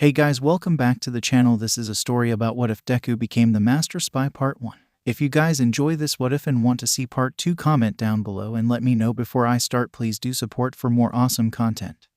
Hey guys, welcome back to the channel. This is a story about what if Deku became the Master Spy Part 1. If you guys enjoy this what if and want to see Part 2, comment down below and let me know before I start. Please do support for more awesome content.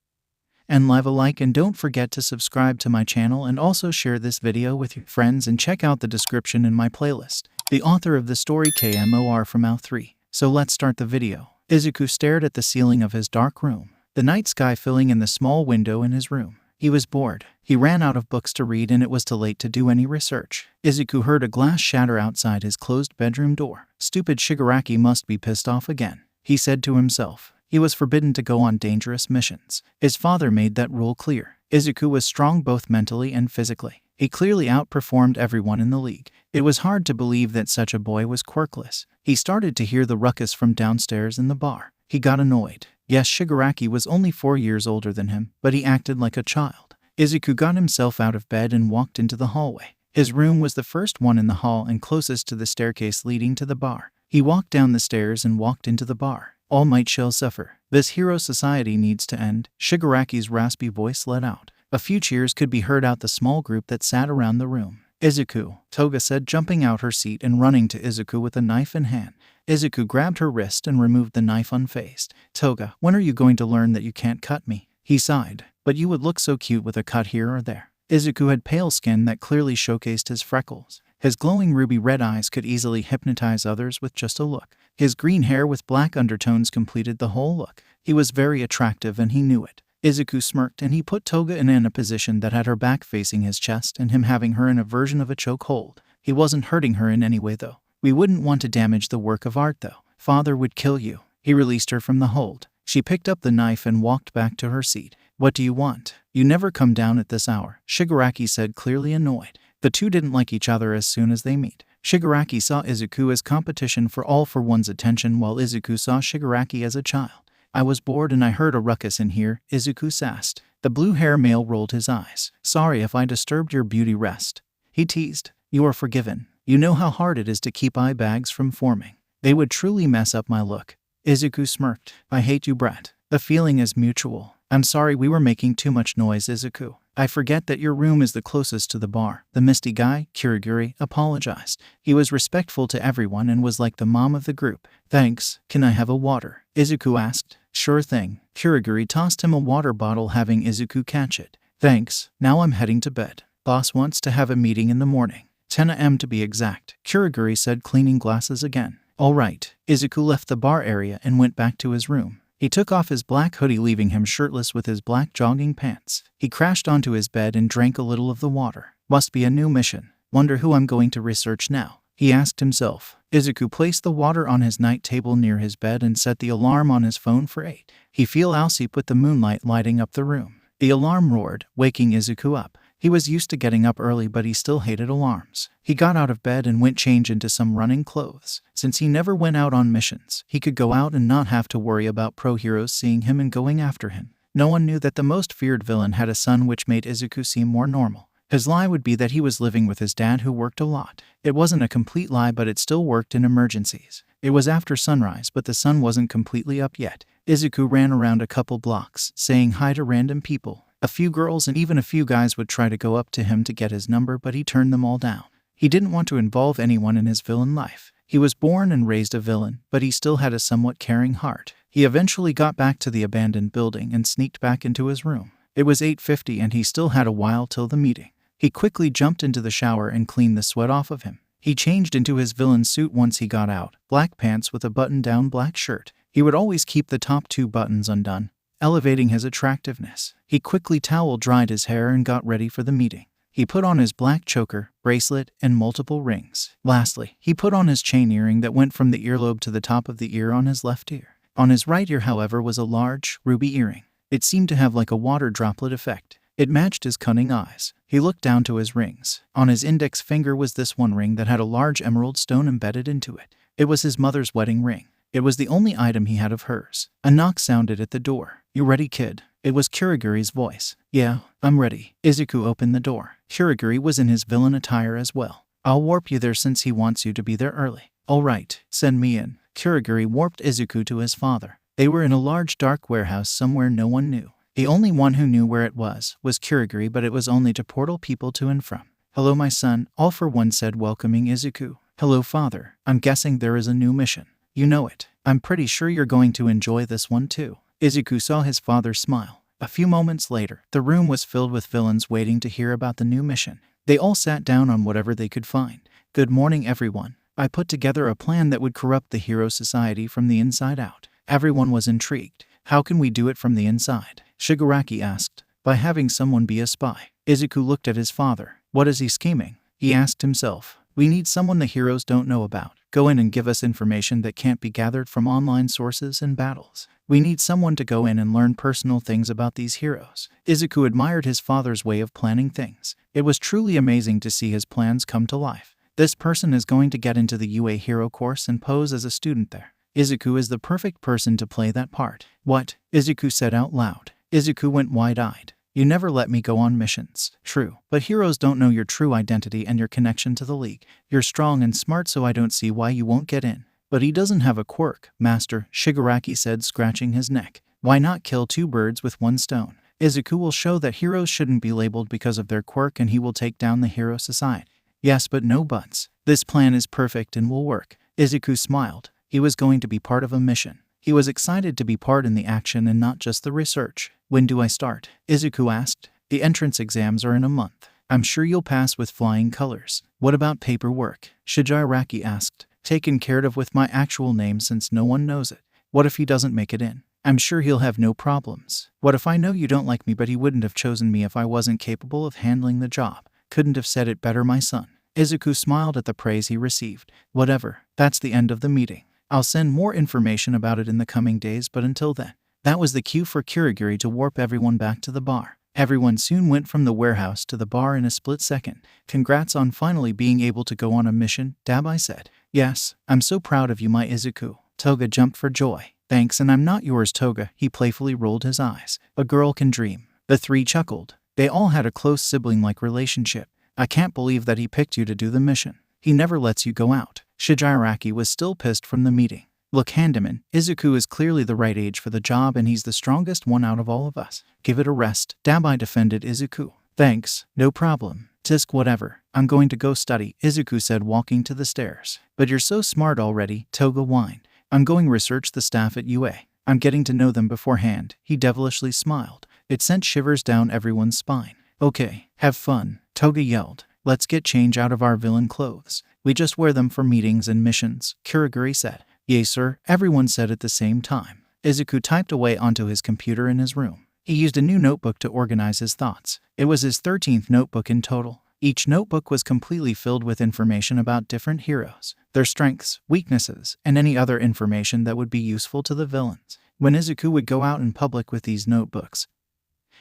And leave a like and don't forget to subscribe to my channel and also share this video with your friends and check out the description in my playlist. The author of the story KMOR from 𝐬𝐻. So let's start the video. Izuku stared at the ceiling of his dark room, the night sky filling in the small window in his room. He was bored. He ran out of books to read and it was too late to do any research. Izuku heard a glass shatter outside his closed bedroom door. Stupid Shigaraki must be pissed off again, he said to himself. He was forbidden to go on dangerous missions. His father made that rule clear. Izuku was strong both mentally and physically. He clearly outperformed everyone in the league. It was hard to believe that such a boy was quirkless. He started to hear the ruckus from downstairs in the bar. He got annoyed. Yes, Shigaraki was only 4 years older than him, but he acted like a child. Izuku got himself out of bed and walked into the hallway. His room was the first one in the hall and closest to the staircase leading to the bar. He walked down the stairs and walked into the bar. All might shall suffer. This hero society needs to end, Shigaraki's raspy voice let out. A few cheers could be heard out the small group that sat around the room. Izuku, Toga said, jumping out her seat and running to Izuku with a knife in hand. Izuku grabbed her wrist and removed the knife unfazed. Toga, when are you going to learn that you can't cut me? He sighed. But you would look so cute with a cut here or there. Izuku had pale skin that clearly showcased his freckles. His glowing ruby red eyes could easily hypnotize others with just a look. His green hair with black undertones completed the whole look. He was very attractive and he knew it. Izuku smirked and he put Toga in a position that had her back facing his chest and him having her in a version of a chokehold. He wasn't hurting her in any way though. We wouldn't want to damage the work of art though. Father would kill you. He released her from the hold. She picked up the knife and walked back to her seat. What do you want? You never come down at this hour, Shigaraki said, clearly annoyed. The two didn't like each other as soon as they meet. Shigaraki saw Izuku as competition for all for one's attention while Izuku saw Shigaraki as a child. I was bored and I heard a ruckus in here, Izuku sassed. The blue-haired male rolled his eyes. Sorry if I disturbed your beauty rest, he teased. You are forgiven. You know how hard it is to keep eye bags from forming. They would truly mess up my look. Izuku smirked. I hate you, brat. The feeling is mutual. I'm sorry we were making too much noise, Izuku. I forget that your room is the closest to the bar. The misty guy, Kurogiri, apologized. He was respectful to everyone and was like the mom of the group. Thanks. Can I have a water? Izuku asked. Sure thing. Kurogiri tossed him a water bottle, having Izuku catch it. Thanks. Now I'm heading to bed. Boss wants to have a meeting in the morning. 10 a.m. to be exact, Kurogiri said, cleaning glasses again. All right. Izuku left the bar area and went back to his room. He took off his black hoodie, leaving him shirtless with his black jogging pants. He crashed onto his bed and drank a little of the water. Must be a new mission. Wonder who I'm going to research now, he asked himself. Izuku placed the water on his night table near his bed and set the alarm on his phone for 8. He fell asleep with the moonlight lighting up the room. The alarm roared, waking Izuku up. He was used to getting up early, but he still hated alarms. He got out of bed and went change into some running clothes. Since he never went out on missions, he could go out and not have to worry about pro heroes seeing him and going after him. No one knew that the most feared villain had a son, which made Izuku seem more normal. His lie would be that he was living with his dad, who worked a lot. It wasn't a complete lie, but it still worked in emergencies. It was after sunrise, but the sun wasn't completely up yet. Izuku ran around a couple blocks, saying hi to random people. A few girls and even a few guys would try to go up to him to get his number, but he turned them all down. He didn't want to involve anyone in his villain life. He was born and raised a villain, but he still had a somewhat caring heart. He eventually got back to the abandoned building and sneaked back into his room. It was 8:50 and he still had a while till the meeting. He quickly jumped into the shower and cleaned the sweat off of him. He changed into his villain suit once he got out, black pants with a button-down black shirt. He would always keep the top 2 buttons undone, elevating his attractiveness. He quickly towel-dried his hair and got ready for the meeting. He put on his black choker, bracelet, and multiple rings. Lastly, he put on his chain earring that went from the earlobe to the top of the ear on his left ear. On his right ear, however, was a large, ruby earring. It seemed to have like a water droplet effect. It matched his cunning eyes. He looked down to his rings. On his index finger was this one ring that had a large emerald stone embedded into it. It was his mother's wedding ring. It was the only item he had of hers. A knock sounded at the door. You ready, kid? It was Kurogiri's voice. Yeah, I'm ready. Izuku opened the door. Kurogiri was in his villain attire as well. I'll warp you there since he wants you to be there early. All right, send me in. Kurogiri warped Izuku to his father. They were in a large dark warehouse somewhere no one knew. The only one who knew where it was 𝐀𝐦, but it was only to portal people to and from. "Hello, my son," 𝐴𝐿 said, welcoming 𝐬𝐡𝐬. "Hello, father. I'm guessing there is a new mission. You know it. I'm pretty sure you're going to enjoy this one too." 𝐬𝐡𝐬 saw his father smile. A few moments later, the room was filled with villains waiting to hear about the new mission. They all sat down on whatever they could find. "Good morning, everyone. I put together a plan that would corrupt the hero society from the inside out." Everyone was intrigued. "How can we do it from the inside?" Shigaraki asked. "By having someone be a spy." 𝐬𝐡𝐬 looked at his father. "What is he scheming?" he asked himself. "We need someone the heroes don't know about. Go in and give us information that can't be gathered from online sources and battles. We need someone to go in and learn personal things about these heroes." 𝐬𝐡𝐬 admired his father's way of planning things. It was truly amazing to see his plans come to life. This person is going to get into the UA Hero course and pose as a student there. 𝐬𝐡𝐬 is the perfect person to play that part. "What?" 𝐬𝐡𝐬 said out loud. 𝐬𝐡𝐬 went wide-eyed. "You never let me go on missions." "True. But heroes don't know your true identity and your connection to the league. You're strong and smart, so I don't see why you won't get in." "But he doesn't have a quirk, Master," Shigaraki said, scratching his neck. "Why not kill two birds with one stone? 𝐬𝐡𝐬 will show that heroes shouldn't be labeled because of their quirk, and he will take down the hero society." "Yes, but no buts. This plan is perfect and will work." 𝐬𝐡𝐬 smiled. He was going to be part of a mission. He was excited to be part in the action and not just the research. "When do I start?" 𝐬𝐡𝐬 asked. "The entrance exams are in a month. I'm sure you'll pass with flying colors." "What about paperwork?" Shigaraki asked. "Taken care of with my actual name since no one knows it." "What if he doesn't make it in?" "I'm sure he'll have no problems." "What if I know you don't like me, but he wouldn't have chosen me if I wasn't capable of handling the job?" "Couldn't have said it better, my son." 𝐬𝐡𝐬 smiled at the praise he received. "Whatever. That's the end of the meeting. I'll send more information about it in the coming days, but until then." That was the cue for 𝐀𝐦 to warp everyone back to the bar. Everyone soon went from the warehouse to the bar in a split second. "Congrats on finally being able to go on a mission," 𝗳𝗲𝗍 said. "Yes, I'm so proud of you, my 𝐬𝐡𝐬." Toga jumped for joy. "Thanks, and I'm not yours, Toga." He playfully rolled his eyes. "A girl can dream." The three chuckled. They all had a close sibling-like relationship. "I can't believe that he picked you to do the mission. He never lets you go out." Shigaraki was still pissed from the meeting. "Look, Handyman, 𝐬𝐡𝐬 is clearly the right age for the job, and he's the strongest one out of all of us. Give it a rest." 𝗳𝗲𝗍 defended 𝐬𝐡𝐬. "Thanks, no problem. Tisk, whatever. I'm going to go study," 𝐬𝐡𝐬 said, walking to the stairs. "But you're so smart already," Toga whined. "I'm going research the staff at UA. I'm getting to know them beforehand." He devilishly smiled. It sent shivers down everyone's spine. "Okay, have fun," Toga yelled. "Let's get change out of our villain clothes. We just wear them for meetings and missions," 𝐀𝐦 said. "Yes, sir," everyone said at the same time. 𝐬𝐡𝐬 typed away onto his computer in his room. He used a new notebook to organize his thoughts. It was his 13th notebook in total. Each notebook was completely filled with information about different heroes, their strengths, weaknesses, and any other information that would be useful to the villains. When 𝐬𝐡𝐬 would go out in public with these notebooks,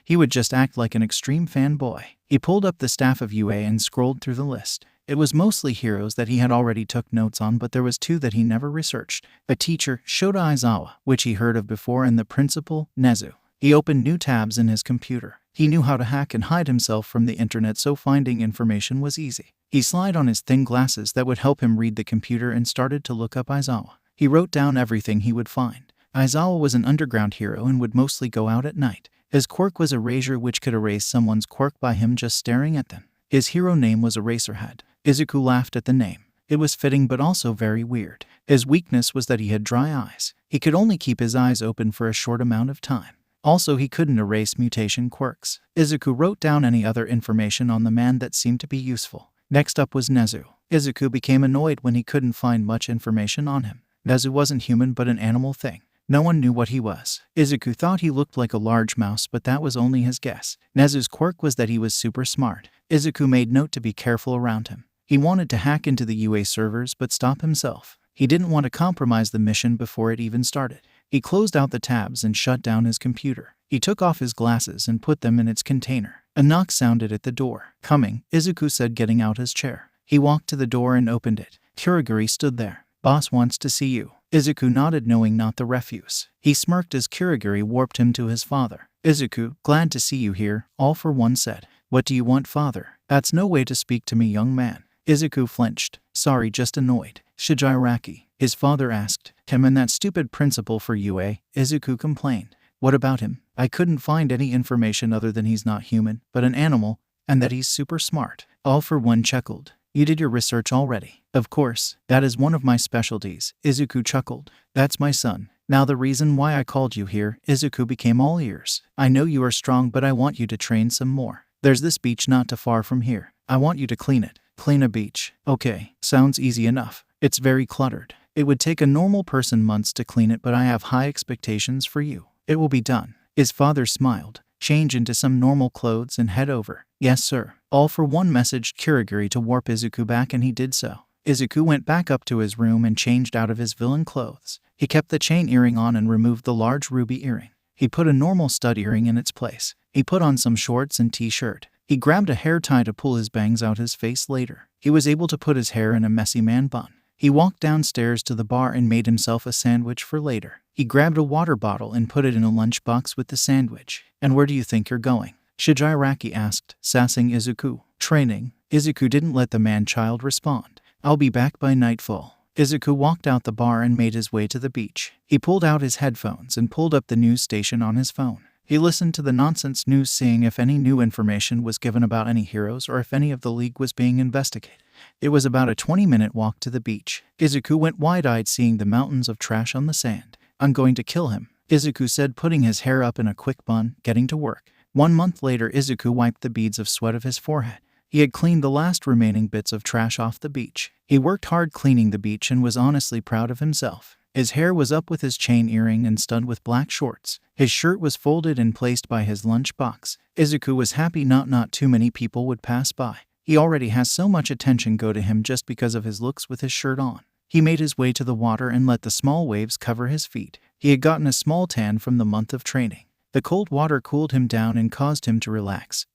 he would just act like an extreme fanboy. He pulled up the staff of UA and scrolled through the list. It was mostly heroes that he had already took notes on, but there was two that he never researched. A teacher, Shota Aizawa, which he heard of before, and the principal, Nezu. He opened new tabs in his computer. He knew how to hack and hide himself from the internet, so finding information was easy. He slid on his thin glasses that would help him read the computer and started to look up Aizawa. He wrote down everything he would find. Aizawa was an underground hero and would mostly go out at night. His quirk was erasure, which could erase someone's quirk by him just staring at them. His hero name was Eraserhead. 𝐬𝐡𝐬 laughed at the name. It was fitting but also very weird. His weakness was that he had dry eyes. He could only keep his eyes open for a short amount of time. Also, he couldn't erase mutation quirks. 𝐬𝐡𝐬 wrote down any other information on the man that seemed to be useful. Next up was Nezu. 𝐬𝐡𝐬 became annoyed when he couldn't find much information on him. Nezu wasn't human but an animal thing. No one knew what he was. 𝐬𝐡𝐬 thought he looked like a large mouse, but that was only his guess. Nezu's quirk was that he was super smart. 𝐬𝐡𝐬 made note to be careful around him. He wanted to hack into the UA servers but stop himself. He didn't want to compromise the mission before it even started. He closed out the tabs and shut down his computer. He took off his glasses and put them in its container. A knock sounded at the door. "Coming," 𝐬𝐡𝐬 said, getting out his chair. He walked to the door and opened it. 𝐀𝐦 stood there. "Boss wants to see you." 𝐬𝐡𝐬 nodded, knowing not the refuse. He smirked as 𝐀𝐦 warped him to his father. 𝐬𝐡𝐬, glad to see you here, 𝐴𝐿 said. "What do you want, father?" "That's no way to speak to me, young man." 𝐬𝐡𝐬 flinched. "Sorry, just annoyed." "Shigaraki," his father asked. "Him and that stupid principal for UA," 𝐬𝐡𝐬 complained. What about him? I couldn't find any information other than he's not human, but an animal, and that he's super smart. All for one chuckled. You did your research already? Of course, that is one of my specialties, Izuku chuckled. That's my son. Now the reason why I called you here, Izuku became all ears. I know you are strong, but I want you to train some more. There's this beach not too far from here. I want you to clean it. Clean a beach. Okay, sounds easy enough. It's very cluttered. It would take a normal person months to clean it, but I have high expectations for you. It will be done. His father smiled. Change into some normal clothes and head over. Yes, sir. All for one messaged 𝐀𝐦 to warp Izuku back, and he did so. Izuku went back up to his room and changed out of his villain clothes. He kept the chain earring on and removed the large ruby earring. He put a normal stud earring in its place. He put on some shorts and t-shirt. He grabbed a hair tie to pull his bangs out his face later. He was able to put his hair in a messy man bun. He walked downstairs to the bar and made himself a sandwich for later. He grabbed a water bottle and put it in a lunchbox with the sandwich. And where do you think you're going? Jiraiya asked, sassing Izuku. Training. Izuku didn't let the man-child respond. I'll be back by nightfall. Izuku walked out the bar and made his way to the beach. He pulled out his headphones and pulled up the news station on his phone. He listened to the nonsense news, seeing if any new information was given about any heroes or if any of the league was being investigated. It was about a 20-minute walk to the beach. Izuku went wide-eyed, seeing the mountains of trash on the sand. I'm going to kill him, Izuku said, putting his hair up in a quick bun, getting to work. 1 month later, Izuku wiped the beads of sweat of his forehead. He had cleaned the last remaining bits of trash off the beach. He worked hard cleaning the beach and was honestly proud of himself. His hair was up with his chain earring and stud with black shorts. His shirt was folded and placed by his lunchbox. Izuku was happy not too many people would pass by. He already has so much attention go to him just because of his looks with his shirt on. He made his way to the water and let the small waves cover his feet. He had gotten a small tan from the month of training. The cold water cooled him down and caused him to relax,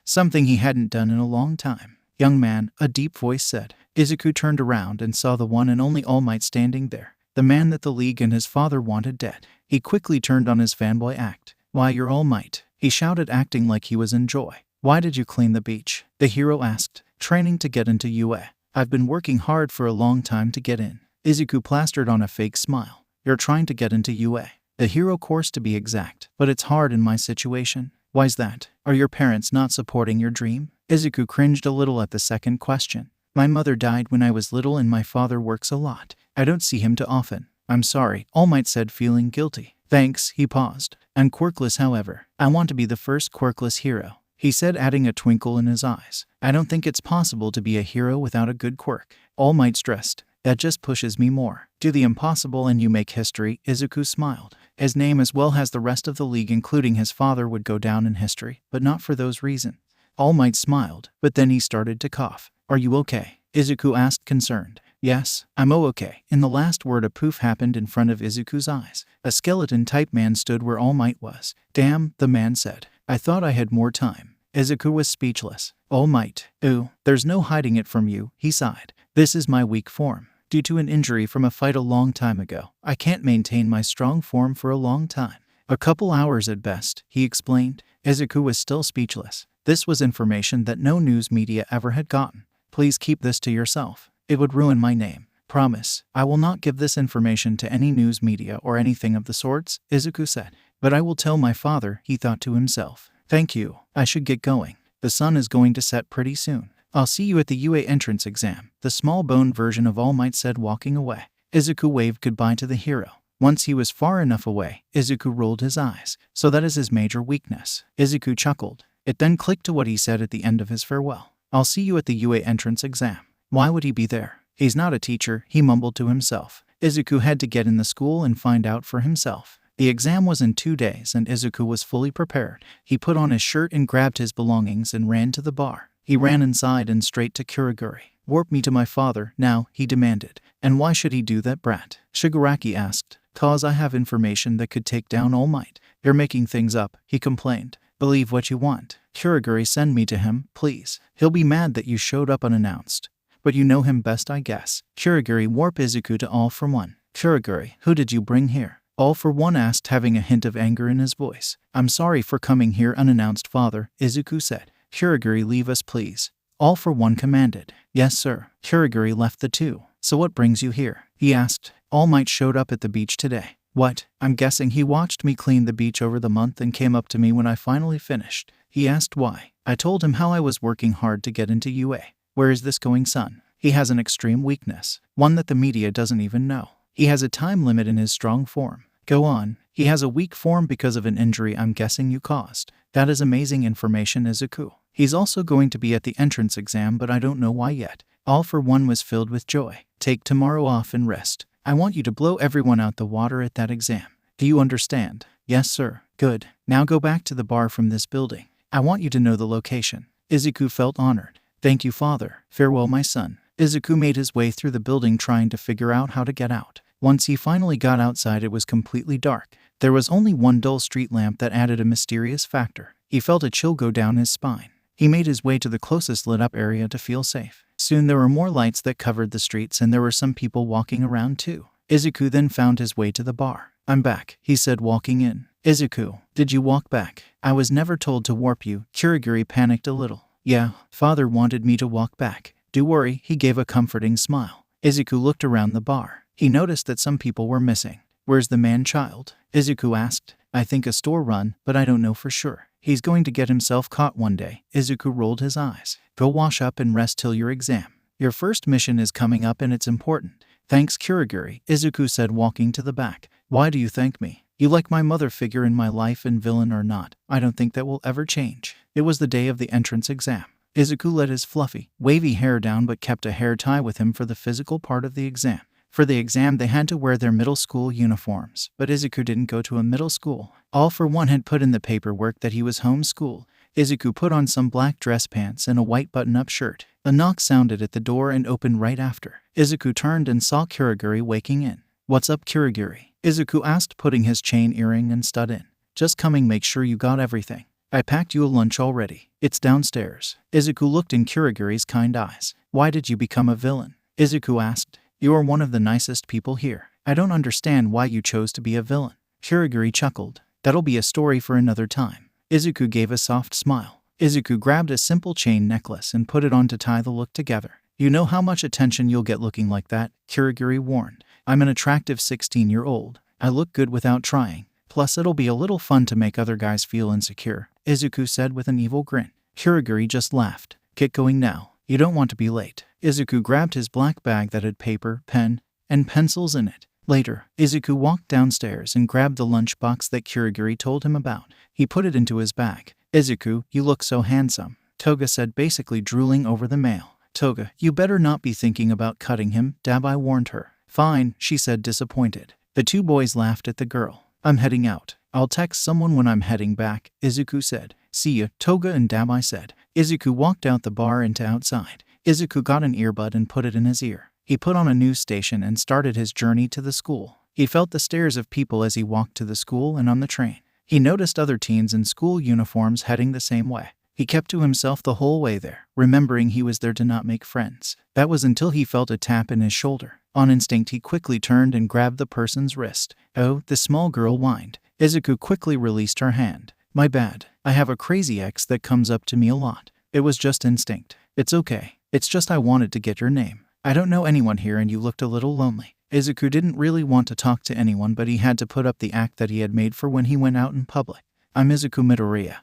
something he hadn't done in a long time. Young man, a deep voice said. Izuku turned around and saw the one and only All Might standing there, the man that the league and his father wanted dead. He quickly turned on his fanboy act. Why, you're All Might, he shouted, acting like he was in joy. Why did you clean the beach? The hero asked. Training to get into UA. I've been working hard for a long time to get in. Izuku plastered on a fake smile. You're trying to get into UA. The hero course to be exact, but it's hard in my situation. Why's that? Are your parents not supporting your dream? Izuku cringed a little at the second question. My mother died when I was little and my father works a lot. I don't see him too often. I'm sorry, All Might said, feeling guilty. Thanks, he paused. I'm quirkless, however. I want to be the first quirkless hero, he said, adding a twinkle in his eyes. I don't think it's possible to be a hero without a good quirk. All Might stressed. That just pushes me more. Do the impossible and you make history, Izuku smiled. His name, as well as the rest of the league, including his father, would go down in history, but not for those reasons. All Might smiled, but then he started to cough. Are you okay? Izuku asked, concerned. Yes, I'm okay. In the last word, a poof happened in front of Izuku's eyes. A skeleton-type man stood where All Might was. Damn, the man said. I thought I had more time. Izuku was speechless. All Might. Ooh, there's no hiding it from you, he sighed. This is my weak form. Due to an injury from a fight a long time ago, I can't maintain my strong form for a long time. A couple hours at best, he explained. Izuku was still speechless. This was information that no news media ever had gotten. Please keep this to yourself. It would ruin my name. Promise, I will not give this information to any news media or anything of the sorts, Izuku said. But I will tell my father, he thought to himself. Thank you. I should get going. The sun is going to set pretty soon. I'll see you at the UA entrance exam, the small-boned version of All Might said, walking away. Izuku waved goodbye to the hero. Once he was far enough away, Izuku rolled his eyes. So that is his major weakness. Izuku chuckled. It then clicked to what he said at the end of his farewell. I'll see you at the UA entrance exam. Why would he be there? He's not a teacher, he mumbled to himself. Izuku had to get in the school and find out for himself. The exam was in 2 days and Izuku was fully prepared. He put on his shirt and grabbed his belongings and ran to the bar. He ran inside and straight to Kurogiri. Warp me to my father, now, he demanded. And why should he do that, brat? Shigaraki asked. Cause I have information that could take down All Might. You're making things up, he complained. Believe what you want. Kurogiri, send me to him, please. He'll be mad that you showed up unannounced. But you know him best, I guess. Kurogiri, warp Izuku to All for One. Kurogiri, who did you bring here? All for One asked, having a hint of anger in his voice. I'm sorry for coming here unannounced, father, Izuku said. Kurogiri, leave us, please. All for One commanded. Yes, sir. Kurogiri left the two. So what brings you here? He asked. All Might showed up at the beach today. What? I'm guessing he watched me clean the beach over the month and came up to me when I finally finished. He asked why. I told him how I was working hard to get into UA. Where is this going, son? He has an extreme weakness, one that the media doesn't even know. He has a time limit in his strong form. Go on. He has a weak form because of an injury I'm guessing you caused. That is amazing information, 𝐬𝐸𝐬. He's also going to be at the entrance exam, but I don't know why yet. All for one was filled with joy. Take tomorrow off and rest. I want you to blow everyone out the water at that exam. Do you understand? Yes, sir. Good. Now go back to the bar from this building. I want you to know the location. 𝐬𝐸𝐬 felt honored. Thank you, father. Farewell, my son. 𝐬𝐸𝐬 made his way through the building trying to figure out how to get out. Once he finally got outside, it was completely dark. There was only one dull street lamp that added a mysterious factor. He felt a chill go down his spine. He made his way to the closest lit-up area to feel safe. Soon there were more lights that covered the streets, and there were some people walking around too. 𝐬𝐸𝐬 then found his way to the bar. I'm back, he said, walking in. 𝐬𝐸𝐬, did you walk back? I was never told to warp you. 𝐀𝐦 panicked a little. Yeah, father wanted me to walk back. Do worry, he gave a comforting smile. 𝐬𝐸𝐬 looked around the bar. He noticed that some people were missing. Where's the man-child? 𝐬𝐸𝐬 asked. I think a store run, but I don't know for sure. He's going to get himself caught one day. 𝐬𝐸𝐬 rolled his eyes. Go wash up and rest till your exam. Your first mission is coming up and it's important. Thanks, 𝐀𝐦, 𝐬𝐸𝐬 said, walking to the back. Why do you thank me? You like my mother figure in my life, and villain or not, I don't think that will ever change. It was the day of the entrance exam. 𝐬𝐸𝐬 let his fluffy, wavy hair down but kept a hair tie with him for the physical part of the exam. For the exam, they had to wear their middle school uniforms, but 𝐬𝐸𝐬 didn't go to a middle school. All for one had put in the paperwork that he was homeschooled. 𝐬𝐸𝐬 put on some black dress pants and a white button-up shirt. A knock sounded at the door and opened right after. 𝐬𝐸𝐬 turned and saw 𝐀𝐦 waking in. What's up, 𝐀𝐦? 𝐬𝐸𝐬 asked, putting his chain earring and stud in. Just coming, make sure you got everything. I packed you a lunch already. It's downstairs. 𝐬𝐸𝐬 looked in 𝐀𝐦's kind eyes. Why did you become a villain? 𝐬𝐸𝐬 asked. You are one of the nicest people here. I don't understand why you chose to be a villain. 𝐀𝐦 chuckled. That'll be a story for another time. 𝐬𝐸𝐬 gave a soft smile. 𝐬𝐸𝐬 grabbed a simple chain necklace and put it on to tie the look together. You know how much attention you'll get looking like that, 𝐀𝐦 warned. I'm an attractive 16-year-old. I look good without trying. Plus it'll be a little fun to make other guys feel insecure, 𝐬𝐸𝐬 said with an evil grin. 𝐀𝐦 just laughed. Get going now. You don't want to be late. 𝐬𝐸𝐬 grabbed his black bag that had paper, pen, and pencils in it. Later, 𝐬𝐸𝐬 walked downstairs and grabbed the lunchbox that 𝐀𝐦 told him about. He put it into his bag. 𝐬𝐸𝐬, you look so handsome, 𝗬𝗲 said, basically drooling over the mail. 𝗬𝗲, you better not be thinking about cutting him, 𝗬𝗲𝗍 warned her. Fine, she said, disappointed. The two boys laughed at the girl. I'm heading out. I'll text someone when I'm heading back, 𝐬𝐸𝐬 said. See ya, 𝗬𝗲 and 𝗬𝗲𝗍 said. 𝐬𝐸𝐬 walked out the bar and to outside. 𝐬𝐸𝐬 got an earbud and put it in his ear. He put on a news station and started his journey to the school. He felt the stares of people as he walked to the school and on the train. He noticed other teens in school uniforms heading the same way. He kept to himself the whole way there, remembering he was there to not make friends. That was until he felt a tap in his shoulder. On instinct, he quickly turned and grabbed the person's wrist. Oh, the small girl whined. 𝐬𝐸𝐬 quickly released her hand. My bad. I have a crazy ex that comes up to me a lot. It was just instinct. It's okay. It's just I wanted to get your name. I don't know anyone here and you looked a little lonely. 𝐬𝐸𝐬 didn't really want to talk to anyone, but he had to put up the act that he had made for when he went out in public. I'm 𝐬𝐸𝐬 Midoriya,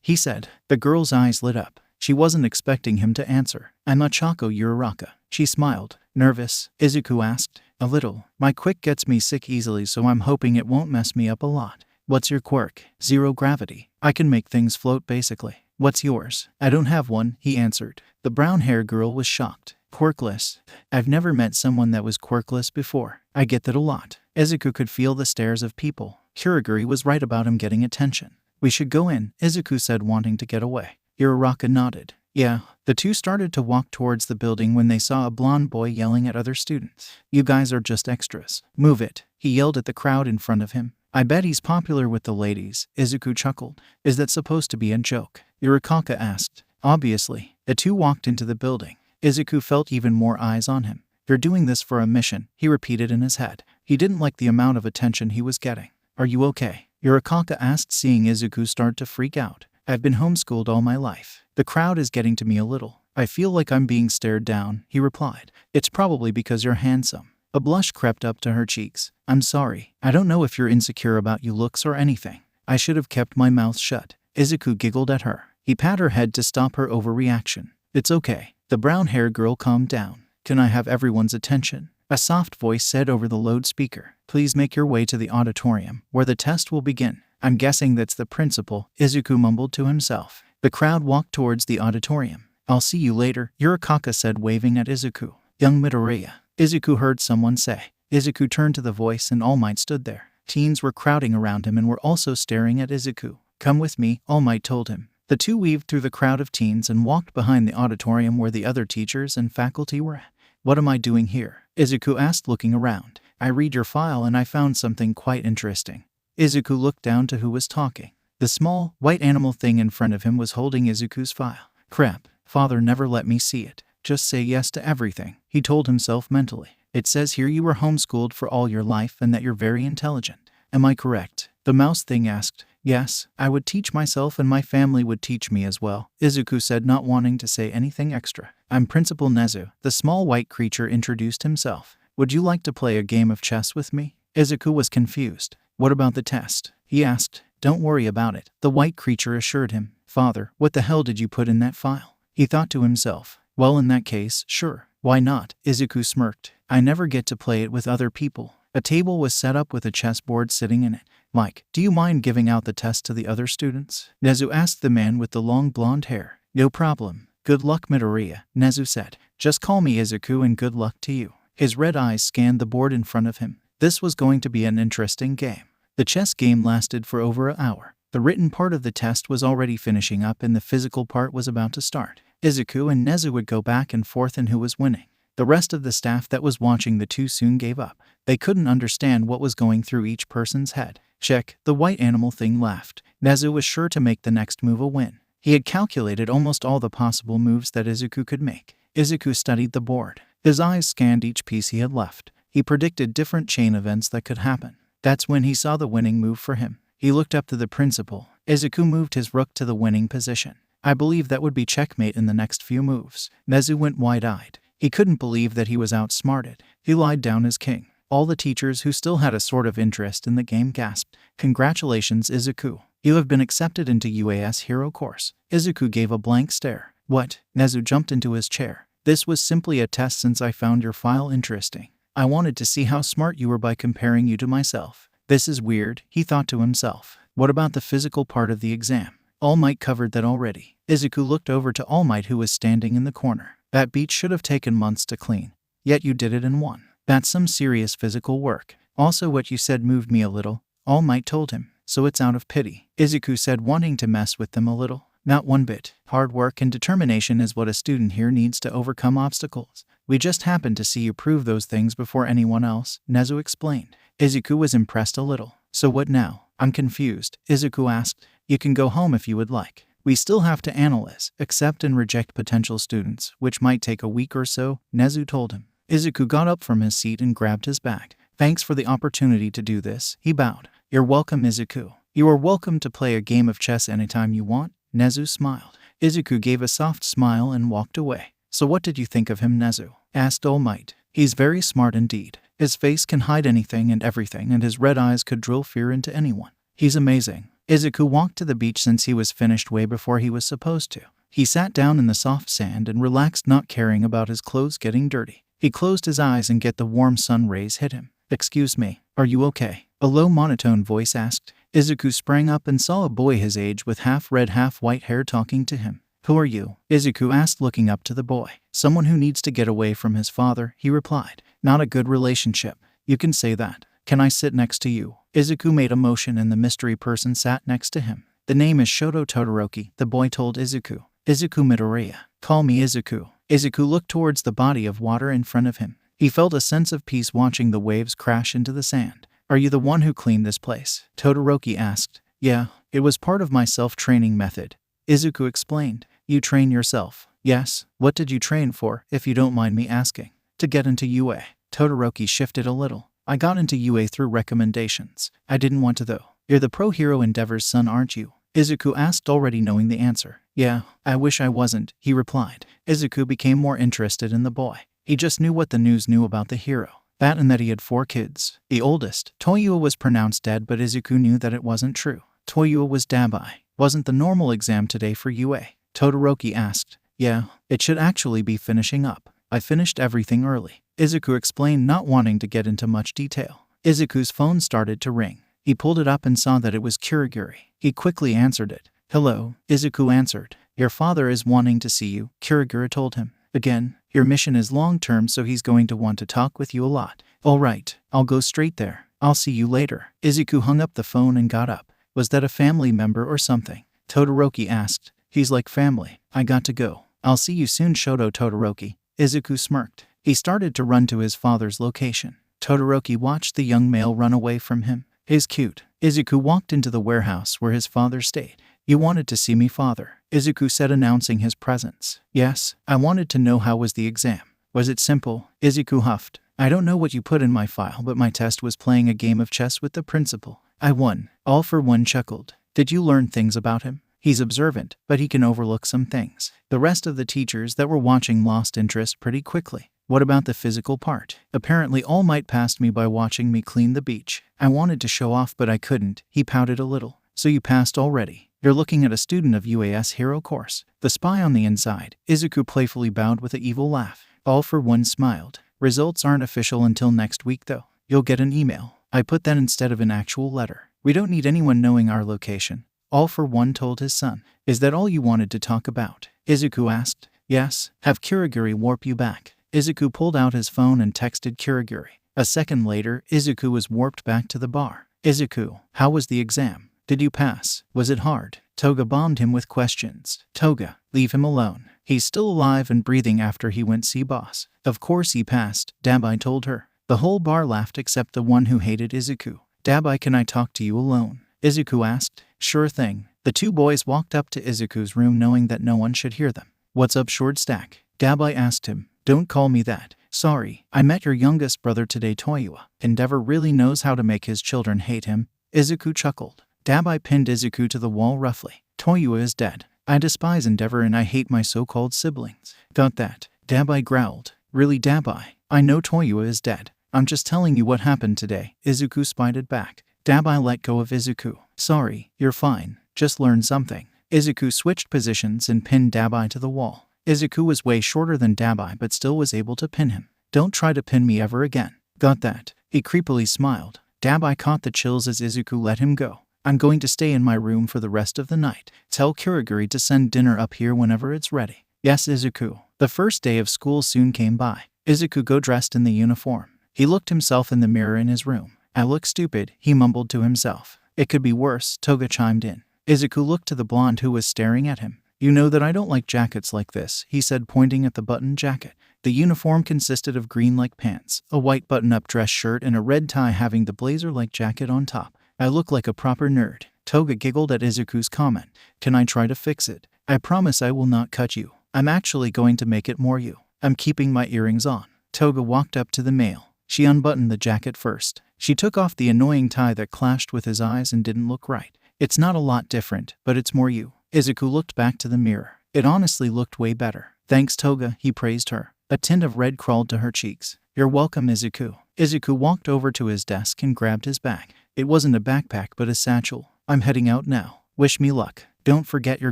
he said. The girl's eyes lit up. She wasn't expecting him to answer. I'm 𝐀𝐦 𝐍𝐴. She smiled. Nervous? 𝐬𝐸𝐬 asked. A little. My quick gets me sick easily, so I'm hoping it won't mess me up a lot. What's your quirk? Zero gravity. I can make things float basically. What's yours? I don't have one, he answered. The brown-haired girl was shocked. Quirkless? I've never met someone that was quirkless before. I get that a lot. 𝐬𝐸𝐬 could feel the stares of people. 𝐀𝐦 was right about him getting attention. We should go in, 𝐬𝐸𝐬 said, wanting to get away. 𝐸𝐸𝐬 nodded. Yeah. The two started to walk towards the building when they saw a blonde boy yelling at other students. You guys are just extras. Move it, he yelled at the crowd in front of him. I bet he's popular with the ladies, 𝐬𝐸𝐬 chuckled. Is that supposed to be a joke? 𝐸𝐸𝐬 asked. Obviously. The two walked into the building. 𝐬𝐸𝐬 felt even more eyes on him. You're doing this for a mission, he repeated in his head. He didn't like the amount of attention he was getting. Are you okay? 𝐸𝐸𝐬 asked, seeing 𝐬𝐸𝐬 start to freak out. I've been homeschooled all my life. The crowd is getting to me a little. I feel like I'm being stared down, he replied. It's probably because you're handsome. A blush crept up to her cheeks. I'm sorry. I don't know if you're insecure about your looks or anything. I should have kept my mouth shut. Izuku giggled at her. He pat her head to stop her overreaction. It's okay. The brown-haired girl calmed down. Can I have everyone's attention? A soft voice said over the loudspeaker. Please make your way to the auditorium, where the test will begin. I'm guessing that's the principal, Izuku mumbled to himself. The crowd walked towards the auditorium. I'll see you later, Yurikaka said, waving at Izuku. Young Midoriya, Izuku heard someone say. Izuku turned to the voice and All Might stood there. Teens were crowding around him and were also staring at Izuku. Come with me, All Might told him. The two weaved through the crowd of teens and walked behind the auditorium where the other teachers and faculty were at. What am I doing here? Izuku asked, looking around. I read your file and I found something quite interesting. Izuku looked down to who was talking. The small, white animal thing in front of him was holding Izuku's file. Crap, father never let me see it. Just say yes to everything, he told himself mentally. It says here you were homeschooled for all your life and that you're very intelligent. Am I correct? The mouse thing asked. Yes, I would teach myself and my family would teach me as well, Izuku said, not wanting to say anything extra. I'm Principal Nezu, the small white creature introduced himself. Would you like to play a game of chess with me? Izuku was confused. What about the test? He asked. Don't worry about it, the white creature assured him. Father, what the hell did you put in that file? He thought to himself. Well, in that case, sure. Why not? Izuku smirked. I never get to play it with other people. A table was set up with a chessboard sitting in it. Mike, do you mind giving out the test to the other students? Nezu asked the man with the long blonde hair. No problem. Good luck, Midoriya, Nezu said. Just call me Izuku and good luck to you. His red eyes scanned the board in front of him. This was going to be an interesting game. The chess game lasted for over an hour. The written part of the test was already finishing up and the physical part was about to start. Izuku and Nezu would go back and forth in who was winning. The rest of the staff that was watching the two soon gave up. They couldn't understand what was going through each person's head. Check, the white animal thing laughed. Nezu was sure to make the next move a win. He had calculated almost all the possible moves that Izuku could make. Izuku studied the board. His eyes scanned each piece he had left. He predicted different chain events that could happen. That's when he saw the winning move for him. He looked up to the principal. Izuku moved his rook to the winning position. I believe that would be checkmate in the next few moves. Nezu went wide-eyed. He couldn't believe that he was outsmarted. He lied down as king. All the teachers who still had a sort of interest in the game gasped. Congratulations, Izuku. You have been accepted into UAS Hero Course. Izuku gave a blank stare. What? Nezu jumped into his chair. This was simply a test since I found your file interesting. I wanted to see how smart you were by comparing you to myself. This is weird, he thought to himself. What about the physical part of the exam? All Might covered that already. Izuku looked over to All Might, who was standing in the corner. That beach should have taken months to clean. Yet you did it in one. That's some serious physical work. Also, what you said moved me a little, All Might told him. So it's out of pity, Izuku said, wanting to mess with them a little. Not one bit. Hard work and determination is what a student here needs to overcome obstacles. We just happened to see you prove those things before anyone else, Nezu explained. Izuku was impressed a little. So what now? I'm confused, Izuku asked. You can go home if you would like. We still have to analyze, accept and reject potential students, which might take a week or so, Nezu told him. Izuku got up from his seat and grabbed his bag. Thanks for the opportunity to do this, he bowed. You're welcome, Izuku. You are welcome to play a game of chess anytime you want, Nezu smiled. Izuku gave a soft smile and walked away. So what did you think of him, Nezu? Asked All Might. He's very smart indeed. His face can hide anything and everything, and his red eyes could drill fear into anyone. He's amazing. Izuku walked to the beach since he was finished way before he was supposed to. He sat down in the soft sand and relaxed, not caring about his clothes getting dirty. He closed his eyes and get the warm sun rays hit him. Excuse me, are you okay? A low monotone voice asked. Izuku sprang up and saw a boy his age with half red half white hair talking to him. Who are you? Izuku asked, looking up to the boy. Someone who needs to get away from his father, he replied. Not a good relationship. You can say that. Can I sit next to you? Izuku made a motion and the mystery person sat next to him. The name is Shoto Todoroki, the boy told Izuku. Izuku Midoriya. Call me Izuku. Izuku looked towards the body of water in front of him. He felt a sense of peace watching the waves crash into the sand. Are you the one who cleaned this place? Todoroki asked. Yeah, it was part of my self-training method. Izuku explained. You train yourself? Yes. What did you train for, if you don't mind me asking? To get into UA. Todoroki shifted a little. I got into UA through recommendations. I didn't want to though. You're the pro hero Endeavor's son, aren't you? Izuku asked, already knowing the answer. Yeah, I wish I wasn't, he replied. Izuku became more interested in the boy. He just knew what the news knew about the hero. that and that he had 4 kids. The oldest, 𝐀𝐦 was pronounced dead, but 𝐬𝐡𝐢 knew that it wasn't true. 𝐀𝐦 was 𝗬𝗲𝗍. Wasn't the normal exam today for UA? Todoroki asked. Yeah, it should actually be finishing up. I finished everything early. Izuku explained, not wanting to get into much detail. Izuku's phone started to ring. He pulled it up and saw that it was 𝐀𝐦. He quickly answered it. Hello, Izuku answered. Your father is wanting to see you, 𝐀𝐦 told him. Again, your mission is long-term, so he's going to want to talk with you a lot. All right, I'll go straight there. I'll see you later. Izuku hung up the phone and got up. Was that a family member or something? Todoroki asked. He's like family. I got to go. I'll see you soon, Shoto Todoroki. Izuku smirked. He started to run to his father's location. Todoroki watched the young male run away from him. He's cute. Izuku walked into the warehouse where his father stayed. You wanted to see me, father, Izuku said, announcing his presence. Yes, I wanted to know how was the exam. Was it simple? Izuku huffed. I don't know what you put in my file, but my test was playing a game of chess with the principal. I won. All-for-one chuckled. Did you learn things about him? He's observant, but he can overlook some things. The rest of the teachers that were watching lost interest pretty quickly. What about the physical part? Apparently All Might passed me by watching me clean the beach. I wanted to show off, but I couldn't. He pouted a little. So you passed already. You're looking at a student of UAS hero course. The spy on the inside. Izuku playfully bowed with an evil laugh. All-for-one smiled. Results aren't official until next week though. You'll get an email. I put that instead of an actual letter. We don't need anyone knowing our location. All-for-one told his son. Is that all you wanted to talk about? Izuku asked. Yes. Have 𝐀𝐦 warp you back. Izuku pulled out his phone and texted 𝐀𝐦. A second later, Izuku was warped back to the bar. Izuku, how was the exam? Did you pass? Was it hard? Toga bombed him with questions. Toga, leave him alone. He's still alive and breathing after he went see boss. Of course he passed, 𝗬𝗲𝗍 told her. The whole bar laughed except the one who hated Izuku. 𝗬𝗲𝗍, can I talk to you alone? Izuku asked. Sure thing. The two boys walked up to Izuku's room knowing that no one should hear them. What's up, short stack? 𝗬𝗲𝗍 asked him. Don't call me that. Sorry, I met your youngest brother today, 𝐀𝐦. Endeavor really knows how to make his children hate him. Izuku chuckled. 𝗬𝗲𝗍 pinned Izuku to the wall roughly. 𝐀𝐦 is dead. I despise Endeavor and I hate my so-called siblings. Got that? 𝗬𝗲𝗍 growled. Really, 𝗬𝗲𝗍? I know 𝐀𝐦 is dead. I'm just telling you what happened today. Izuku spited back. 𝗬𝗲𝗍 let go of Izuku. Sorry, you're fine. Just learn something. Izuku switched positions and pinned 𝗬𝗲𝗍 to the wall. Izuku was way shorter than 𝗬𝗲𝗍 but still was able to pin him. Don't try to pin me ever again. Got that? He creepily smiled. 𝗬𝗲𝗍 caught the chills as Izuku let him go. I'm going to stay in my room for the rest of the night. Tell 𝐀𝐦 to send dinner up here whenever it's ready. Yes, Izuku. The first day of school soon came by. Izuku got dressed in the uniform. He looked himself in the mirror in his room. I look stupid, he mumbled to himself. It could be worse, Toga chimed in. Izuku looked to the blonde who was staring at him. You know that I don't like jackets like this, he said, pointing at the button jacket. The uniform consisted of green-like pants, a white button-up dress shirt, and a red tie having the blazer-like jacket on top. I look like a proper nerd. Toga giggled at Izuku's comment. Can I try to fix it? I promise I will not cut you. I'm actually going to make it more you. I'm keeping my earrings on. Toga walked up to the male. She unbuttoned the jacket first. She took off the annoying tie that clashed with his eyes and didn't look right. It's not a lot different, but it's more you. Izuku looked back to the mirror. It honestly looked way better. Thanks, Toga, he praised her. A tint of red crawled to her cheeks. You're welcome, Izuku. Izuku walked over to his desk and grabbed his bag. It wasn't a backpack but a satchel. I'm heading out now. Wish me luck. Don't forget your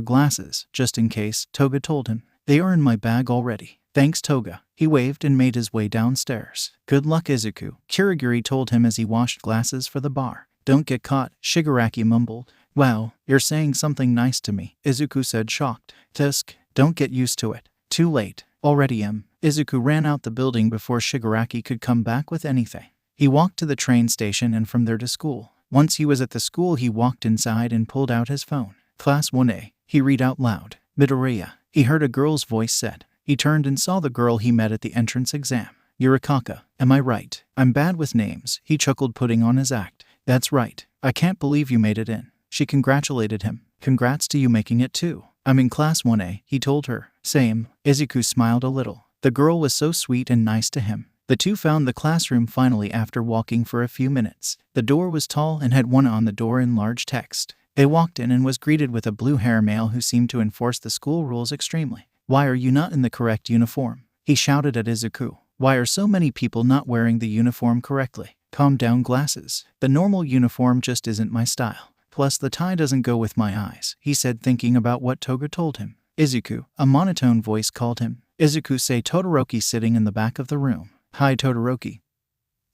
glasses, just in case, Toga told him. They are in my bag already. Thanks, Toga. He waved and made his way downstairs. Good luck, Izuku, 𝐀𝐦 told him as he washed glasses for the bar. Don't get caught, Shigaraki mumbled. Wow, you're saying something nice to me, Izuku said, shocked. Tusk, don't get used to it. Too late. Already am. Izuku ran out the building before Shigaraki could come back with anything. He walked to the train station and from there to school. Once he was at the school, he walked inside and pulled out his phone. Class 1A, he read out loud. Midoriya. He heard a girl's voice said. He turned and saw the girl he met at the entrance exam. Yurikaka, am I right? I'm bad with names, he chuckled, putting on his act. That's right. I can't believe you made it in. She congratulated him. Congrats to you making it too. I'm in class 1A, he told her. Same. Izuku smiled a little. The girl was so sweet and nice to him. The two found the classroom finally after walking for a few minutes. The door was tall and had one on the door in large text. They walked in and was greeted with a blue-haired male who seemed to enforce the school rules extremely. Why are you not in the correct uniform? He shouted at Izuku. Why are so many people not wearing the uniform correctly? Calm down, glasses. The normal uniform just isn't my style. Plus the tie doesn't go with my eyes, he said, thinking about what Toga told him. Izuku, a monotone voice called him. Izuku saw Todoroki sitting in the back of the room. Hi Todoroki.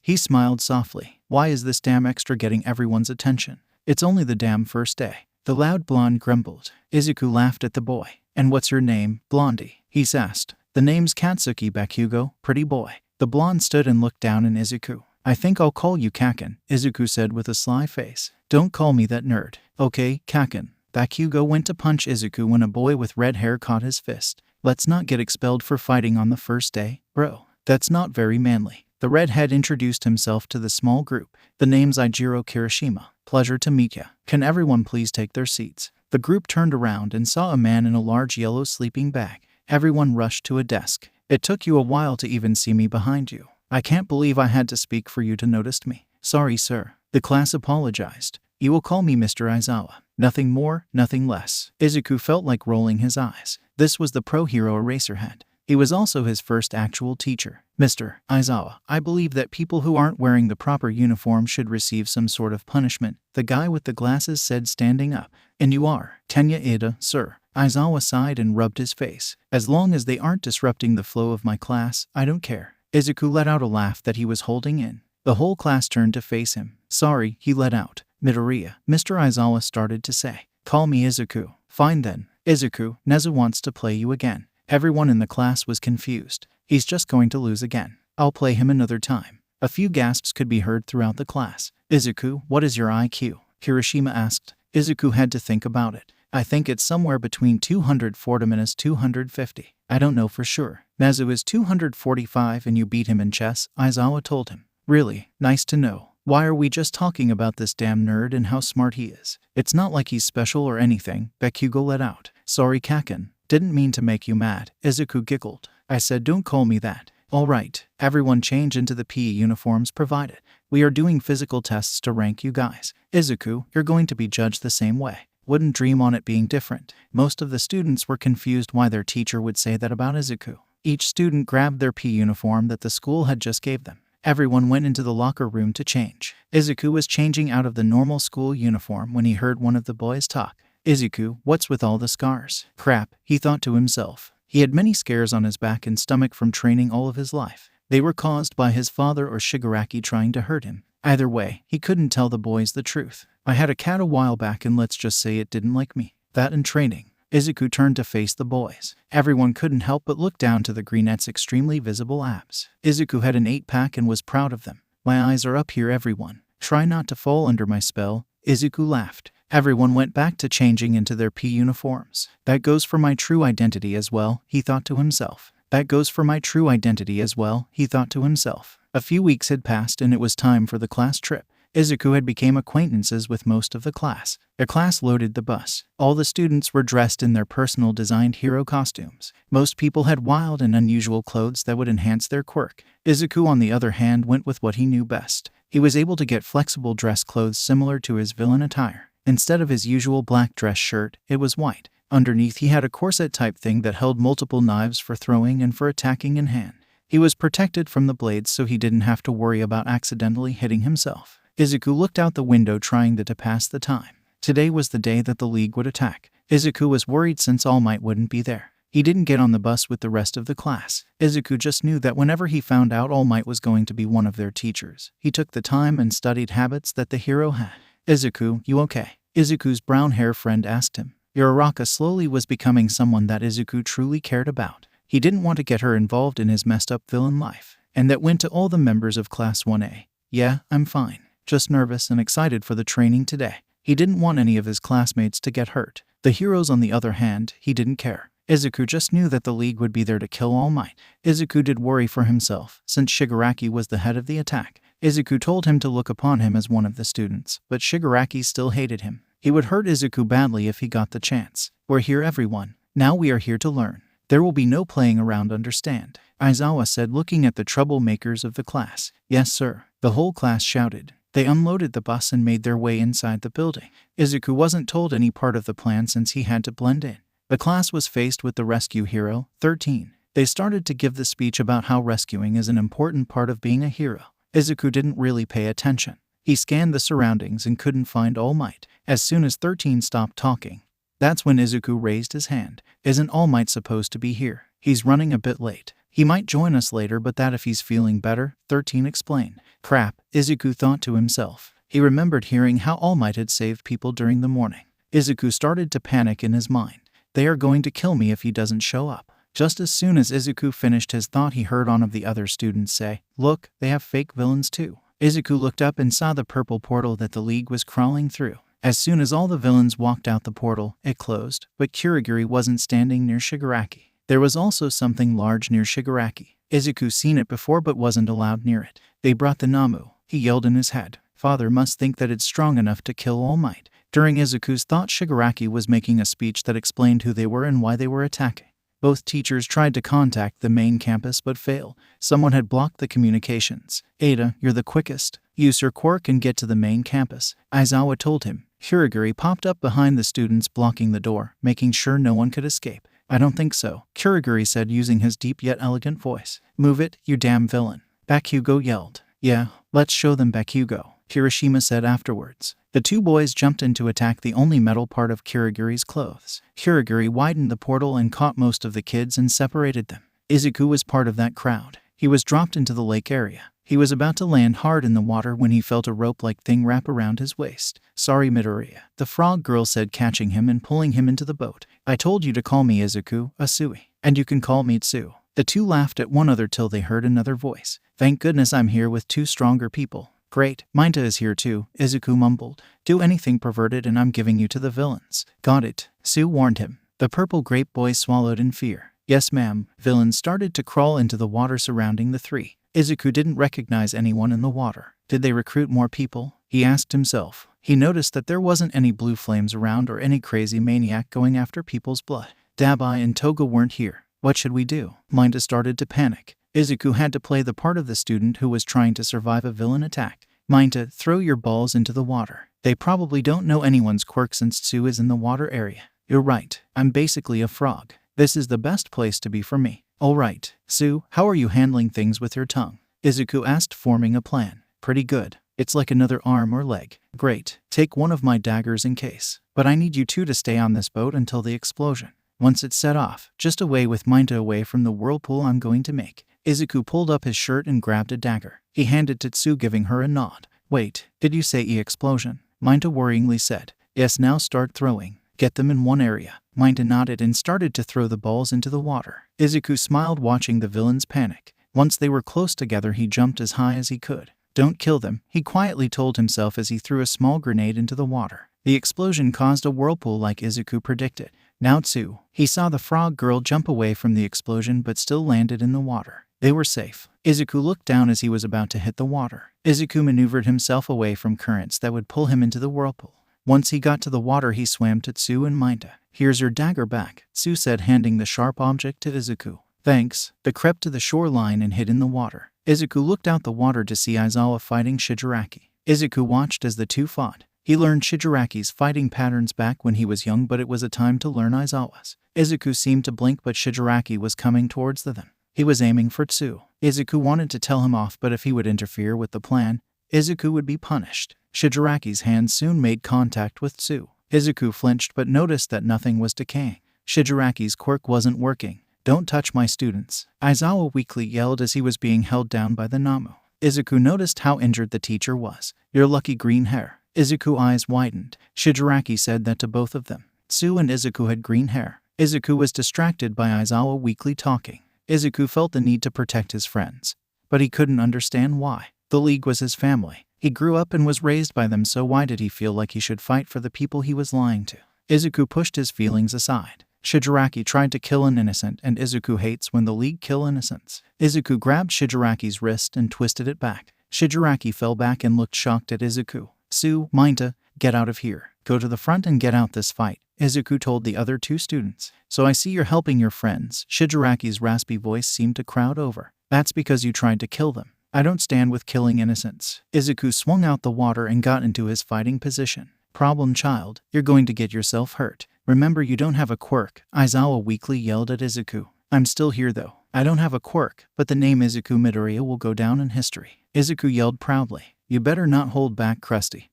He smiled softly. Why is this damn extra getting everyone's attention? It's only the damn first day. The loud blonde grumbled. Izuku laughed at the boy. And what's your name, Blondie? He asked. The name's Katsuki Bakugo, pretty boy. The blonde stood and looked down at Izuku. I think I'll call you Kaken, Izuku said with a sly face. Don't call me that, nerd. Okay, Kaken. Bakugo went to punch Izuku when a boy with red hair caught his fist. Let's not get expelled for fighting on the first day, bro. That's not very manly. The redhead introduced himself to the small group. The name's Ijiro Kirishima. Pleasure to meet ya. Can everyone please take their seats? The group turned around and saw a man in a large yellow sleeping bag. Everyone rushed to a desk. It took you a while to even see me behind you. I can't believe I had to speak for you to notice me. Sorry, sir. The class apologized. You will call me Mr. Aizawa. Nothing more, nothing less. Izuku felt like rolling his eyes. This was the pro hero Eraserhead. He was also his first actual teacher. Mr. Aizawa, I believe that people who aren't wearing the proper uniform should receive some sort of punishment, the guy with the glasses said, standing up. And you are Tenya Ida, sir. Aizawa sighed and rubbed his face. As long as they aren't disrupting the flow of my class, I don't care. Izuku let out a laugh that he was holding in. The whole class turned to face him. Sorry, he let out. Midoriya, Mr. Aizawa started to say. Call me Izuku. Fine then. Izuku, Nezu wants to play you again. Everyone in the class was confused. He's just going to lose again. I'll play him another time. A few gasps could be heard throughout the class. Izuku, what is your IQ? Kirishima asked. Izuku had to think about it. I think it's somewhere between 240 to 250. I don't know for sure. Nezu is 245 and you beat him in chess, Aizawa told him. Really? Nice to know. Why are we just talking about this damn nerd and how smart he is? It's not like he's special or anything, Bakugo let out. Sorry, Kaken. Didn't mean to make you mad. Izuku giggled. I said don't call me that. All right, everyone change into the PE uniforms provided. We are doing physical tests to rank you guys. Izuku, you're going to be judged the same way. Wouldn't dream on it being different. Most of the students were confused why their teacher would say that about Izuku. Each student grabbed their PE uniform that the school had just gave them. Everyone went into the locker room to change. Izuku was changing out of the normal school uniform when he heard one of the boys talk. Izuku, what's with all the scars? Crap, he thought to himself. He had many scars on his back and stomach from training all of his life. They were caused by his father or Shigaraki trying to hurt him. Either way, he couldn't tell the boys the truth. I had a cat a while back and let's just say it didn't like me. That and training. Izuku turned to face the boys. Everyone couldn't help but look down to the greenette's extremely visible abs. Izuku had an 8-pack and was proud of them. My eyes are up here, everyone. Try not to fall under my spell. Izuku laughed. Everyone went back to changing into their PE uniforms. That goes for my true identity as well, he thought to himself. That goes for my true identity as well, he thought to himself. A few weeks had passed and it was time for the class trip. Izuku had become acquaintances with most of the class. The class loaded the bus. All the students were dressed in their personal designed hero costumes. Most people had wild and unusual clothes that would enhance their quirk. Izuku, on the other hand, went with what he knew best. He was able to get flexible dress clothes similar to his villain attire. Instead of his usual black dress shirt, it was white. Underneath he had a corset-type thing that held multiple knives for throwing and for attacking in hand. He was protected from the blades so he didn't have to worry about accidentally hitting himself. Izuku looked out the window trying to pass the time. Today was the day that the League would attack. Izuku was worried since All Might wouldn't be there. He didn't get on the bus with the rest of the class. Izuku just knew that whenever he found out All Might was going to be one of their teachers, he took the time and studied habits that the hero had. Izuku, you okay? Izuku's brown hair friend asked him. Uraraka slowly was becoming someone that Izuku truly cared about. He didn't want to get her involved in his messed up villain life. And that went to all the members of Class 1A. Yeah, I'm fine. Just nervous and excited for the training today. He didn't want any of his classmates to get hurt. The heroes, on the other hand, he didn't care. Izuku just knew that the League would be there to kill All Might. Izuku did worry for himself, since Shigaraki was the head of the attack. Izuku told him to look upon him as one of the students, but Shigaraki still hated him. He would hurt Izuku badly if he got the chance. We're here, everyone. Now we are here to learn. There will be no playing around, understand? Aizawa said, looking at the troublemakers of the class. Yes, sir. The whole class shouted. They unloaded the bus and made their way inside the building. Izuku wasn't told any part of the plan since he had to blend in. The class was faced with the rescue hero, 13. They started to give the speech about how rescuing is an important part of being a hero. 𝐬𝐻𝐸 didn't really pay attention. He scanned the surroundings and couldn't find All Might. As soon as 13 stopped talking, that's when 𝐬𝐻𝐸 raised his hand. Isn't All Might supposed to be here? He's running a bit late. He might join us later, but that if he's feeling better, 13 explained. Crap, 𝐬𝐻𝐸 thought to himself. He remembered hearing how All Might had saved people during the morning. 𝐬𝐻𝐸 started to panic in his mind. They are going to kill me if he doesn't show up. Just as soon as 𝐬𝐻𝐸 finished his thought, he heard one of the other students say, "Look, they have fake villains too." 𝐬𝐻𝐸 looked up and saw the purple portal that the League was crawling through. As soon as all the villains walked out the portal, it closed, but Kurogiri wasn't standing near Shigaraki. There was also something large near Shigaraki. 𝐬𝐻𝐸 seen it before but wasn't allowed near it. They brought the Namu. He yelled in his head, "Father must think that it's strong enough to kill All Might." During 𝐬𝐻𝐸's thought, Shigaraki was making a speech that explained who they were and why they were attacking. Both teachers tried to contact the main campus but failed. Someone had blocked the communications. "Ada, you're the quickest. Use your quirk and get to the main campus," Aizawa told him. Kurogiri popped up behind the students, blocking the door, making sure no one could escape. "I don't think so," Kurogiri said using his deep yet elegant voice. "Move it, you damn villain," Bakugo yelled. "Yeah, let's show them, Bakugo," Kirishima said afterwards. The two boys jumped in to attack the only metal part of Kurogiri's clothes. Kurogiri widened the portal and caught most of the kids and separated them. 𝐬𝐻𝐸 was part of that crowd. He was dropped into the lake area. He was about to land hard in the water when he felt a rope-like thing wrap around his waist. "Sorry, Midoriya," the frog girl said, catching him and pulling him into the boat. "I told you to call me 𝐬𝐻𝐸, Asui, and you can call me Tsu." The two laughed at one another till they heard another voice. "Thank goodness I'm here with two stronger people." "Great, Mineta is here too," 𝐬𝐻𝐸 mumbled. "Do anything perverted and I'm giving you to the villains." "Got it," Tsu warned him. The purple grape boy swallowed in fear. "Yes, ma'am." Villains started to crawl into the water surrounding the three. 𝐬𝐻𝐸 didn't recognize anyone in the water. Did they recruit more people? He asked himself. He noticed that there wasn't any blue flames around or any crazy maniac going after people's blood. Dabai and Toga weren't here. What should we do? Mineta started to panic. 𝐬𝐻𝐸 had to play the part of the student who was trying to survive a villain attack. "Mineta, throw your balls into the water. They probably don't know anyone's quirk since Tsu is in the water area." "You're right. I'm basically a frog. This is the best place to be for me." "All right. Tsu, how are you handling things with your tongue?" 𝐬𝐻𝐸 asked, forming a plan. "Pretty good. It's like another arm or leg." "Great. Take one of my daggers in case. But I need you two to stay on this boat until the explosion. Once it's set off, just away with Mineta away from the whirlpool I'm going to make." 𝐬𝐻𝐸 pulled up his shirt and grabbed a dagger. He handed to Tsu, giving her a nod. "Wait, did you say explosion?" Mineta worryingly said. "Yes, now start throwing. Get them in one area." Mineta nodded and started to throw the balls into the water. 𝐬𝐻𝐸 smiled, watching the villains panic. Once they were close together, he jumped as high as he could. "Don't kill them," he quietly told himself as he threw a small grenade into the water. The explosion caused a whirlpool like 𝐬𝐻𝐸 predicted. Now Tsu. He saw the frog girl jump away from the explosion but still landed in the water. They were safe. 𝐬𝐻𝐸 looked down as he was about to hit the water. 𝐬𝐻𝐸 maneuvered himself away from currents that would pull him into the whirlpool. Once he got to the water, he swam to Tsu and Mineta. "Here's your dagger back," Tsu said, handing the sharp object to 𝐬𝐻𝐸. "Thanks." They crept to the shoreline and hid in the water. 𝐬𝐻𝐸 looked out the water to see Aizawa fighting Shigaraki. 𝐬𝐻𝐸 watched as the two fought. He learned Shigaraki's fighting patterns back when he was young, but it was a time to learn Aizawa's. 𝐬𝐻𝐸 seemed to blink, but Shigaraki was coming towards them. He was aiming for Tsu. 𝐬𝐻𝐸 wanted to tell him off, but if he would interfere with the plan, 𝐬𝐻𝐸 would be punished. Shigaraki's hand soon made contact with Tsu. 𝐬𝐻𝐸 flinched but noticed that nothing was decaying. Shigaraki's quirk wasn't working. "Don't touch my students," Aizawa weakly yelled as he was being held down by the Namu. 𝐬𝐻𝐸 noticed how injured the teacher was. "Your lucky green hair." 𝐬𝐻𝐸's eyes widened. Shigaraki said that to both of them. Tsu and 𝐬𝐻𝐸 had green hair. 𝐬𝐻𝐸 was distracted by Aizawa weakly talking. 𝐬𝐻𝐸 felt the need to protect his friends, but he couldn't understand why. The League was his family. He grew up and was raised by them, so why did he feel like he should fight for the people he was lying to? 𝐬𝐻𝐸 pushed his feelings aside. Shigaraki tried to kill an innocent, and 𝐬𝐻𝐸 hates when the League kill innocents. 𝐬𝐻𝐸 grabbed Shigaraki's wrist and twisted it back. Shigaraki fell back and looked shocked at 𝐬𝐻𝐸. "Tsu, Mineta, get out of here. Go to the front and get out this fight," 𝐬𝐻𝐸 told the other two students. "So I see you're helping your friends." Shigaraki's raspy voice seemed to crowd over. "That's because you tried to kill them. I don't stand with killing innocents." 𝐬𝐻𝐸 swung out the water and got into his fighting position. "Problem child, you're going to get yourself hurt. Remember, you don't have a quirk," Aizawa weakly yelled at 𝐬𝐻𝐸. "I'm still here though." I don't have a quirk, but the name 𝐬𝐻𝐬 𝐸 will go down in history. Izuku yelled proudly. You better not hold back, Krusty.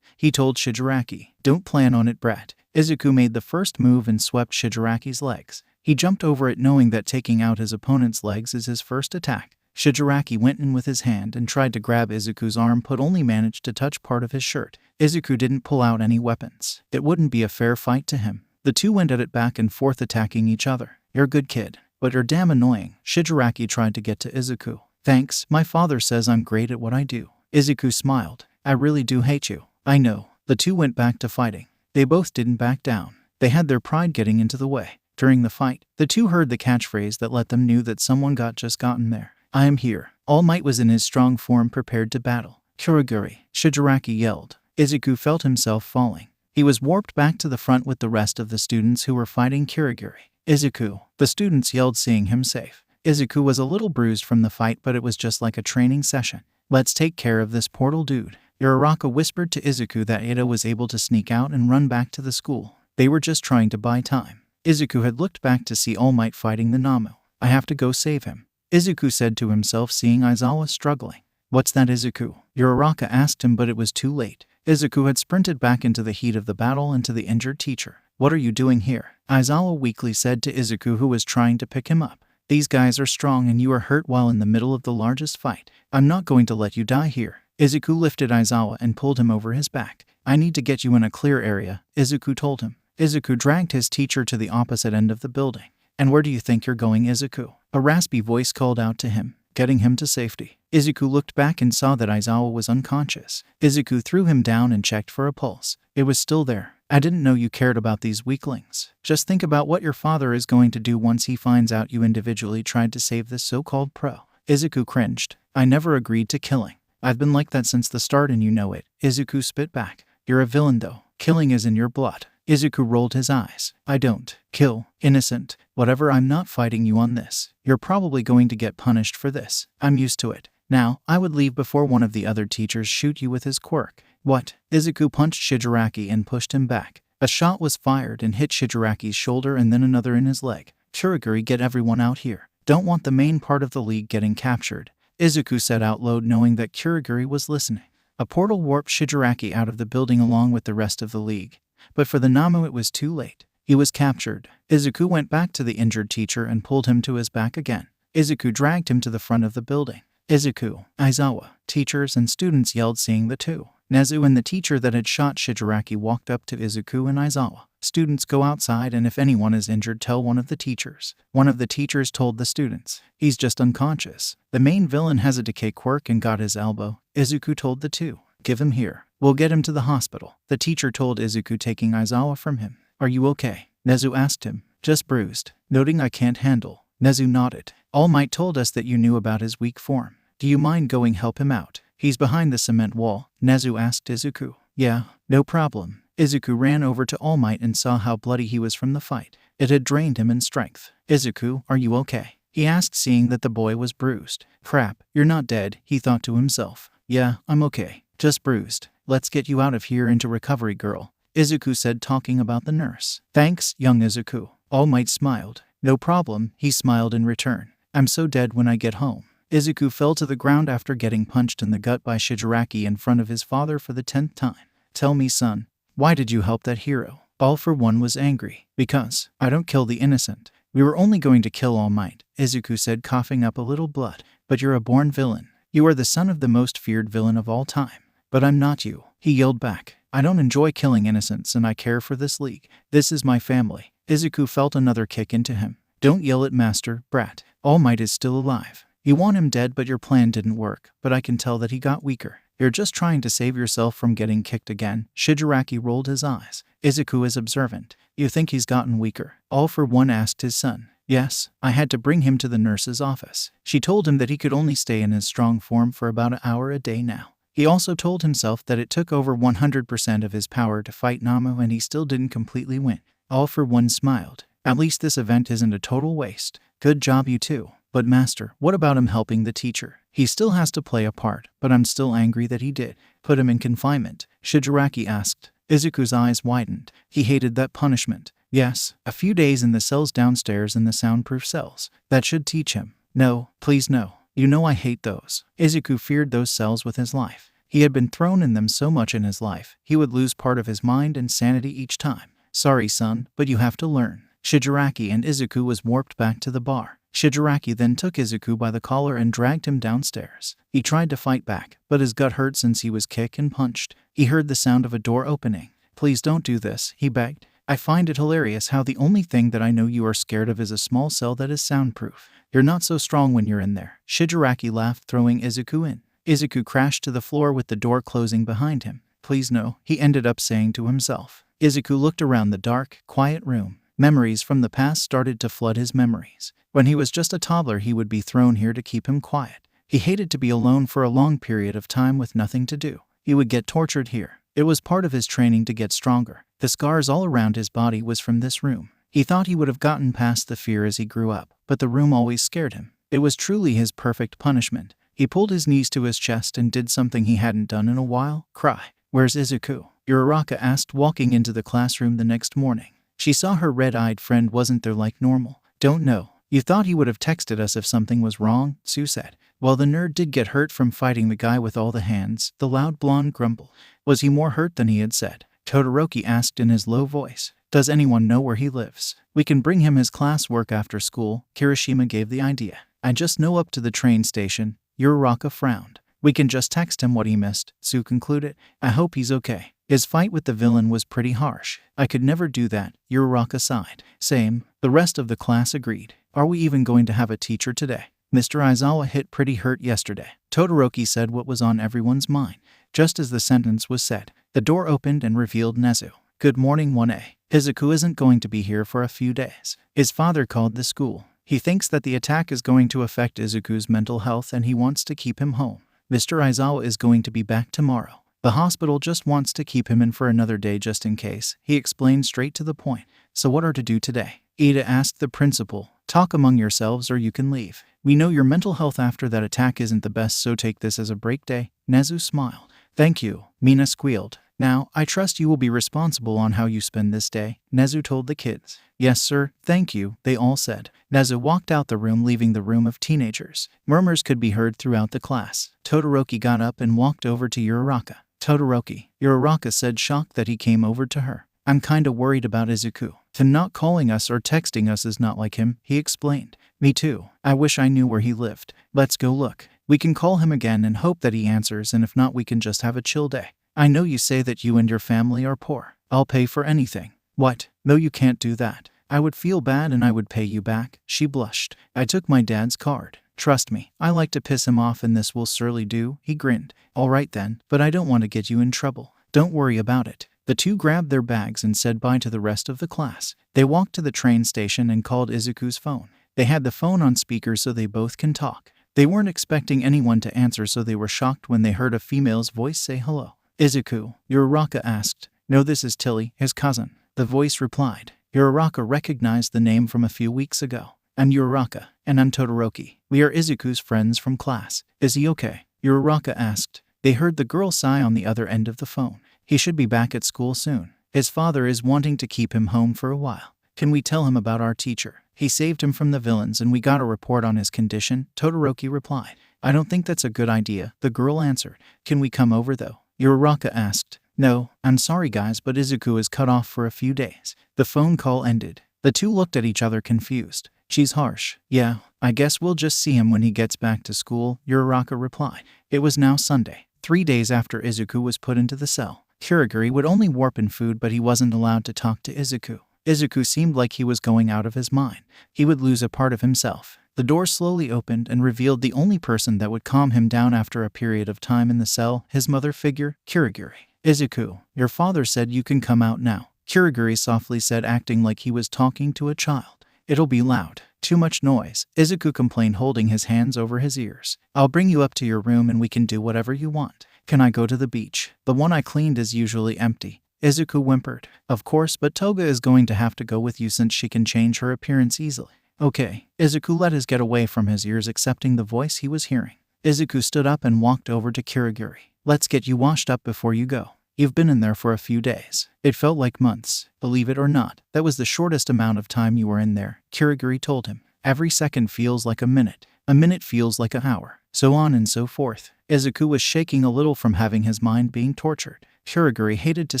He told Shigaraki. Don't plan on it, brat. Izuku made the first move and swept Shigaraki's legs. He jumped over it knowing that taking out his opponent's legs is his first attack. Shigaraki went in with his hand and tried to grab Izuku's arm but only managed to touch part of his shirt. Izuku didn't pull out any weapons. It wouldn't be a fair fight to him. The two went at it back and forth attacking each other. You're a good kid, but you're damn annoying. Shigaraki tried to get to Izuku. Thanks, my father says I'm great at what I do. Izuku smiled. I really do hate you. I know. The two went back to fighting. They both didn't back down. They had their pride getting into the way. During the fight, the two heard the catchphrase that let them know that someone just gotten there. I am here. All Might was in his strong form prepared to battle. Kurogiri, Shigaraki yelled. Izuku felt himself falling. He was warped back to the front with the rest of the students who were fighting Kurogiri. Izuku, the students yelled seeing him safe. Izuku was a little bruised from the fight, but it was just like a training session. Let's take care of this portal dude. Uraraka whispered to Izuku that Ida was able to sneak out and run back to the school. They were just trying to buy time. Izuku had looked back to see All Might fighting the Namu. I have to go save him, Izuku said to himself seeing Aizawa struggling. What's that, Izuku? Uraraka asked him, but it was too late. Izuku had sprinted back into the heat of the battle and to the injured teacher. What are you doing here? Aizawa weakly said to Izuku, who was trying to pick him up. These guys are strong and you are hurt while in the middle of the largest fight. I'm not going to let you die here. Izuku lifted Aizawa and pulled him over his back. I need to get you in a clear area, Izuku told him. Izuku dragged his teacher to the opposite end of the building. And where do you think you're going, Izuku? A raspy voice called out to him, getting him to safety. Izuku looked back and saw that Aizawa was unconscious. Izuku threw him down and checked for a pulse. It was still there. I didn't know you cared about these weaklings. Just think about what your father is going to do once he finds out you individually tried to save this so-called pro. Izuku cringed. I never agreed to killing. I've been like that since the start and you know it. Izuku spit back. You're a villain though. Killing is in your blood. Izuku rolled his eyes. I don't kill innocent. Whatever, I'm not fighting you on this. You're probably going to get punished for this. I'm used to it. Now, I would leave before one of the other teachers shoot you with his quirk. What? Izuku punched Shigaraki and pushed him back. A shot was fired and hit Shigaraki's shoulder and then another in his leg. Kurogiri, get everyone out here. Don't want the main part of the league getting captured, Izuku said out loud, knowing that Kurogiri was listening. A portal warped Shigaraki out of the building along with the rest of the league. But for the Namu it was too late. He was captured. Izuku went back to the injured teacher and pulled him to his back again. Izuku dragged him to the front of the building. Izuku, Aizawa, teachers and students yelled seeing the two. Nezu and the teacher that had shot Shigaraki walked up to Izuku and Aizawa. Students, go outside and if anyone is injured tell one of the teachers. One of the teachers told the students. He's just unconscious. The main villain has a decay quirk and got his elbow, Izuku told the two. Give him here. We'll get him to the hospital, the teacher told Izuku, taking Aizawa from him. Are you okay? Nezu asked him. Just bruised. Noting I can't handle. Nezu nodded. All Might told us that you knew about his weak form. Do you mind going help him out? He's behind the cement wall, Nezu asked Izuku. Yeah, no problem. Izuku ran over to All Might and saw how bloody he was from the fight. It had drained him in strength. Izuku, are you okay? He asked, seeing that the boy was bruised. Crap, you're not dead, he thought to himself. Yeah, I'm okay. Just bruised. Let's get you out of here into recovery, girl, Izuku said, talking about the nurse. Thanks, young Izuku. All Might smiled. No problem, he smiled in return. I'm so dead when I get home. Izuku fell to the ground after getting punched in the gut by Shigaraki in front of his father for the 10th time. Tell me, son, why did you help that hero? All for One was angry. Because I don't kill the innocent. We were only going to kill All Might, Izuku said, coughing up a little blood. But you're a born villain. You are the son of the most feared villain of all time. But I'm not you, he yelled back. I don't enjoy killing innocents and I care for this league. This is my family. Izuku felt another kick into him. Don't yell at Master, brat. All Might is still alive. You want him dead, but your plan didn't work, but I can tell that he got weaker. You're just trying to save yourself from getting kicked again. Shigaraki rolled his eyes. Izuku is observant. You think he's gotten weaker? All for One asked his son. Yes, I had to bring him to the nurse's office. She told him that he could only stay in his strong form for about an hour a day now. He also told himself that it took over 100% of his power to fight Namu and he still didn't completely win. All for One smiled. At least this event isn't a total waste. Good job, you two. But Master, what about him helping the teacher? He still has to play a part, but I'm still angry that he did. Put him in confinement, Shigaraki asked. Izuku's eyes widened. He hated that punishment. Yes, a few days in the cells downstairs in the soundproof cells. That should teach him. No, please no. You know I hate those. Izuku feared those cells with his life. He had been thrown in them so much in his life, he would lose part of his mind and sanity each time. Sorry son, but you have to learn. Shigaraki and Izuku was warped back to the bar. Shigaraki then took Izuku by the collar and dragged him downstairs. He tried to fight back, but his gut hurt since he was kicked and punched. He heard the sound of a door opening. Please don't do this, he begged. I find it hilarious how the only thing that I know you are scared of is a small cell that is soundproof. You're not so strong when you're in there. Shigaraki laughed, throwing Izuku in. Izuku crashed to the floor with the door closing behind him. Please no, he ended up saying to himself. Izuku looked around the dark, quiet room. Memories from the past started to flood his memories. When he was just a toddler, he would be thrown here to keep him quiet. He hated to be alone for a long period of time with nothing to do. He would get tortured here. It was part of his training to get stronger. The scars all around his body was from this room. He thought he would have gotten past the fear as he grew up, but the room always scared him. It was truly his perfect punishment. He pulled his knees to his chest and did something he hadn't done in a while, cry. Where's Izuku? Uraraka asked, walking into the classroom the next morning. She saw her red-eyed friend wasn't there like normal. Don't know. You thought he would have texted us if something was wrong, Sue said. Well, the nerd did get hurt from fighting the guy with all the hands, the loud blonde grumbled. Was he more hurt than he had said? Todoroki asked in his low voice. Does anyone know where he lives? We can bring him his classwork after school, Kirishima gave the idea. I just know up to the train station. Uraraka frowned. We can just text him what he missed, Sue concluded. I hope he's okay. His fight with the villain was pretty harsh. I could never do that, Uraraka sighed. Same. The rest of the class agreed. Are we even going to have a teacher today? Mr. Aizawa hit pretty hurt yesterday. Todoroki said what was on everyone's mind. Just as the sentence was said, the door opened and revealed Nezu. Good morning, 1A. Izuku isn't going to be here for a few days. His father called the school. He thinks that the attack is going to affect Izuku's mental health and he wants to keep him home. Mr. Aizawa is going to be back tomorrow. The hospital just wants to keep him in for another day just in case, he explained straight to the point. So what are to do today? Ida asked the principal. Talk among yourselves or you can leave. We know your mental health after that attack isn't the best, so take this as a break day. Nezu smiled. Thank you, Mina squealed. Now, I trust you will be responsible on how you spend this day, Nezu told the kids. Yes, sir, thank you, they all said. Nezu walked out the room, leaving the room of teenagers. Murmurs could be heard throughout the class. Todoroki got up and walked over to Uraraka. Todoroki, Uraraka said, shocked that he came over to her. I'm kinda worried about Izuku. Him not calling us or texting us is not like him, he explained. Me too. I wish I knew where he lived. Let's go look. We can call him again and hope that he answers, and if not, we can just have a chill day. I know you say that you and your family are poor. I'll pay for anything. What? No, you can't do that. I would feel bad and I would pay you back, she blushed. I took my dad's card. Trust me, I like to piss him off and this will surely do, he grinned. All right then, but I don't want to get you in trouble. Don't worry about it. The two grabbed their bags and said bye to the rest of the class. They walked to the train station and called Izuku's phone. They had the phone on speaker so they both can talk. They weren't expecting anyone to answer, so they were shocked when they heard a female's voice say hello. Izuku, Uraraka asked. No, this is Tilly, his cousin. The voice replied. Uraraka recognized the name from a few weeks ago. I'm Uraraka, and I'm Todoroki. We are Izuku's friends from class. Is he okay? Uraraka asked. They heard the girl sigh on the other end of the phone. He should be back at school soon. His father is wanting to keep him home for a while. Can we tell him about our teacher? He saved him from the villains and we got a report on his condition, Todoroki replied. I don't think that's a good idea, the girl answered. Can we come over though? Uraraka asked. No, I'm sorry guys, but Izuku is cut off for a few days. The phone call ended. The two looked at each other confused. She's harsh. Yeah, I guess we'll just see him when he gets back to school, Uraraka replied. It was now Sunday, 3 days after Izuku was put into the cell. Kirigiri would only warp in food, but he wasn't allowed to talk to Izuku. Izuku seemed like he was going out of his mind. He would lose a part of himself. The door slowly opened and revealed the only person that would calm him down after a period of time in the cell, his mother figure, Kirigiri. Izuku, your father said you can come out now, Kirigiri softly said, acting like he was talking to a child. It'll be loud. Too much noise, Izuku complained, holding his hands over his ears. I'll bring you up to your room and we can do whatever you want. Can I go to the beach? The one I cleaned is usually empty. Izuku whimpered. Of course, but Toga is going to have to go with you since she can change her appearance easily. Okay. Izuku let his get away from his ears, accepting the voice he was hearing. Izuku stood up and walked over to Kirigiri. Let's get you washed up before you go. You've been in there for a few days. It felt like months. Believe it or not, that was the shortest amount of time you were in there, 𝐀𝐦 told him. Every second feels like a minute feels like an hour, so on and so forth. 𝐬𝐻𝐸 was shaking a little from having his mind being tortured. 𝐀𝐦 hated to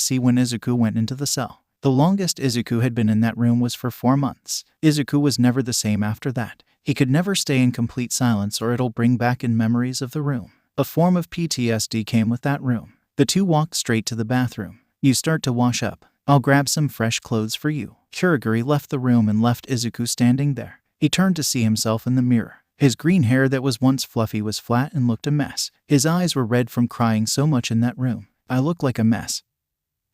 see when 𝐬𝐻𝐸 went into the cell. The longest 𝐬𝐻𝐸 had been in that room was for 4 months. 𝐬𝐻𝐸 was never the same after that. He could never stay in complete silence or it'll bring back in memories of the room. A form of PTSD came with that room. The two walked straight to the bathroom. You start to wash up. I'll grab some fresh clothes for you. 𝐀𝐻𝐸 left the room and left 𝐬𝐻𝐸 standing there. He turned to see himself in the mirror. His green hair that was once fluffy was flat and looked a mess. His eyes were red from crying so much in that room. I look like a mess.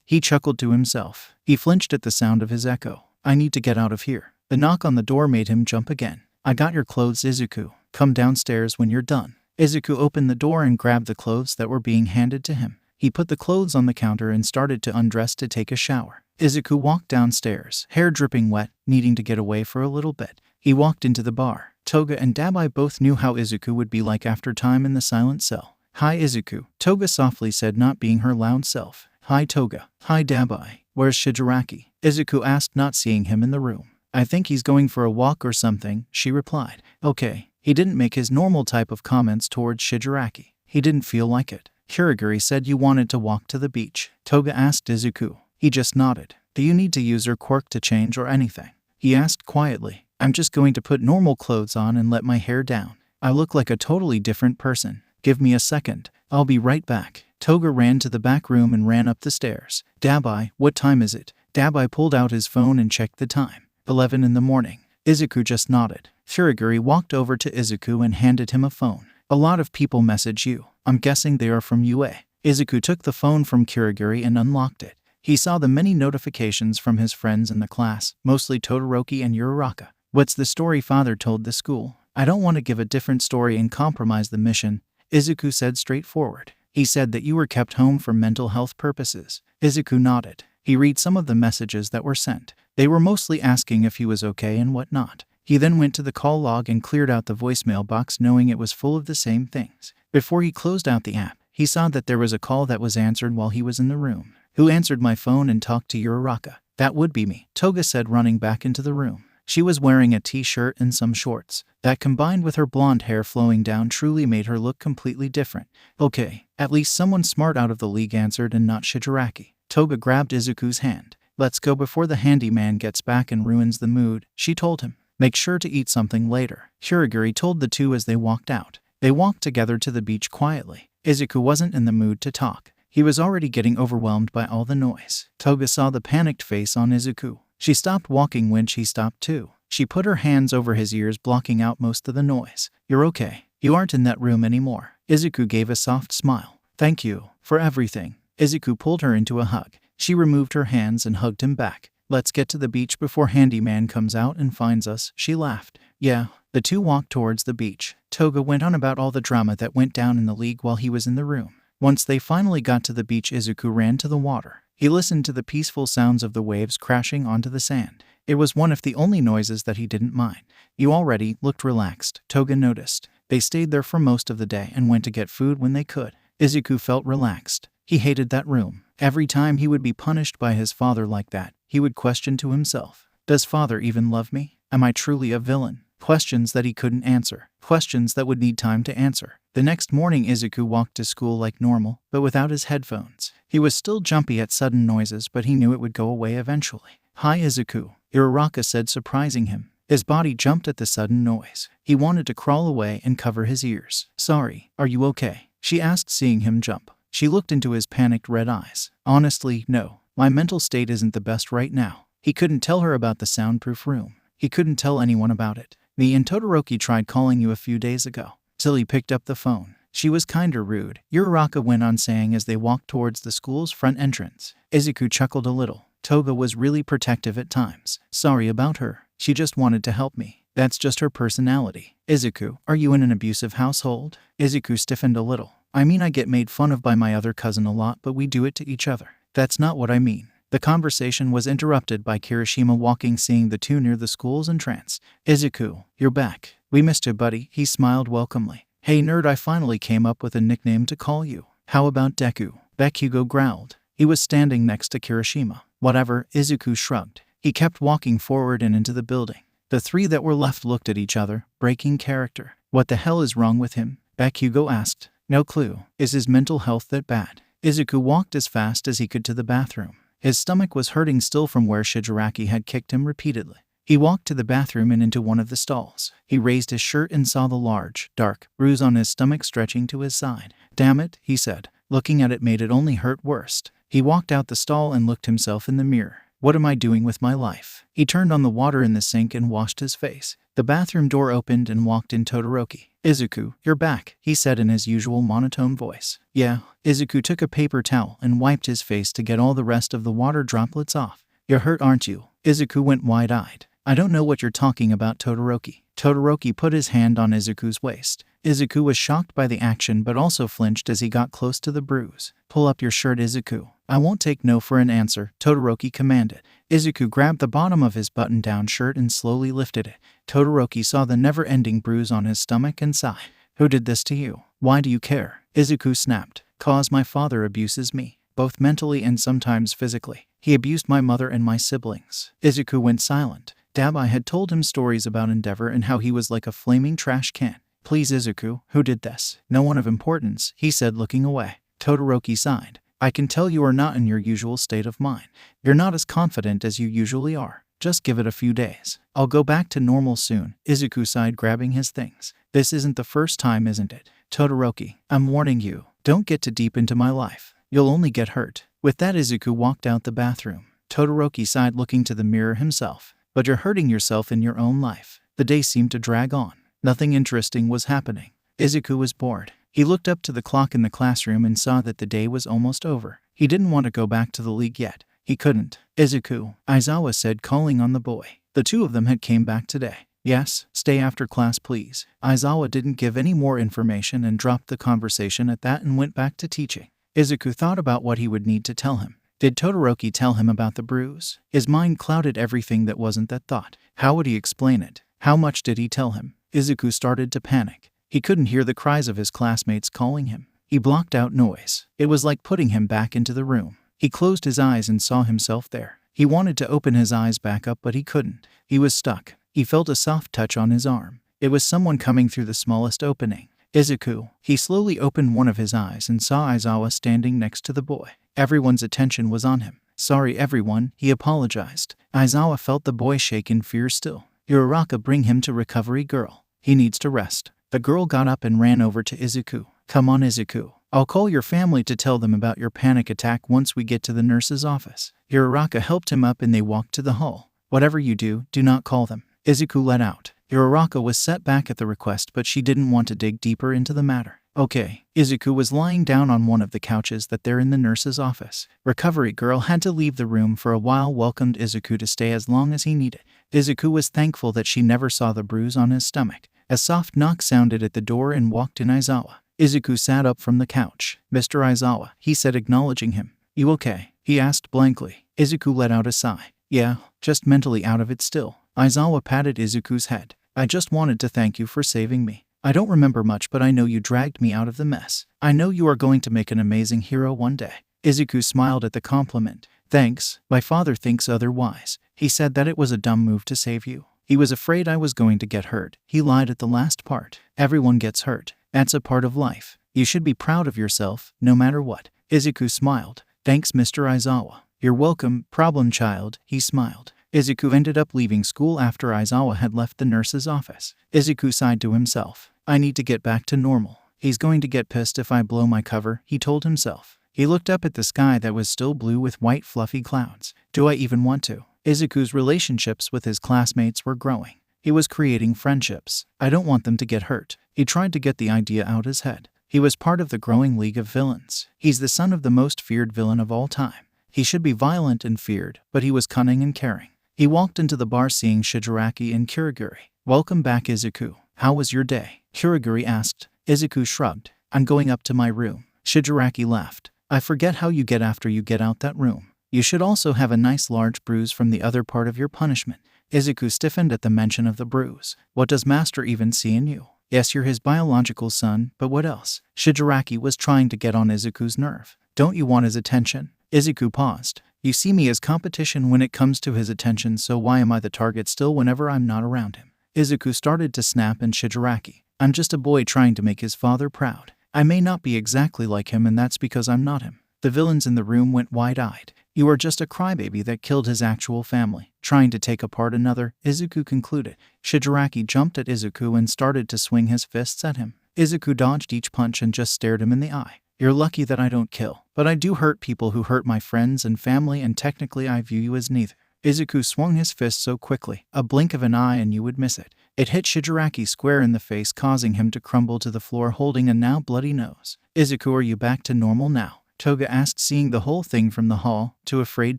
He chuckled to himself. He flinched at the sound of his echo. I need to get out of here. The knock on the door made him jump again. I got your clothes, 𝐬𝐻𝐸. Come downstairs when you're done. 𝐬𝐻𝐸 opened the door and grabbed the clothes that were being handed to him. He put the clothes on the counter and started to undress to take a shower. 𝐬𝐻𝐸 walked downstairs, hair dripping wet, needing to get away for a little bit. He walked into the bar. 𝗀𝗏 and 𝗍𝗲𝗍 both knew how 𝐬𝐻𝐸 would be like after time in the silent cell. Hi 𝐬𝐻𝐸, 𝗀𝗏 softly said, not being her loud self. Hi 𝗀𝗏. Hi 𝗍𝗲𝗍. Where's 𝗧𝗍𝗪𝗏? 𝐬𝐻𝐸 asked, not seeing him in the room. I think he's going for a walk or something, she replied. Okay. He didn't make his normal type of comments towards 𝗧𝗍𝗪𝗏. He didn't feel like it. 𝐀𝐻𝐸 said you wanted to walk to the beach. 𝗀𝗏 asked 𝐬𝐻𝐸. He just nodded. Do you need to use your quirk to change or anything? He asked quietly. I'm just going to put normal clothes on and let my hair down. I look like a totally different person. Give me a second. I'll be right back. 𝗀𝗏 ran to the back room and ran up the stairs. 𝗍𝗲𝗍, what time is it? 𝗍𝗲𝗍 pulled out his phone and checked the time. 11 in the morning. 𝐬𝐻𝐸 just nodded. 𝐀𝐻𝐸 walked over to 𝐬𝐻𝐸 and handed him a phone. A lot of people message you. I'm guessing they are from UA. 𝐬𝐻𝐸 took the phone from 𝐀𝐻𝐸 and unlocked it. He saw the many notifications from his friends in the class, mostly Todoroki and Uraraka. What's the story father told the school? I don't want to give a different story and compromise the mission, 𝐬𝐻𝐸 said straightforward. He said that you were kept home for mental health purposes. 𝐬𝐻𝐸 nodded. He read some of the messages that were sent. They were mostly asking if he was okay and whatnot. He then went to the call log and cleared out the voicemail box knowing it was full of the same things. Before he closed out the app, he saw that there was a call that was answered while he was in the room. Who answered my phone and talked to Uraraka? That would be me, 𝗀𝗏 said, running back into the room. She was wearing a t-shirt and some shorts. That combined with her blonde hair flowing down truly made her look completely different. Okay, at least someone smart out of the league answered and not 𝗧𝗍𝗪𝗏. 𝗀𝗏 grabbed 𝐬𝐻𝐸's hand. Let's go before the handyman gets back and ruins the mood, she told him. Make sure to eat something later, 𝗀𝗏 told the two as they walked out. They walked together to the beach quietly. 𝐬𝐻𝐸 wasn't in the mood to talk. He was already getting overwhelmed by all the noise. 𝗀𝗏 saw the panicked face on 𝐬𝐻𝐸. She stopped walking when he stopped too. She put her hands over his ears, blocking out most of the noise. You're okay. You aren't in that room anymore. 𝐬𝐻𝐸 gave a soft smile. Thank you for everything. 𝐬𝐻𝐸 pulled her into a hug. She removed her hands and hugged him back. Let's get to the beach before handyman comes out and finds us, she laughed. Yeah. The two walked towards the beach. 𝗀𝗏 went on about all the drama that went down in the league while he was in the room. Once they finally got to the beach, 𝐬𝐻𝐸 ran to the water. He listened to the peaceful sounds of the waves crashing onto the sand. It was one of the only noises that he didn't mind. You already looked relaxed, 𝗀𝗏 noticed. They stayed there for most of the day and went to get food when they could. 𝐬𝐻𝐸 felt relaxed. He hated that room. Every time he would be punished by his father like that, he would question to himself, does father even love me? Am I truly a villain? Questions that he couldn't answer. Questions that would need time to answer. The next morning 𝐬𝐻𝐸 walked to school like normal, but without his headphones. He was still jumpy at sudden noises, but he knew it would go away eventually. Hi 𝐬𝐻𝐸, Uraraka said, surprising him. His body jumped at the sudden noise. He wanted to crawl away and cover his ears. Sorry, are you okay? She asked, seeing him jump. She looked into his panicked red eyes. Honestly, no. My mental state isn't the best right now. He couldn't tell her about the soundproof room. He couldn't tell anyone about it. Me and Todoroki tried calling you a few days ago. Tilly picked up the phone. She was kinda rude, Uraraka went on saying as they walked towards the school's front entrance. 𝐬𝐻𝐸 chuckled a little. 𝗀𝗏 was really protective at times. Sorry about her. She just wanted to help me. That's just her personality. 𝐬𝐻𝐸, are you in an abusive household? 𝐬𝐻𝐸 stiffened a little. I mean, I get made fun of by my other cousin a lot, but we do it to each other. That's not what I mean. The conversation was interrupted by Kirishima walking, seeing the two near the school's entrance. 𝐬𝐻𝐸, you're back. We missed you, buddy. He smiled welcomely. Hey nerd, I finally came up with a nickname to call you. How about Deku? Bakugo growled. He was standing next to Kirishima. Whatever, Izuku shrugged. He kept walking forward and into the building. The three that were left looked at each other, breaking character. What the hell is wrong with him? Bakugo asked. No clue. Is his mental health that bad? Izuku walked as fast as he could to the bathroom. His stomach was hurting still from where Shigaraki had kicked him repeatedly. He walked to the bathroom and into one of the stalls. He raised his shirt and saw the large, dark bruise on his stomach stretching to his side. Damn it, he said. Looking at it made it only hurt worse. He walked out the stall and looked himself in the mirror. What am I doing with my life? He turned on the water in the sink and washed his face. The bathroom door opened and walked in Todoroki. Izuku, you're back, he said in his usual monotone voice. Yeah. Izuku took a paper towel and wiped his face to get all the rest of the water droplets off. You're hurt, aren't you? Izuku went wide-eyed. I don't know what you're talking about, Todoroki. Todoroki put his hand on Izuku's waist. Izuku was shocked by the action but also flinched as he got close to the bruise. Pull up your shirt, Izuku. I won't take no for an answer, Todoroki commanded. Izuku grabbed the bottom of his button-down shirt and slowly lifted it. Todoroki saw the never-ending bruise on his stomach and sighed. Who did this to you? Why do you care? Izuku snapped. 'Cause my father abuses me, both mentally and sometimes physically. He abused my mother and my siblings. Izuku went silent. I had told him stories about Endeavor and how he was like a flaming trash can. Please, Izuku, who did this? No one of importance, he said, looking away. Todoroki sighed. I can tell you are not in your usual state of mind. You're not as confident as you usually are. Just give it a few days. I'll go back to normal soon, Izuku sighed, grabbing his things. This isn't the first time, isn't it? Todoroki, I'm warning you. Don't get too deep into my life. You'll only get hurt. With that, Izuku walked out the bathroom. Todoroki sighed, looking to the mirror himself. But you're hurting yourself in your own life. The day seemed to drag on. Nothing interesting was happening. Izuku was bored. He looked up to the clock in the classroom and saw that the day was almost over. He didn't want to go back to the league yet. He couldn't. Izuku, Aizawa said, calling on the boy. The two of them had came back today. Yes, stay after class, please. Aizawa didn't give any more information and dropped the conversation at that and went back to teaching. Izuku thought about what he would need to tell him. Did Todoroki tell him about the bruise? His mind clouded everything that wasn't that thought. How would he explain it? How much did he tell him? Izuku started to panic. He couldn't hear the cries of his classmates calling him. He blocked out noise. It was like putting him back into the room. He closed his eyes and saw himself there. He wanted to open his eyes back up, but he couldn't. He was stuck. He felt a soft touch on his arm. It was someone coming through the smallest opening. Izuku. He slowly opened one of his eyes and saw Aizawa standing next to the boy. Everyone's attention was on him. Sorry, everyone, he apologized. Aizawa felt the boy shake in fear still. Uraraka, bring him to recovery, girl. He needs to rest. The girl got up and ran over to Izuku. Come on, Izuku. I'll call your family to tell them about your panic attack once we get to the nurse's office. Uraraka helped him up and they walked to the hall. Whatever you do, do not call them. Izuku let out. Uraraka was set back at the request, but she didn't want to dig deeper into the matter. Okay. Izuku was lying down on one of the couches that they're in the nurse's office. Recovery girl had to leave the room for a while, welcomed Izuku to stay as long as he needed. Izuku was thankful that she never saw the bruise on his stomach. A soft knock sounded at the door and walked in Aizawa. Izuku sat up from the couch. Mr. Aizawa, he said, acknowledging him. You okay? He asked blankly. Izuku let out a sigh. Yeah, just mentally out of it still. Aizawa patted Izuku's head. I just wanted to thank you for saving me. I don't remember much, but I know you dragged me out of the mess. I know you are going to make an amazing hero one day. Izuku smiled at the compliment. Thanks, my father thinks otherwise. He said that it was a dumb move to save you. He was afraid I was going to get hurt. He lied at the last part. Everyone gets hurt. That's a part of life. You should be proud of yourself, no matter what. Izuku smiled. Thanks, Mr. Aizawa. You're welcome, problem child, he smiled. Izuku ended up leaving school after Aizawa had left the nurse's office. Izuku sighed to himself. I need to get back to normal. He's going to get pissed if I blow my cover, he told himself. He looked up at the sky that was still blue with white fluffy clouds. Do I even want to? Izuku's relationships with his classmates were growing. He was creating friendships. I don't want them to get hurt. He tried to get the idea out his head. He was part of the growing league of villains. He's the son of the most feared villain of all time. He should be violent and feared, but he was cunning and caring. He walked into the bar seeing Shigaraki and Kurogiri. Welcome back, Izuku. How was your day? Kurogiri asked. Izuku shrugged. I'm going up to my room. Shigaraki laughed. I forget how you get after you get out that room. You should also have a nice large bruise from the other part of your punishment. Izuku stiffened at the mention of the bruise. What does Master even see in you? Yes, you're his biological son, but what else? Shigaraki was trying to get on Izuku's nerve. Don't you want his attention? Izuku paused. You see me as competition when it comes to his attention, so why am I the target still whenever I'm not around him? Izuku started to snap and Shigaraki. I'm just a boy trying to make his father proud. I may not be exactly like him, and that's because I'm not him. The villains in the room went wide-eyed. You are just a crybaby that killed his actual family, trying to take apart another, Izuku concluded. Shigaraki jumped at Izuku and started to swing his fists at him. Izuku dodged each punch and just stared him in the eye. You're lucky that I don't kill, but I do hurt people who hurt my friends and family, and technically I view you as neither. Izuku swung his fist so quickly, a blink of an eye and you would miss it. It hit Shigaraki square in the face, causing him to crumble to the floor holding a now bloody nose. Izuku, are you back to normal now? Toga asked, seeing the whole thing from the hall, too afraid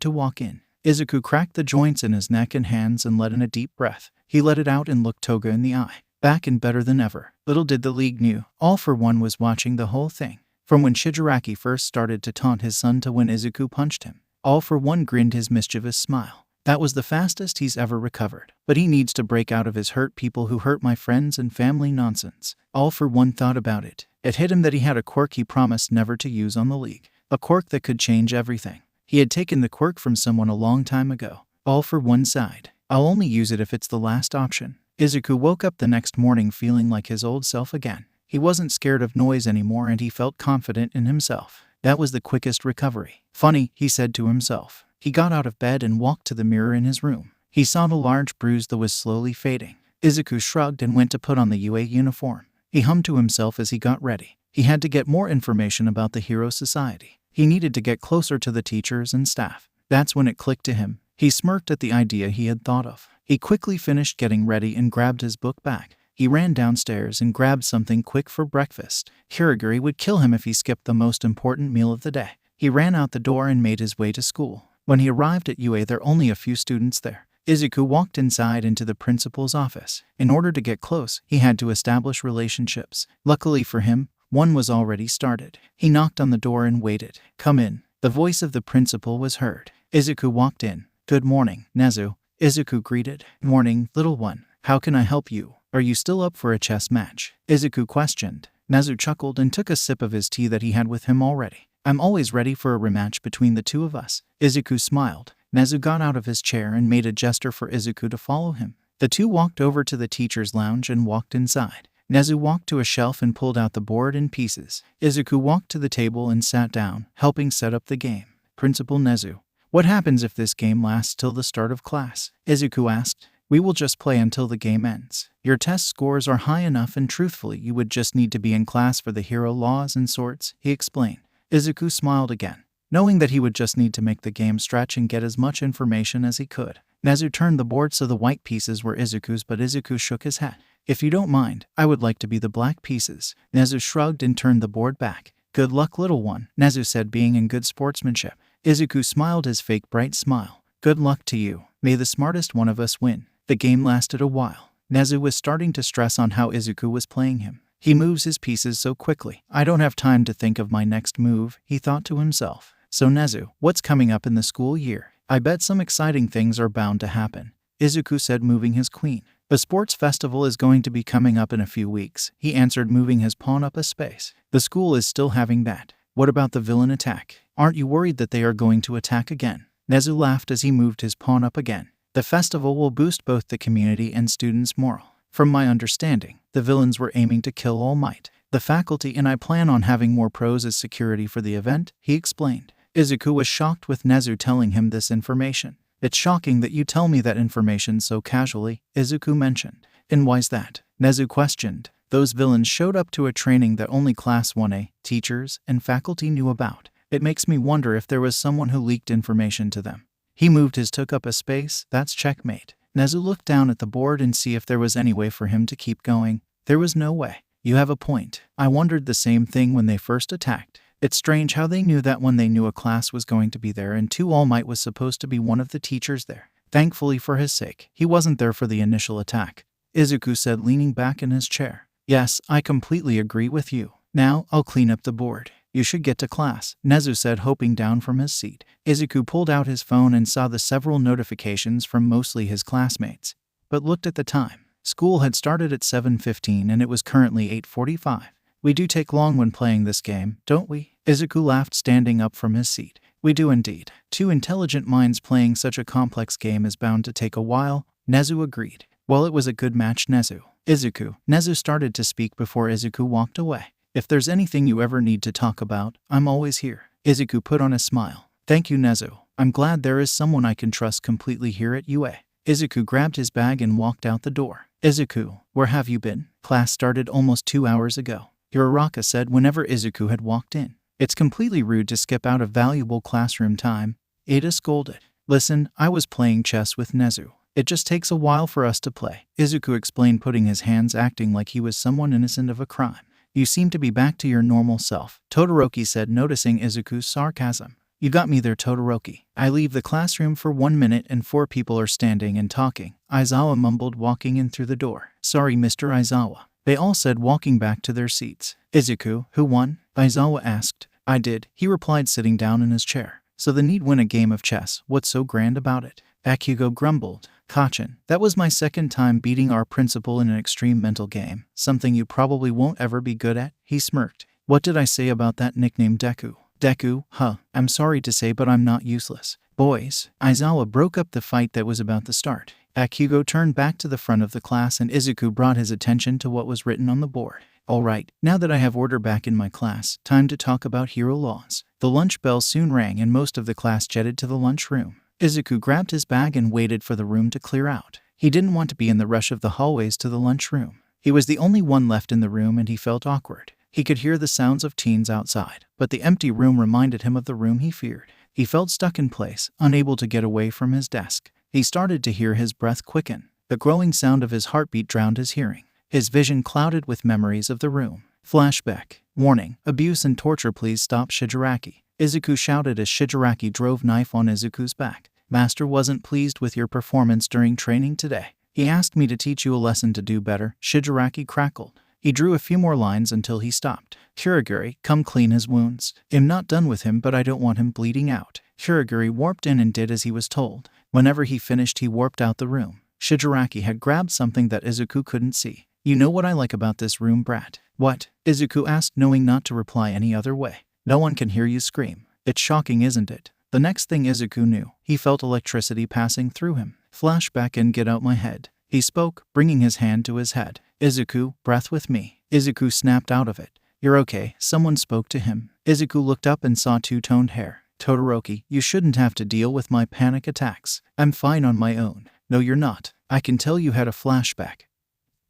to walk in. Izuku cracked the joints in his neck and hands and let in a deep breath. He let it out and looked Toga in the eye. Back and better than ever. Little did the League knew, All for One was watching the whole thing. From when Shigaraki first started to taunt his son to when Izuku punched him. All for One grinned his mischievous smile. That was the fastest he's ever recovered. But he needs to break out of his hurt people who hurt my friends and family nonsense. All for One thought about it. It hit him that he had a quirk he promised never to use on the League. A quirk that could change everything. He had taken the quirk from someone a long time ago. All for One sighed. I'll only use it if it's the last option. Izuku woke up the next morning feeling like his old self again. He wasn't scared of noise anymore and he felt confident in himself. That was the quickest recovery. Funny, he said to himself. He got out of bed and walked to the mirror in his room. He saw the large bruise that was slowly fading. Izuku shrugged and went to put on the UA uniform. He hummed to himself as he got ready. He had to get more information about the Hero Society. He needed to get closer to the teachers and staff. That's when it clicked to him. He smirked at the idea he had thought of. He quickly finished getting ready and grabbed his book bag. He ran downstairs and grabbed something quick for breakfast. Hiragiri would kill him if he skipped the most important meal of the day. He ran out the door and made his way to school. When he arrived at UA, there were only a few students there. Izuku walked inside into the principal's office. In order to get close, he had to establish relationships. Luckily for him, one was already started. He knocked on the door and waited. Come in. The voice of the principal was heard. Izuku walked in. Good morning, Nezu. Izuku greeted. Morning, little one. How can I help you? Are you still up for a chess match? Izuku questioned. Nezu chuckled and took a sip of his tea that he had with him already. I'm always ready for a rematch between the two of us. Izuku smiled. Nezu got out of his chair and made a gesture for Izuku to follow him. The two walked over to the teacher's lounge and walked inside. Nezu walked to a shelf and pulled out the board in pieces. Izuku walked to the table and sat down, helping set up the game. Principal Nezu, what happens if this game lasts till the start of class? Izuku asked. We will just play until the game ends. Your test scores are high enough and truthfully you would just need to be in class for the hero laws and sorts, he explained. Izuku smiled again, knowing that he would just need to make the game stretch and get as much information as he could. Nezu turned the board so the white pieces were Izuku's, but Izuku shook his head. If you don't mind, I would like to be the black pieces. Nezu shrugged and turned the board back. Good luck, little one, Nezu said, being in good sportsmanship. Izuku smiled his fake bright smile. Good luck to you. May the smartest one of us win. The game lasted a while. Nezu was starting to stress on how Izuku was playing him. He moves his pieces so quickly. I don't have time to think of my next move, he thought to himself. So Nezu, what's coming up in the school year? I bet some exciting things are bound to happen, Izuku said, moving his queen. The sports festival is going to be coming up in a few weeks, he answered, moving his pawn up a space. The school is still having that. What about the villain attack? Aren't you worried that they are going to attack again? Nezu laughed as he moved his pawn up again. The festival will boost both the community and students' morale. From my understanding, the villains were aiming to kill All Might. The faculty and I plan on having more pros as security for the event, he explained. Izuku was shocked with Nezu telling him this information. It's shocking that you tell me that information so casually, Izuku mentioned. And why's that? Nezu questioned. Those villains showed up to a training that only Class 1A, teachers, and faculty knew about. It makes me wonder if there was someone who leaked information to them. He moved his took up a space. That's checkmate. Nezu looked down at the board and see if there was any way for him to keep going. There was no way. You have a point. I wondered the same thing when they first attacked. It's strange how they knew that when they knew a class was going to be there and All Might was supposed to be one of the teachers there. Thankfully for his sake, he wasn't there for the initial attack, Izuku said, leaning back in his chair. Yes, I completely agree with you. Now, I'll clean up the board. You should get to class, Nezu said, hopping down from his seat. Izuku pulled out his phone and saw the several notifications from mostly his classmates, but looked at the time. School had started at 7:15 and it was currently 8:45. We do take long when playing this game, don't we? Izuku laughed, standing up from his seat. We do indeed. Two intelligent minds playing such a complex game is bound to take a while, 𝐁𝐸 agreed. Well, it was a good match, 𝐁𝐸. 𝐁𝐸 started to speak before 𝐁𝐸 walked away. If there's anything you ever need to talk about, I'm always here. 𝐁𝐸 put on a smile. Thank you, 𝐁𝐸. I'm glad there is someone I can trust completely here at UA. 𝐁𝐸 grabbed his bag and walked out the door. 𝐁𝐸, where have you been? Class started almost 2 hours ago. Uraraka said whenever 𝐁𝐸 had walked in. It's completely rude to skip out of valuable classroom time, Ada scolded. Listen, I was playing chess with 𝐁𝐸. It just takes a while for us to play, 𝐁𝐸 explained, putting his hands acting like he was someone innocent of a crime. You seem to be back to your normal self, Todoroki said, noticing 𝐁𝐸's sarcasm. You got me there, Todoroki. I leave the classroom for 1 minute and 4 people are standing and talking, Aizawa mumbled, walking in through the door. Sorry, Mr. Aizawa. They all said, walking back to their seats. 𝐁𝐸, who won? Aizawa asked. I did, he replied, sitting down in his chair. So the need win a game of chess, what's so grand about it? Bakugo grumbled. 𝐀𝐦, that was my second time beating our principal in an extreme mental game, something you probably won't ever be good at, he smirked. What did I say about that nickname Deku? Deku, huh, I'm sorry to say but I'm not useless. Boys, Aizawa broke up the fight that was about to start. Bakugo turned back to the front of the class and 𝐁𝐸 brought his attention to what was written on the board. Alright, now that I have order back in my class, time to talk about hero laws. The lunch bell soon rang and most of the class jetted to the lunchroom. 𝐁𝐸 grabbed his bag and waited for the room to clear out. He didn't want to be in the rush of the hallways to the lunchroom. He was the only one left in the room and he felt awkward. He could hear the sounds of teens outside, but the empty room reminded him of the room he feared. He felt stuck in place, unable to get away from his desk. He started to hear his breath quicken. The growing sound of his heartbeat drowned his hearing. His vision clouded with memories of the room. Flashback. Warning. Abuse and torture. Please stop, Shigaraki. 𝐁𝐸 shouted as Shigaraki drove knife on 𝐁𝐸's back. Master wasn't pleased with your performance during training today. He asked me to teach you a lesson to do better, Shigaraki crackled. He drew a few more lines until he stopped. Kurogiri, come clean his wounds. I'm not done with him but I don't want him bleeding out. Kurogiri warped in and did as he was told. Whenever he finished he warped out the room. Shigaraki had grabbed something that 𝐁𝐸 couldn't see. You know what I like about this room, brat? What? 𝐁𝐸 asked, knowing not to reply any other way. No one can hear you scream. It's shocking, isn't it? The next thing 𝐁𝐸 knew, he felt electricity passing through him. Flashback and get out my head. He spoke, bringing his hand to his head. 𝐁𝐸, breath with me. 𝐁𝐸 snapped out of it. You're okay, someone spoke to him. 𝐁𝐸 looked up and saw two-toned hair. Todoroki, you shouldn't have to deal with my panic attacks. I'm fine on my own. No, you're not. I can tell you had a flashback.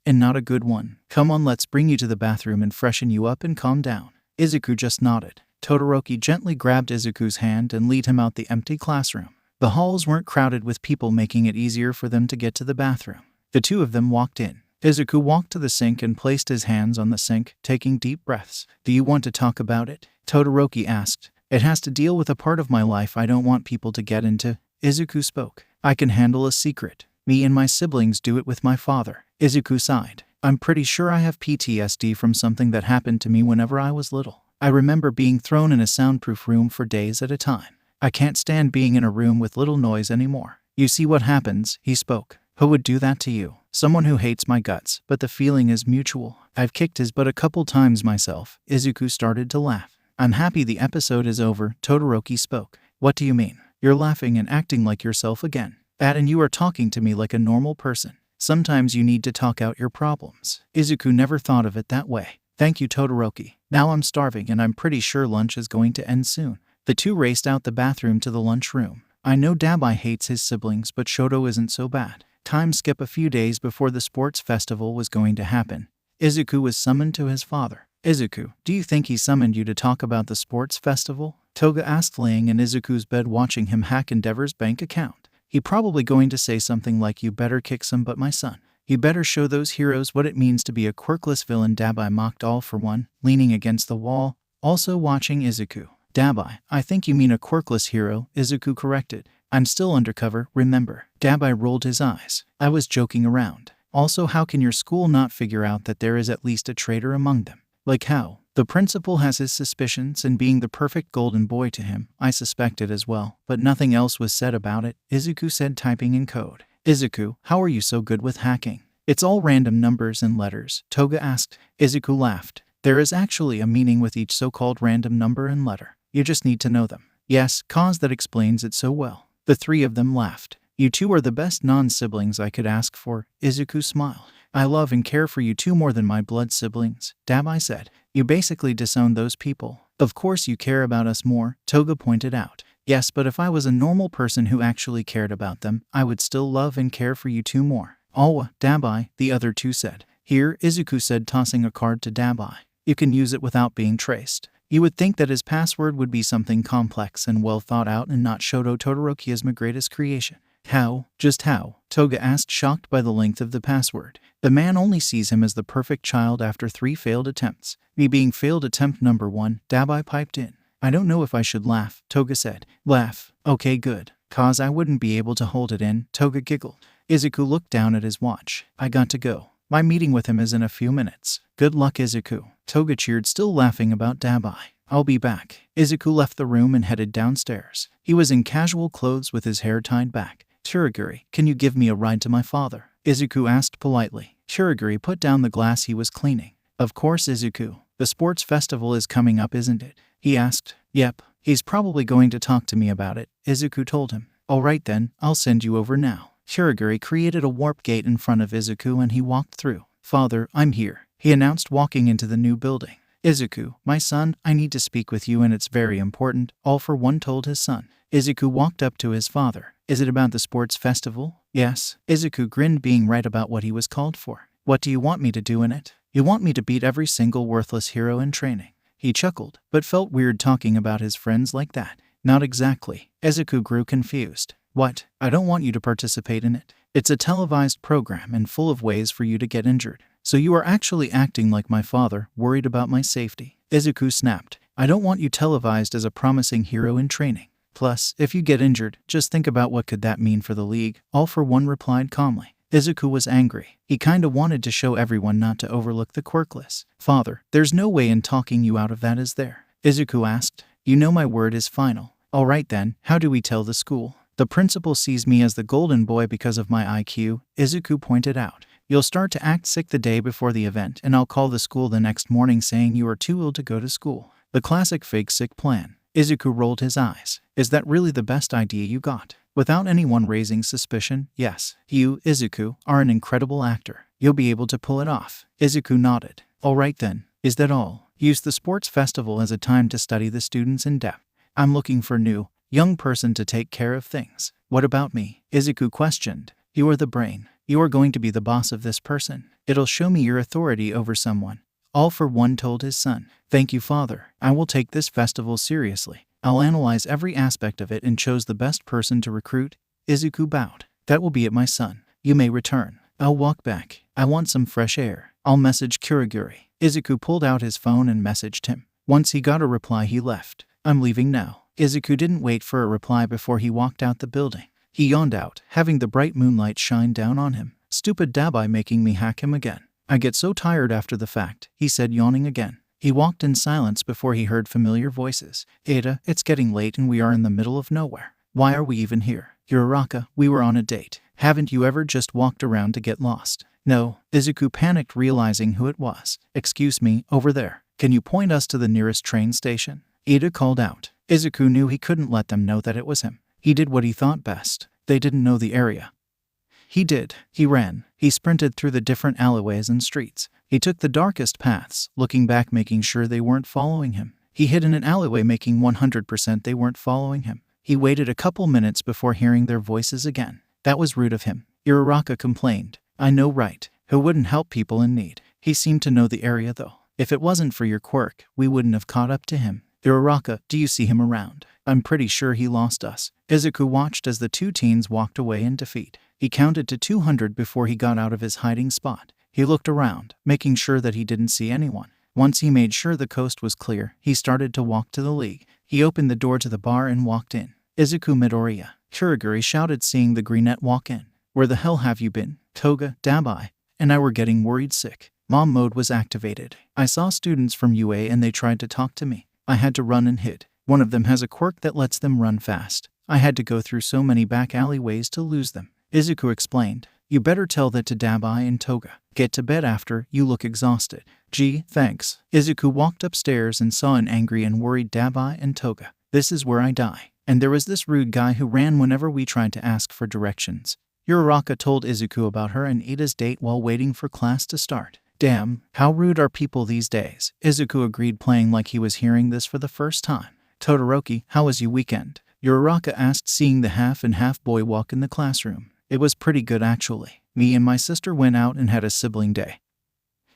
And not a good one. Come on, let's bring you to the bathroom and freshen you up and calm down. 𝐁𝐸 just nodded. Todoroki gently grabbed 𝐁𝐸's hand and led him out the empty classroom. The halls weren't crowded with people, making it easier for them to get to the bathroom. The two of them walked in. 𝐁𝐸 walked to the sink and placed his hands on the sink, taking deep breaths. Do you want to talk about it? Todoroki asked. It has to deal with a part of my life I don't want people to get into. 𝐁𝐸 spoke. I can handle a secret. Me and my siblings do it with my father. 𝐁𝐸 sighed. I'm pretty sure I have PTSD from something that happened to me whenever I was little. I remember being thrown in a soundproof room for days at a time. I can't stand being in a room with little noise anymore. You see what happens, he spoke. Who would do that to you? Someone who hates my guts, but the feeling is mutual. I've kicked his butt a couple times myself. 𝐁𝐸 started to laugh. I'm happy the episode is over, Todoroki spoke. What do you mean? You're laughing and acting like yourself again. And you are talking to me like a normal person. Sometimes you need to talk out your problems. 𝐁𝐸 never thought of it that way. Thank you, Todoroki. Now I'm starving and I'm pretty sure lunch is going to end soon. The two raced out the bathroom to the lunchroom. I know 𝗳𝗲𝗍 hates his siblings, but Shoto isn't so bad. Time skip a few days before the sports festival was going to happen. 𝐁𝐸 was summoned to his father. 𝐁𝐸, do you think he summoned you to talk about the sports festival? Toga asked, laying in 𝐁𝐸's bed watching him hack Endeavor's bank account. He probably going to say something like, you better kick some butt, my son. You better show those heroes what it means to be a quirkless villain. 𝗳𝗲𝗍 mocked, all for one, leaning against the wall, also watching 𝐁𝐸. 𝗳𝗲𝗍, I think you mean a quirkless hero, 𝐁𝐸 corrected. I'm still undercover, remember. 𝗳𝗲𝗍 rolled his eyes. I was joking around. Also, how can your school not figure out that there is at least a traitor among them? Like how? The principal has his suspicions, and being the perfect golden boy to him, I suspected as well, but nothing else was said about it, 𝐁𝐸 said, typing in code. 𝐁𝐸, how are you so good with hacking? It's all random numbers and letters, Toga asked. 𝐁𝐸 laughed. There is actually a meaning with each so-called random number and letter. You just need to know them. Yes, cause that explains it so well. The three of them laughed. You two are the best non-siblings I could ask for. Izuku smiled. I love and care for you two more than my blood siblings, 𝗬𝗲𝗊 said. You basically disowned those people. Of course you care about us more, Toga pointed out. Yes, but if I was a normal person who actually cared about them, I would still love and care for you two more. Oh, 𝗬𝗲𝗊, the other two said. Here, Izuku said, tossing a card to 𝗬𝗲𝗊. You can use it without being traced. You would think that his password would be something complex and well thought out and not Shoto Todoroki my greatest creation. How? Just how? Toga asked, shocked by the length of the password. The man only sees him as the perfect child after 3 failed attempts. Me being failed attempt number 1, 𝗬𝗲𝗊 piped in. I don't know if I should laugh, Toga said. Laugh. Okay, good. Cause I wouldn't be able to hold it in, Toga giggled. Izuku looked down at his watch. I got to go. My meeting with him is in a few minutes. Good luck, Izuku. Toga cheered, still laughing about 𝗬𝗊𝗊. I'll be back. Izuku left the room and headed downstairs. He was in casual clothes with his hair tied back. Tsuruguri, can you give me a ride to my father? Izuku asked politely. Tsuruguri put down the glass he was cleaning. Of course, Izuku. The sports festival is coming up, isn't it? He asked. Yep. He's probably going to talk to me about it, Izuku told him. Alright then, I'll send you over now. Tsuruguri created a warp gate in front of Izuku and he walked through. Father, I'm here, he announced, walking into the new building. Izuku, my son, I need to speak with you and it's very important, All for One told his son. Izuku walked up to his father. Is it about the sports festival? Yes. Izuku grinned, being right about what he was called for. What do you want me to do in it? You want me to beat every single worthless hero in training. He chuckled, but felt weird talking about his friends like that. Not exactly. Izuku grew confused. What? I don't want you to participate in it. It's a televised program and full of ways for you to get injured. So you are actually acting like my father, worried about my safety. Izuku snapped. I don't want you televised as a promising hero in training. Plus, if you get injured, just think about what could that mean for the league, All for One replied calmly. Izuku was angry. He kinda wanted to show everyone not to overlook the quirkless. Father, there's no way in talking you out of that, is there? Izuku asked. You know my word is final. Alright then, how do we tell the school? The principal sees me as the golden boy because of my IQ, Izuku pointed out. You'll start to act sick the day before the event and I'll call the school the next morning saying you are too ill to go to school. The classic fake sick plan. Izuku rolled his eyes. Is that really the best idea you got? Without anyone raising suspicion, yes. You, Izuku, are an incredible actor. You'll be able to pull it off. Izuku nodded. Alright then. Is that all? Use the sports festival as a time to study the students in depth. I'm looking for new, young person to take care of things. What about me? Izuku questioned. You are the brain. You are going to be the boss of this person. It'll show me your authority over someone. All for One told his son. Thank you, father. I will take this festival seriously. I'll analyze every aspect of it and chose the best person to recruit. Izuku bowed. That will be it, my son. You may return. I'll walk back. I want some fresh air. I'll message Kurogiri. Izuku pulled out his phone and messaged him. Once he got a reply, he left. I'm leaving now. Izuku didn't wait for a reply before he walked out the building. He yawned out, having the bright moonlight shine down on him. Stupid 𝗬𝗊𝗊 making me hack him again. I get so tired after the fact, he said, yawning again. He walked in silence before he heard familiar voices. Ada, it's getting late and we are in the middle of nowhere. Why are we even here? Uraraka, we were on a date. Haven't you ever just walked around to get lost? No. Izuku panicked, realizing who it was. Excuse me, over there. Can you point us to the nearest train station? Ada called out. Izuku knew he couldn't let them know that it was him. He did what he thought best. They didn't know the area. He did. He ran. He sprinted through the different alleyways and streets. He took the darkest paths, looking back, making sure they weren't following him. He hid in an alleyway, making 100% they weren't following him. He waited a couple minutes before hearing their voices again. That was rude of him. Uraraka complained. I know, right? Who wouldn't help people in need? He seemed to know the area though. If it wasn't for your quirk, we wouldn't have caught up to him. Uraraka, do you see him around? I'm pretty sure he lost us. Izuku watched as the two teens walked away in defeat. He counted to 200 before he got out of his hiding spot. He looked around, making sure that he didn't see anyone. Once he made sure the coast was clear, he started to walk to the league. He opened the door to the bar and walked in. Izuku Midoriya, Kurogiri shouted, seeing the greenette walk in. Where the hell have you been? Toga, 𝗬𝗊𝗊, and I were getting worried sick. Mom mode was activated. I saw students from UA and they tried to talk to me. I had to run and hid. One of them has a quirk that lets them run fast. I had to go through so many back alleyways to lose them. Izuku explained. You better tell that to 𝗬𝗊𝗊 and Toga. Get to bed after, you look exhausted. Gee, thanks. Izuku walked upstairs and saw an angry and worried 𝗬𝗊𝗊 and Toga. This is where I die. And there was this rude guy who ran whenever we tried to ask for directions. Uraraka told Izuku about her and Ida's date while waiting for class to start. Damn, how rude are people these days? Izuku agreed, playing like he was hearing this for the first time. Todoroki, how was your weekend? Uraraka asked, seeing the half and half boy walk in the classroom. It was pretty good actually. Me and my sister went out and had a sibling day,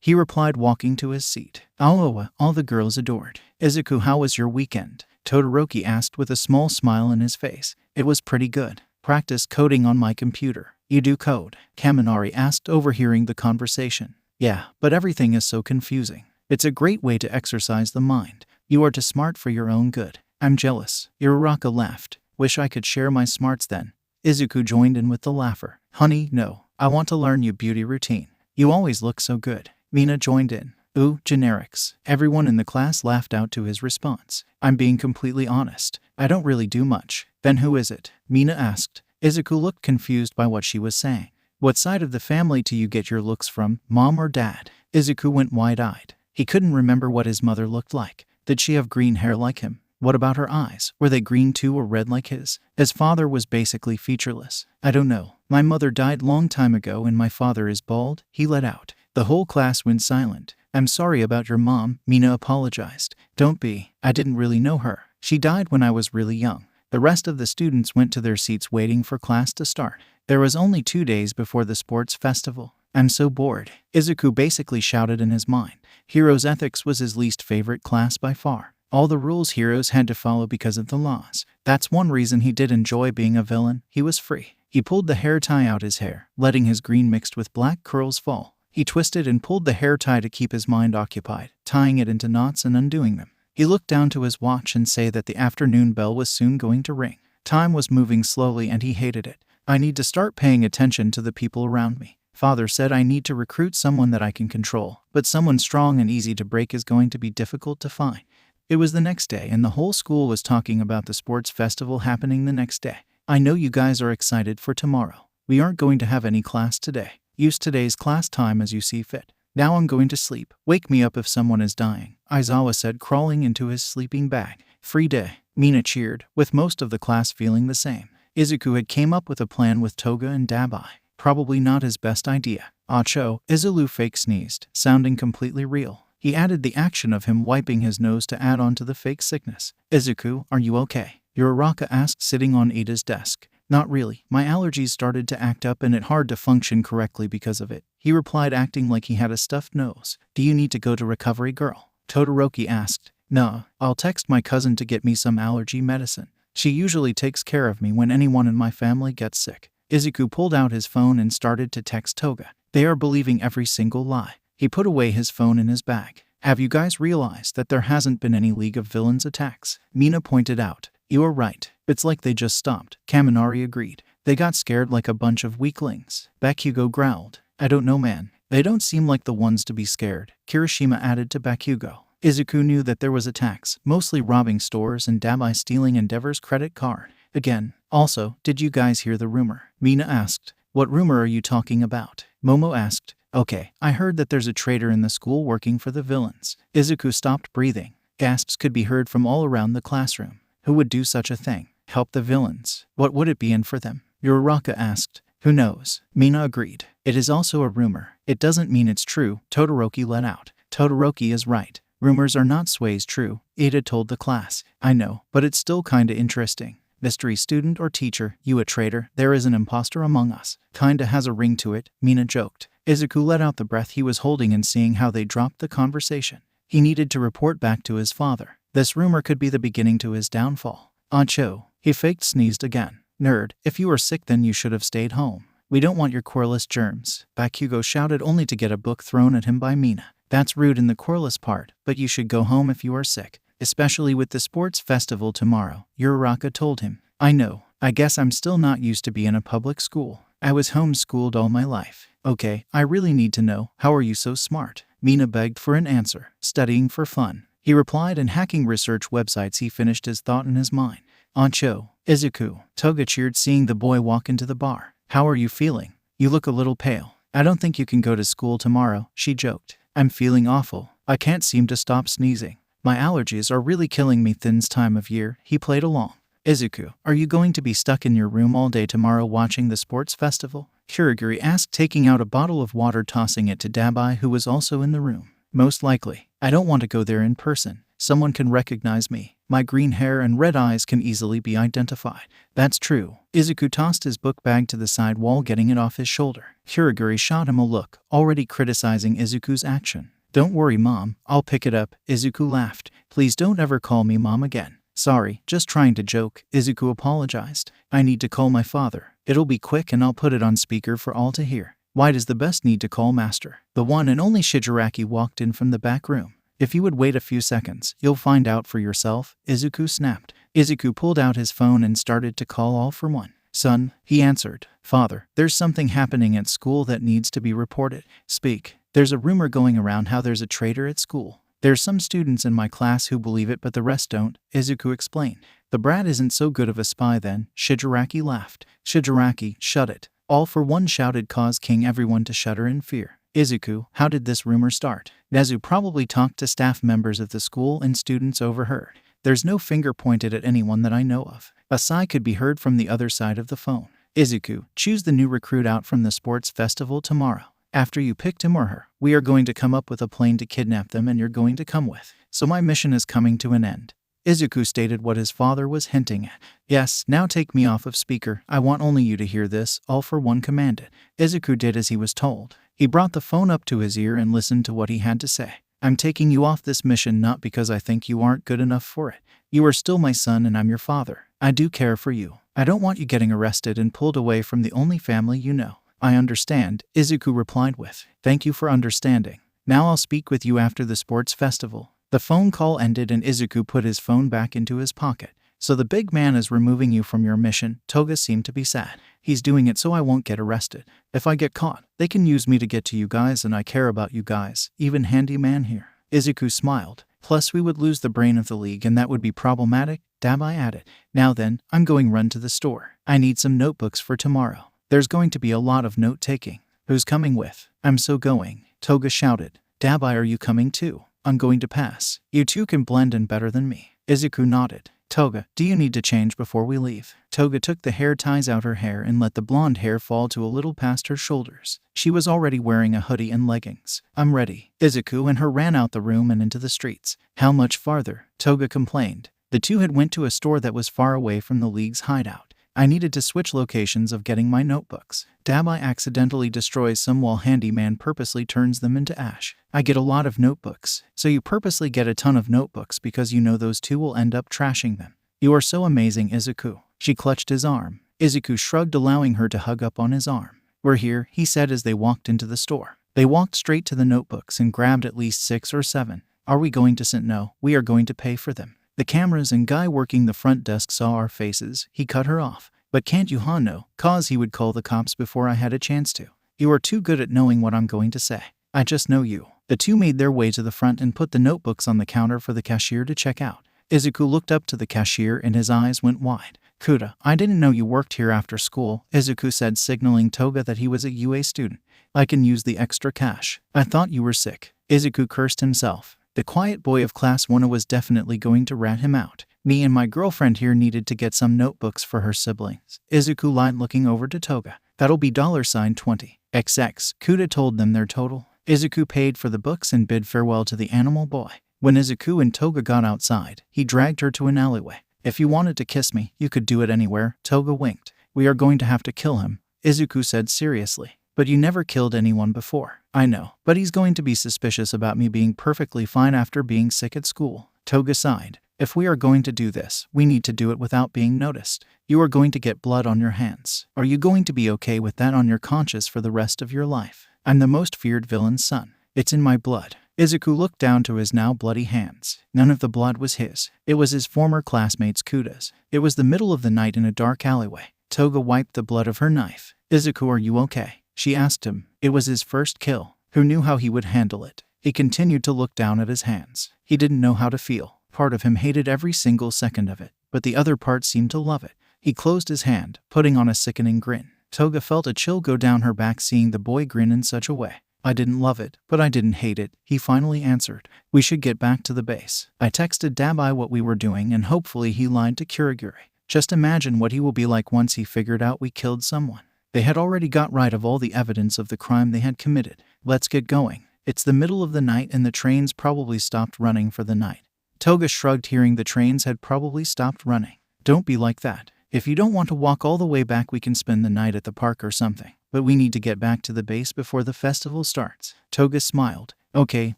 he replied, walking to his seat. Aowa, all the girls adored. Izuku, how was your weekend? Todoroki asked with a small smile on his face. It was pretty good. Practice coding on my computer. You do code? Kaminari asked, overhearing the conversation. Yeah, but everything is so confusing. It's a great way to exercise the mind. You are too smart for your own good. I'm jealous. Uraraka laughed. Wish I could share my smarts then. Izuku joined in with the laugher. Honey, no. I want to learn your beauty routine. You always look so good. Mina joined in. Ooh, generics. Everyone in the class laughed out to his response. I'm being completely honest. I don't really do much. Then who is it? Mina asked. Izuku looked confused by what she was saying. What side of the family do you get your looks from, mom or dad? Izuku went wide-eyed. He couldn't remember what his mother looked like. Did she have green hair like him? What about her eyes? Were they green too or red like his? His father was basically featureless. I don't know. My mother died long time ago and my father is bald, he let out. The whole class went silent. I'm sorry about your mom, Mina apologized. Don't be. I didn't really know her. She died when I was really young. The rest of the students went to their seats waiting for class to start. There was only 2 days before the sports festival. I'm so bored. Izuku basically shouted in his mind. Heroes Ethics was his least favorite class by far. All the rules heroes had to follow because of the laws. That's one reason he did enjoy being a villain. He was free. He pulled the hair tie out his hair, letting his green mixed with black curls fall. He twisted and pulled the hair tie to keep his mind occupied, tying it into knots and undoing them. He looked down to his watch and saw that the afternoon bell was soon going to ring. Time was moving slowly and he hated it. I need to start paying attention to the people around me. Father said I need to recruit someone that I can control, but someone strong and easy to break is going to be difficult to find. It was the next day and the whole school was talking about the sports festival happening the next day. I know you guys are excited for tomorrow. We aren't going to have any class today. Use today's class time as you see fit. Now I'm going to sleep. Wake me up if someone is dying, Aizawa said, crawling into his sleeping bag. Free day. Mina cheered, with most of the class feeling the same. Izuku had came up with a plan with Toga and 𝗑𝗲𝗊. Probably not his best idea. Acho, Izulu fake sneezed, sounding completely real. He added the action of him wiping his nose to add on to the fake sickness. Izuku, are you okay? Uraraka asked, sitting on Ida's desk. Not really. My allergies started to act up and it hard to function correctly because of it. He replied, acting like he had a stuffed nose. Do you need to go to recovery, girl? Todoroki asked. No, I'll text my cousin to get me some allergy medicine. She usually takes care of me when anyone in my family gets sick. Izuku pulled out his phone and started to text Toga. They are believing every single lie. He put away his phone in his bag. Have you guys realized that there hasn't been any League of Villains attacks? Mina pointed out. You are right. It's like they just stopped. Kaminari agreed. They got scared like a bunch of weaklings. 𝗑𝗪𝗪 growled. I don't know, man. They don't seem like the ones to be scared. Kirishima added to 𝗑𝗪𝗪. Izuku knew that there was attacks, mostly robbing stores and 𝗑𝗲𝗊 stealing Endeavor's credit card. Again. Also, did you guys hear the rumor? Mina asked. What rumor are you talking about? Momo asked. Okay, I heard that there's a traitor in the school working for the villains. Izuku stopped breathing. Gasps could be heard from all around the classroom. Who would do such a thing? Help the villains. What would it be in for them? Uraraka asked. Who knows? Mina agreed. It is also a rumor. It doesn't mean it's true, Todoroki let out. Todoroki is right. Rumors are not sways true, Ida told the class. I know, but it's still kinda interesting. Mystery student or teacher, you a traitor, there is an imposter among us. Kinda has a ring to it, Mina joked. Izuku let out the breath he was holding and seeing how they dropped the conversation. He needed to report back to his father. This rumor could be the beginning to his downfall. Acho, he faked sneezed again. Nerd, if you are sick then you should have stayed home. We don't want your querulous germs. 𝗑𝗪𝗪 shouted only to get a book thrown at him by Mina. That's rude in the querulous part, but you should go home if you are sick. Especially with the sports festival tomorrow, Uraraka told him. I know. I guess I'm still not used to being in a public school. I was homeschooled all my life. Okay, I really need to know. How are you so smart? Mina begged for an answer. Studying for fun. He replied, and hacking research websites. He finished his thought in his mind. Acho, Izuku. Toga cheered, seeing the boy walk into the bar. How are you feeling? You look a little pale. I don't think you can go to school tomorrow, she joked. I'm feeling awful. I can't seem to stop sneezing. My allergies are really killing me this time of year. He played along. Izuku, are you going to be stuck in your room all day tomorrow watching the sports festival? Kurogiri asked, taking out a bottle of water, tossing it to 𝗑𝗲𝗊, who was also in the room. Most likely. I don't want to go there in person. Someone can recognize me. My green hair and red eyes can easily be identified. That's true. Izuku tossed his book bag to the side while getting it off his shoulder. Kurogiri shot him a look, already criticizing Izuku's action. Don't worry, Mom. I'll pick it up. Izuku laughed. Please don't ever call me Mom again. Sorry, just trying to joke. Izuku apologized. I need to call my father. It'll be quick and I'll put it on speaker for all to hear. Why does the best need to call Master? The one and only Shigaraki walked in from the back room. If you would wait a few seconds, you'll find out for yourself, Izuku snapped. Izuku pulled out his phone and started to call all for one. Son, he answered. Father, there's something happening at school that needs to be reported. Speak. There's a rumor going around how there's a traitor at school. There's some students in my class who believe it, but the rest don't, Izuku explained. The brat isn't so good of a spy then, Shigaraki laughed. Shigaraki, shut it. All for one shouted, causing everyone to shudder in fear. Izuku, how did this rumor start? Nezu probably talked to staff members of the school and students overheard. There's no finger pointed at anyone that I know of. A sigh could be heard from the other side of the phone. Izuku, choose the new recruit out from the sports festival tomorrow. After you picked him or her, we are going to come up with a plan to kidnap them and you're going to come with. So my mission is coming to an end. Izuku stated what his father was hinting at. Yes, now take me off of speaker. I want only you to hear this, all for one commanded. Izuku did as he was told. He brought the phone up to his ear and listened to what he had to say. I'm taking you off this mission not because I think you aren't good enough for it. You are still my son and I'm your father. I do care for you. I don't want you getting arrested and pulled away from the only family you know. I understand, Izuku replied with. Thank you for understanding. Now I'll speak with you after the sports festival. The phone call ended and Izuku put his phone back into his pocket. So the big man is removing you from your mission. Toga seemed to be sad. He's doing it so I won't get arrested. If I get caught, they can use me to get to you guys and I care about you guys. Even handyman here. Izuku smiled. Plus we would lose the brain of the league and that would be problematic, 𝗑𝗲𝗊 added. Now then, I'm going run to the store. I need some notebooks for tomorrow. There's going to be a lot of note-taking. Who's coming with? I'm so going. Toga shouted. 𝗑𝗲𝗊, are you coming too? I'm going to pass. You two can blend in better than me. Izuku nodded. Toga, do you need to change before we leave? Toga took the hair ties out her hair and let the blonde hair fall to a little past her shoulders. She was already wearing a hoodie and leggings. I'm ready. Izuku and her ran out the room and into the streets. How much farther? Toga complained. The two had went to a store that was far away from the league's hideout. I needed to switch locations of getting my notebooks. 𝗑𝗲𝗊 accidentally destroys some while handyman purposely turns them into ash. I get a lot of notebooks. So you purposely get a ton of notebooks because you know those two will end up trashing them. You are so amazing, Izuku. She clutched his arm. Izuku shrugged, allowing her to hug up on his arm. We're here, he said as they walked into the store. They walked straight to the notebooks and grabbed at least 6 or 7. Are we going to sit? No, we are going to pay for them. The cameras and guy working the front desk saw our faces. He cut her off. But can't you know, cause he would call the cops before I had a chance to. You are too good at knowing what I'm going to say. I just know you. The two made their way to the front and put the notebooks on the counter for the cashier to check out. Izuku looked up to the cashier and his eyes went wide. Kuda, I didn't know you worked here after school, Izuku said, signaling Toga that he was a UA student. I can use the extra cash. I thought you were sick. Izuku cursed himself. The quiet boy of class 1 was definitely going to rat him out. Me and my girlfriend here needed to get some notebooks for her siblings. Izuku lied, looking over to Toga. That'll be $20. XX. Kuda told them their total. Izuku paid for the books and bid farewell to the animal boy. When Izuku and Toga got outside, he dragged her to an alleyway. If you wanted to kiss me, you could do it anywhere, Toga winked. We are going to have to kill him, Izuku said seriously. But you never killed anyone before. I know, but he's going to be suspicious about me being perfectly fine after being sick at school. Toga sighed. If we are going to do this, we need to do it without being noticed. You are going to get blood on your hands. Are you going to be okay with that on your conscience for the rest of your life? I'm the most feared villain's son. It's in my blood. Izuku looked down to his now bloody hands. None of the blood was his. It was his former classmate's Kuda's. It was the middle of the night in a dark alleyway. Toga wiped the blood of her knife. Izuku, are you okay? She asked him. It was his first kill. Who knew how he would handle it? He continued to look down at his hands. He didn't know how to feel. Part of him hated every single second of it, but the other part seemed to love it. He closed his hand, putting on a sickening grin. Toga felt a chill go down her back seeing the boy grin in such a way. I didn't love it, but I didn't hate it, he finally answered. We should get back to the base. I texted 𝗵𝗲 what we were doing and hopefully he lied to 𝐀𝐦. Just imagine what he will be like once he figured out we killed someone. They had already got rid of all the evidence of the crime they had committed. Let's get going. It's the middle of the night and the trains probably stopped running for the night. Toga shrugged, hearing the trains had probably stopped running. Don't be like that. If you don't want to walk all the way back, we can spend the night at the park or something. But we need to get back to the base before the festival starts. Toga smiled. Okay,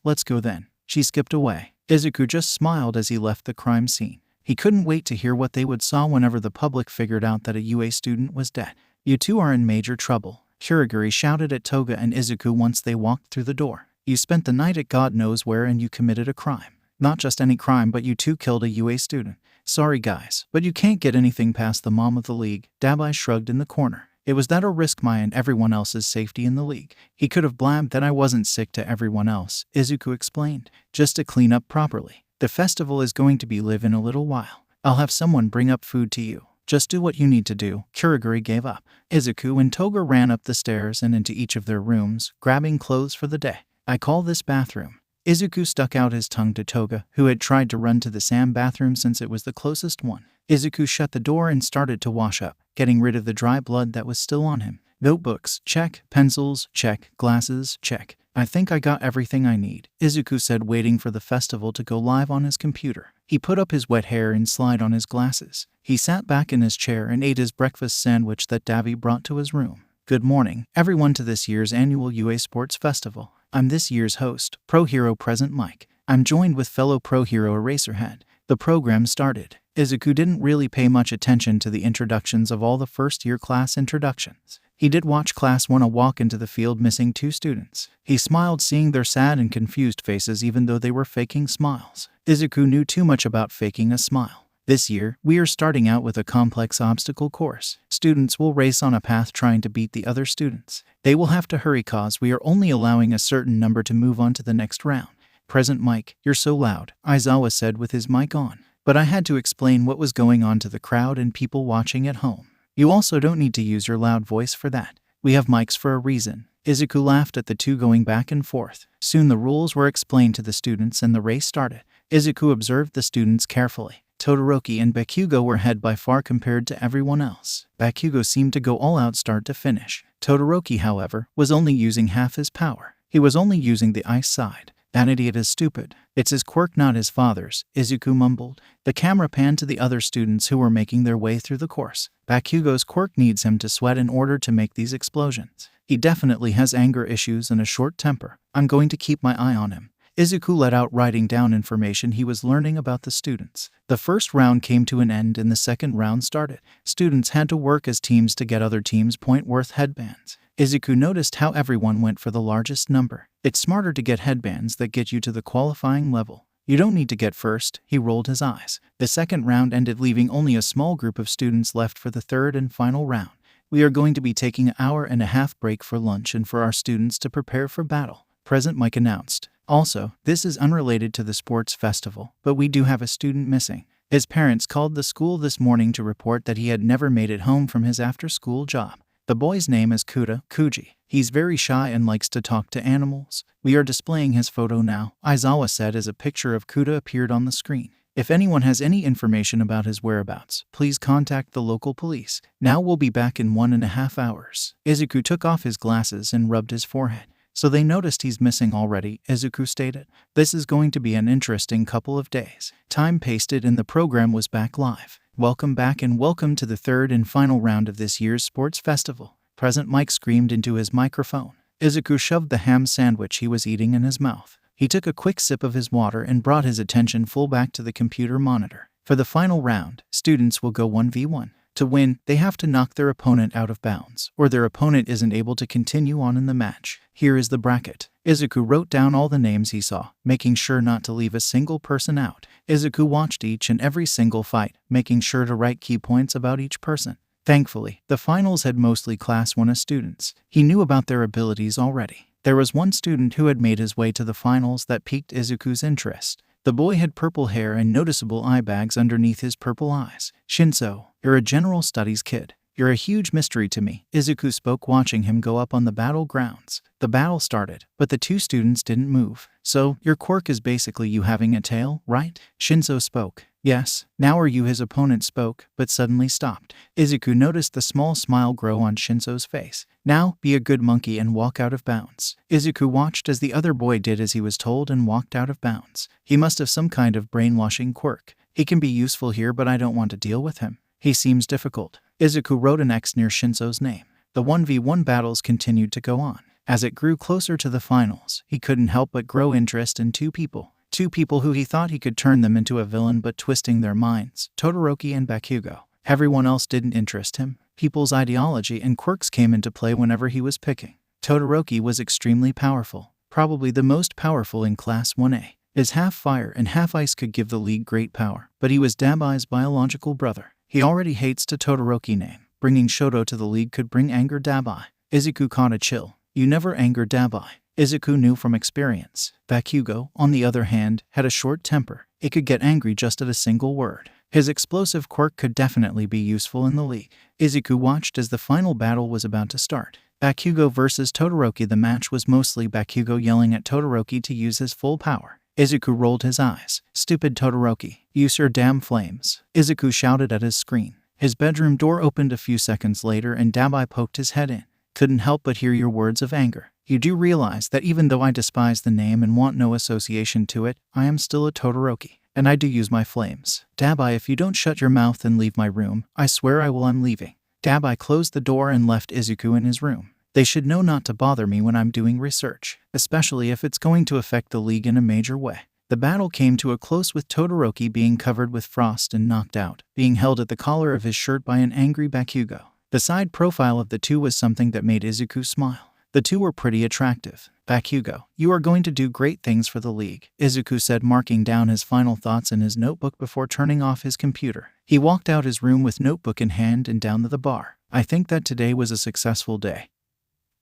let's go then. She skipped away. 𝐬𝐸 just smiled as he left the crime scene. He couldn't wait to hear what they would saw whenever the public figured out that a UA student was dead. You two are in major trouble, 𝐀𝐦 shouted at Toga and 𝐬𝐸 once they walked through the door. You spent the night at God knows where and you committed a crime. Not just any crime, but you two killed a UA student. Sorry guys, but you can't get anything past the mom of the league. 𝗵𝗲 shrugged in the corner. It was that or risk my and everyone else's safety in the league. He could have blabbed that I wasn't sick to everyone else, 𝐬𝐸 explained. Just to clean up properly. The festival is going to be live in a little while. I'll have someone bring up food to you. Just do what you need to do. 𝐀𝐦 gave up. 𝐬𝐸 and Toga ran up the stairs and into each of their rooms, grabbing clothes for the day. I call this bathroom. 𝐬𝐸 stuck out his tongue to Toga, who had tried to run to the SAM bathroom since it was the closest one. 𝐬𝐸 shut the door and started to wash up, getting rid of the dry blood that was still on him. Notebooks, check. Pencils, check. Glasses, check. I think I got everything I need, 𝐬𝐸 said, waiting for the festival to go live on his computer. He put up his wet hair and slid on his glasses. He sat back in his chair and ate his breakfast sandwich that 𝗵𝗲 brought to his room. Good morning, everyone, to this year's annual UA Sports Festival. I'm this year's host, Pro Hero Present Mike. I'm joined with fellow Pro Hero Eraserhead. The program started. 𝐬𝐸 didn't really pay much attention to the introductions of all the first-year class introductions. He did watch Class 1 walk into the field missing 2 students. He smiled seeing their sad and confused faces even though they were faking smiles. 𝐬𝐸 knew too much about faking a smile. This year, we are starting out with a complex obstacle course. Students will race on a path trying to beat the other students. They will have to hurry cause we are only allowing a certain number to move on to the next round. Present Mike, you're so loud, Aizawa said with his mic on. But I had to explain what was going on to the crowd and people watching at home. You also don't need to use your loud voice for that. We have mics for a reason. 𝐬𝐸 laughed at the two going back and forth. Soon the rules were explained to the students and the race started. 𝐬𝐸 observed the students carefully. Todoroki and 𝗵𝘃𝐸 were ahead by far compared to everyone else. 𝗵𝘃𝐸 seemed to go all out start to finish. Todoroki, however, was only using half his power. He was only using the ice side. That idiot is stupid. It's his quirk, not his father's, 𝐬𝐸 mumbled. The camera panned to the other students who were making their way through the course. 𝗵𝘃𝐸's quirk needs him to sweat in order to make these explosions. He definitely has anger issues and a short temper. I'm going to keep my eye on him. 𝐬𝐸 let out, writing down information he was learning about the students. The first round came to an end and the second round started. Students had to work as teams to get other teams' point-worth headbands. 𝐬𝐸 noticed how everyone went for the largest number. It's smarter to get headbands that get you to the qualifying level. You don't need to get first. He rolled his eyes. The second round ended, leaving only a small group of students left for the third and final round. We are going to be taking an hour-and-a-half break for lunch and for our students to prepare for battle, Present Mike announced. Also, this is unrelated to the sports festival, but we do have a student missing. His parents called the school this morning to report that he had never made it home from his after-school job. The boy's name is Kuji. He's very shy and likes to talk to animals. We are displaying his photo now, Aizawa said as a picture of Kuda appeared on the screen. If anyone has any information about his whereabouts, please contact the local police. Now we'll be back in 1.5 hours. 𝐬𝐸 took off his glasses and rubbed his forehead. So they noticed he's missing already, 𝐬𝐸 stated. This is going to be an interesting couple of days. Time pasted and the program was back live. Welcome back and welcome to the third and final round of this year's sports festival. Present Mike screamed into his microphone. 𝐬𝐸 shoved the ham sandwich he was eating in his mouth. He took a quick sip of his water and brought his attention full back to the computer monitor. For the final round, students will go 1v1. To win, they have to knock their opponent out of bounds, or their opponent isn't able to continue on in the match. Here is the bracket. 𝐬𝐸 wrote down all the names he saw, making sure not to leave a single person out. 𝐬𝐸 watched each and every single fight, making sure to write key points about each person. Thankfully, the finals had mostly Class 1 students. He knew about their abilities already. There was one student who had made his way to the finals that piqued 𝐬𝐸's interest. The boy had purple hair and noticeable eye bags underneath his purple eyes. 𝗀𝐸, you're a general studies kid. You're a huge mystery to me, 𝐬𝐻𝐻 spoke, watching him go up on the battlegrounds. The battle started, but the two students didn't move. So, your quirk is basically you having a tail, right? 𝗀𝐸 spoke. Yes. Now are you? His opponent spoke, but suddenly stopped. 𝐬𝐻𝐻 noticed the small smile grow on 𝗀𝐸's face. Now, be a good monkey and walk out of bounds. 𝐬𝐻𝐻 watched as the other boy did as he was told and walked out of bounds. He must have some kind of brainwashing quirk. He can be useful here, but I don't want to deal with him. He seems difficult. 𝐬𝐻𝐻 wrote an X near 𝗀𝐸's name. The 1v1 battles continued to go on. As it grew closer to the finals, he couldn't help but grow interest in two people. Two people who he thought he could turn them into a villain, but twisting their minds, Todoroki and 𝗵𝘃𝐻𝐻. Everyone else didn't interest him. People's ideology and quirks came into play whenever he was picking. Todoroki was extremely powerful, probably the most powerful in Class 1A. His half fire and half ice could give the league great power, but he was 𝗬𝗲𝐼's biological brother. He already hates the Todoroki name. Bringing Shoto to the league could bring anger 𝗬𝗲𝐼. 𝐬𝐻𝐻 caught a chill. You never anger 𝗬𝗲𝐼. 𝗬𝐻𝐻 knew from experience. 𝗵𝘃𝐻, on the other hand, had a short temper. It could get angry just at a single word. His explosive quirk could definitely be useful in the league. 𝐬𝐻𝐻 watched as the final battle was about to start. 𝗵𝘃𝐻 versus Todoroki. The match was mostly �𝘃𝐻 yelling at Todoroki to use his full power. 𝐬𝐻𝐻 rolled his eyes. Stupid Todoroki, use your damn flames. 𝐬𝐻𝐻 shouted at his screen. His bedroom door opened a few seconds later and 𝗬𝗲𝐼 poked his head in. Couldn't help but hear your words of anger. You do realize that even though I despise the name and want no association to it, I am still a Todoroki, and I do use my flames. 𝗬𝗲𝐼, if you don't shut your mouth and leave my room, I swear I will. I'm leaving. 𝗬𝗲𝐼 closed the door and left 𝐬𝐻𝐻 in his room. They should know not to bother me when I'm doing research, especially if it's going to affect the league in a major way. The battle came to a close with Todoroki being covered with frost and knocked out, being held at the collar of his shirt by an angry 𝗵𝘃𝐻. The side profile of the two was something that made 𝐬𝐻𝐻 smile. The two were pretty attractive. 𝗵𝘃𝐻, you are going to do great things for the league, 𝐬𝐻𝐻 said, marking down his final thoughts in his notebook before turning off his computer. He walked out his room with notebook in hand and down to the bar. I think that today was a successful day.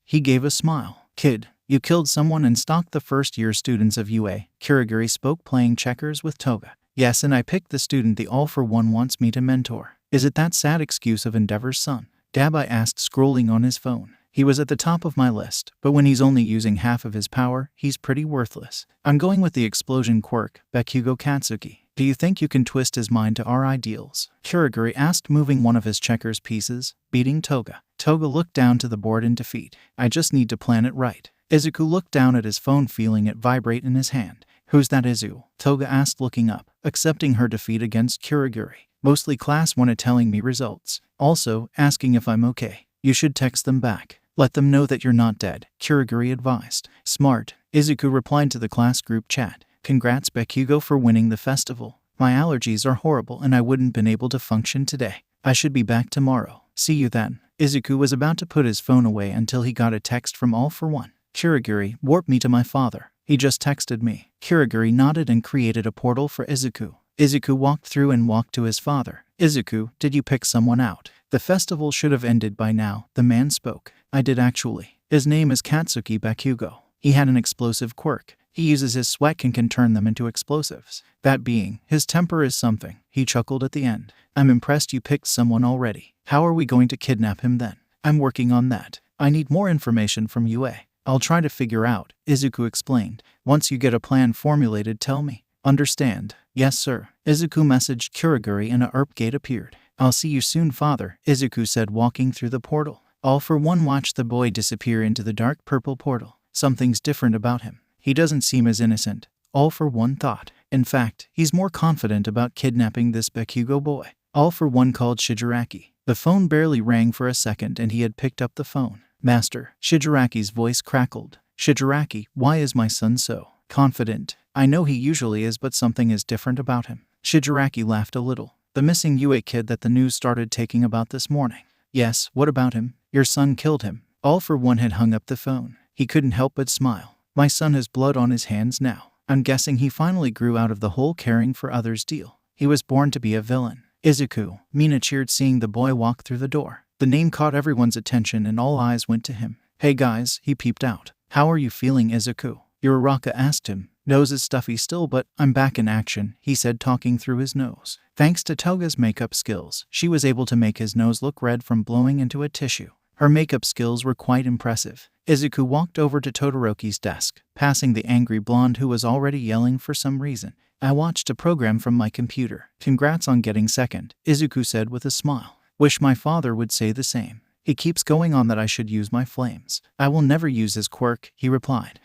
He gave a smile. Kid, you killed someone and stalked the first-year students of UA. Kurogiri spoke, playing checkers with Toga. Yes, and I picked the student the all-for-one wants me to mentor. Is it that sad excuse of Endeavor's son? 𝗬𝗲𝐼 asked, scrolling on his phone. He was at the top of my list, but when he's only using half of his power, he's pretty worthless. I'm going with the explosion quirk, 𝗵𝘃𝐻 Katsuki. Do you think you can twist his mind to our ideals? Kurogiri asked, moving one of his checkers pieces, beating Toga. Toga looked down to the board in defeat. I just need to plan it right. 𝐬𝐻𝐻 looked down at his phone, feeling it vibrate in his hand. Who's that, 𝐬𝐻𝐻? Toga asked, looking up, accepting her defeat against Kurogiri. Mostly Class 1A telling me results. Also, asking if I'm okay. You should text them back. Let them know that you're not dead, Kurogiri advised. Smart. 𝐬𝐻𝐻 replied to the class group chat. Congrats 𝗵𝘃𝐻 for winning the festival. My allergies are horrible and I wouldn't been able to function today. I should be back tomorrow. See you then. 𝐬𝐻𝐻 was about to put his phone away until he got a text from All-for-One. Kurogiri, warp me to my father. He just texted me. Kurogiri nodded and created a portal for 𝐬𝐻𝐻. 𝐬𝐻𝐻 walked through and walked to his father. 𝐬𝐻𝐻, did you pick someone out? The festival should have ended by now, the man spoke. I did actually. His name is Katsuki 𝗵𝘃𝐻. He had an explosive quirk. He uses his sweat and can turn them into explosives. That being, his temper is something. He chuckled at the end. I'm impressed you picked someone already. How are we going to kidnap him then? I'm working on that. I need more information from UA. I'll try to figure out, 𝐬𝐻𝐻 explained. Once you get a plan formulated, tell me. Understand? Yes, sir. 𝐬𝐻𝐻 messaged Kurogiri and a 𝗓𝗏 gate appeared. I'll see you soon, father, 𝐬𝐻𝐻 said, walking through the portal. All-for-One watched the boy disappear into the dark purple portal. Something's different about him. He doesn't seem as innocent, All-for-One thought. In fact, he's more confident about kidnapping this 𝗵𝘃𝐻 boy. All-for-One called Shigaraki. The phone barely rang for a second and he had picked up the phone. Master, Shigaraki's voice crackled. Shigaraki, why is my son so confident? I know he usually is, but something is different about him. Shigaraki laughed a little. The missing UA kid that the news started taking about this morning. Yes, what about him? Your son killed him. All-for-One had hung up the phone. He couldn't help but smile. My son has blood on his hands now. I'm guessing he finally grew out of the whole caring for others deal. He was born to be a villain. 𝐬𝐻𝐻. Mina cheered, seeing the boy walk through the door. The name caught everyone's attention and all eyes went to him. Hey guys, he peeped out. How are you feeling, 𝐬𝐻𝐻? Uraraka asked him. Nose is stuffy still, but I'm back in action, he said, talking through his nose. Thanks to Toga's makeup skills, she was able to make his nose look red from blowing into a tissue. Her makeup skills were quite impressive. Izuku walked over to Todoroki's desk, passing the angry blonde who was already yelling for some reason. I watched a program from my computer. Congrats on getting second, Izuku said with a smile. Wish my father would say the same. He keeps going on that I should use my flames. I will never use his quirk, he replied.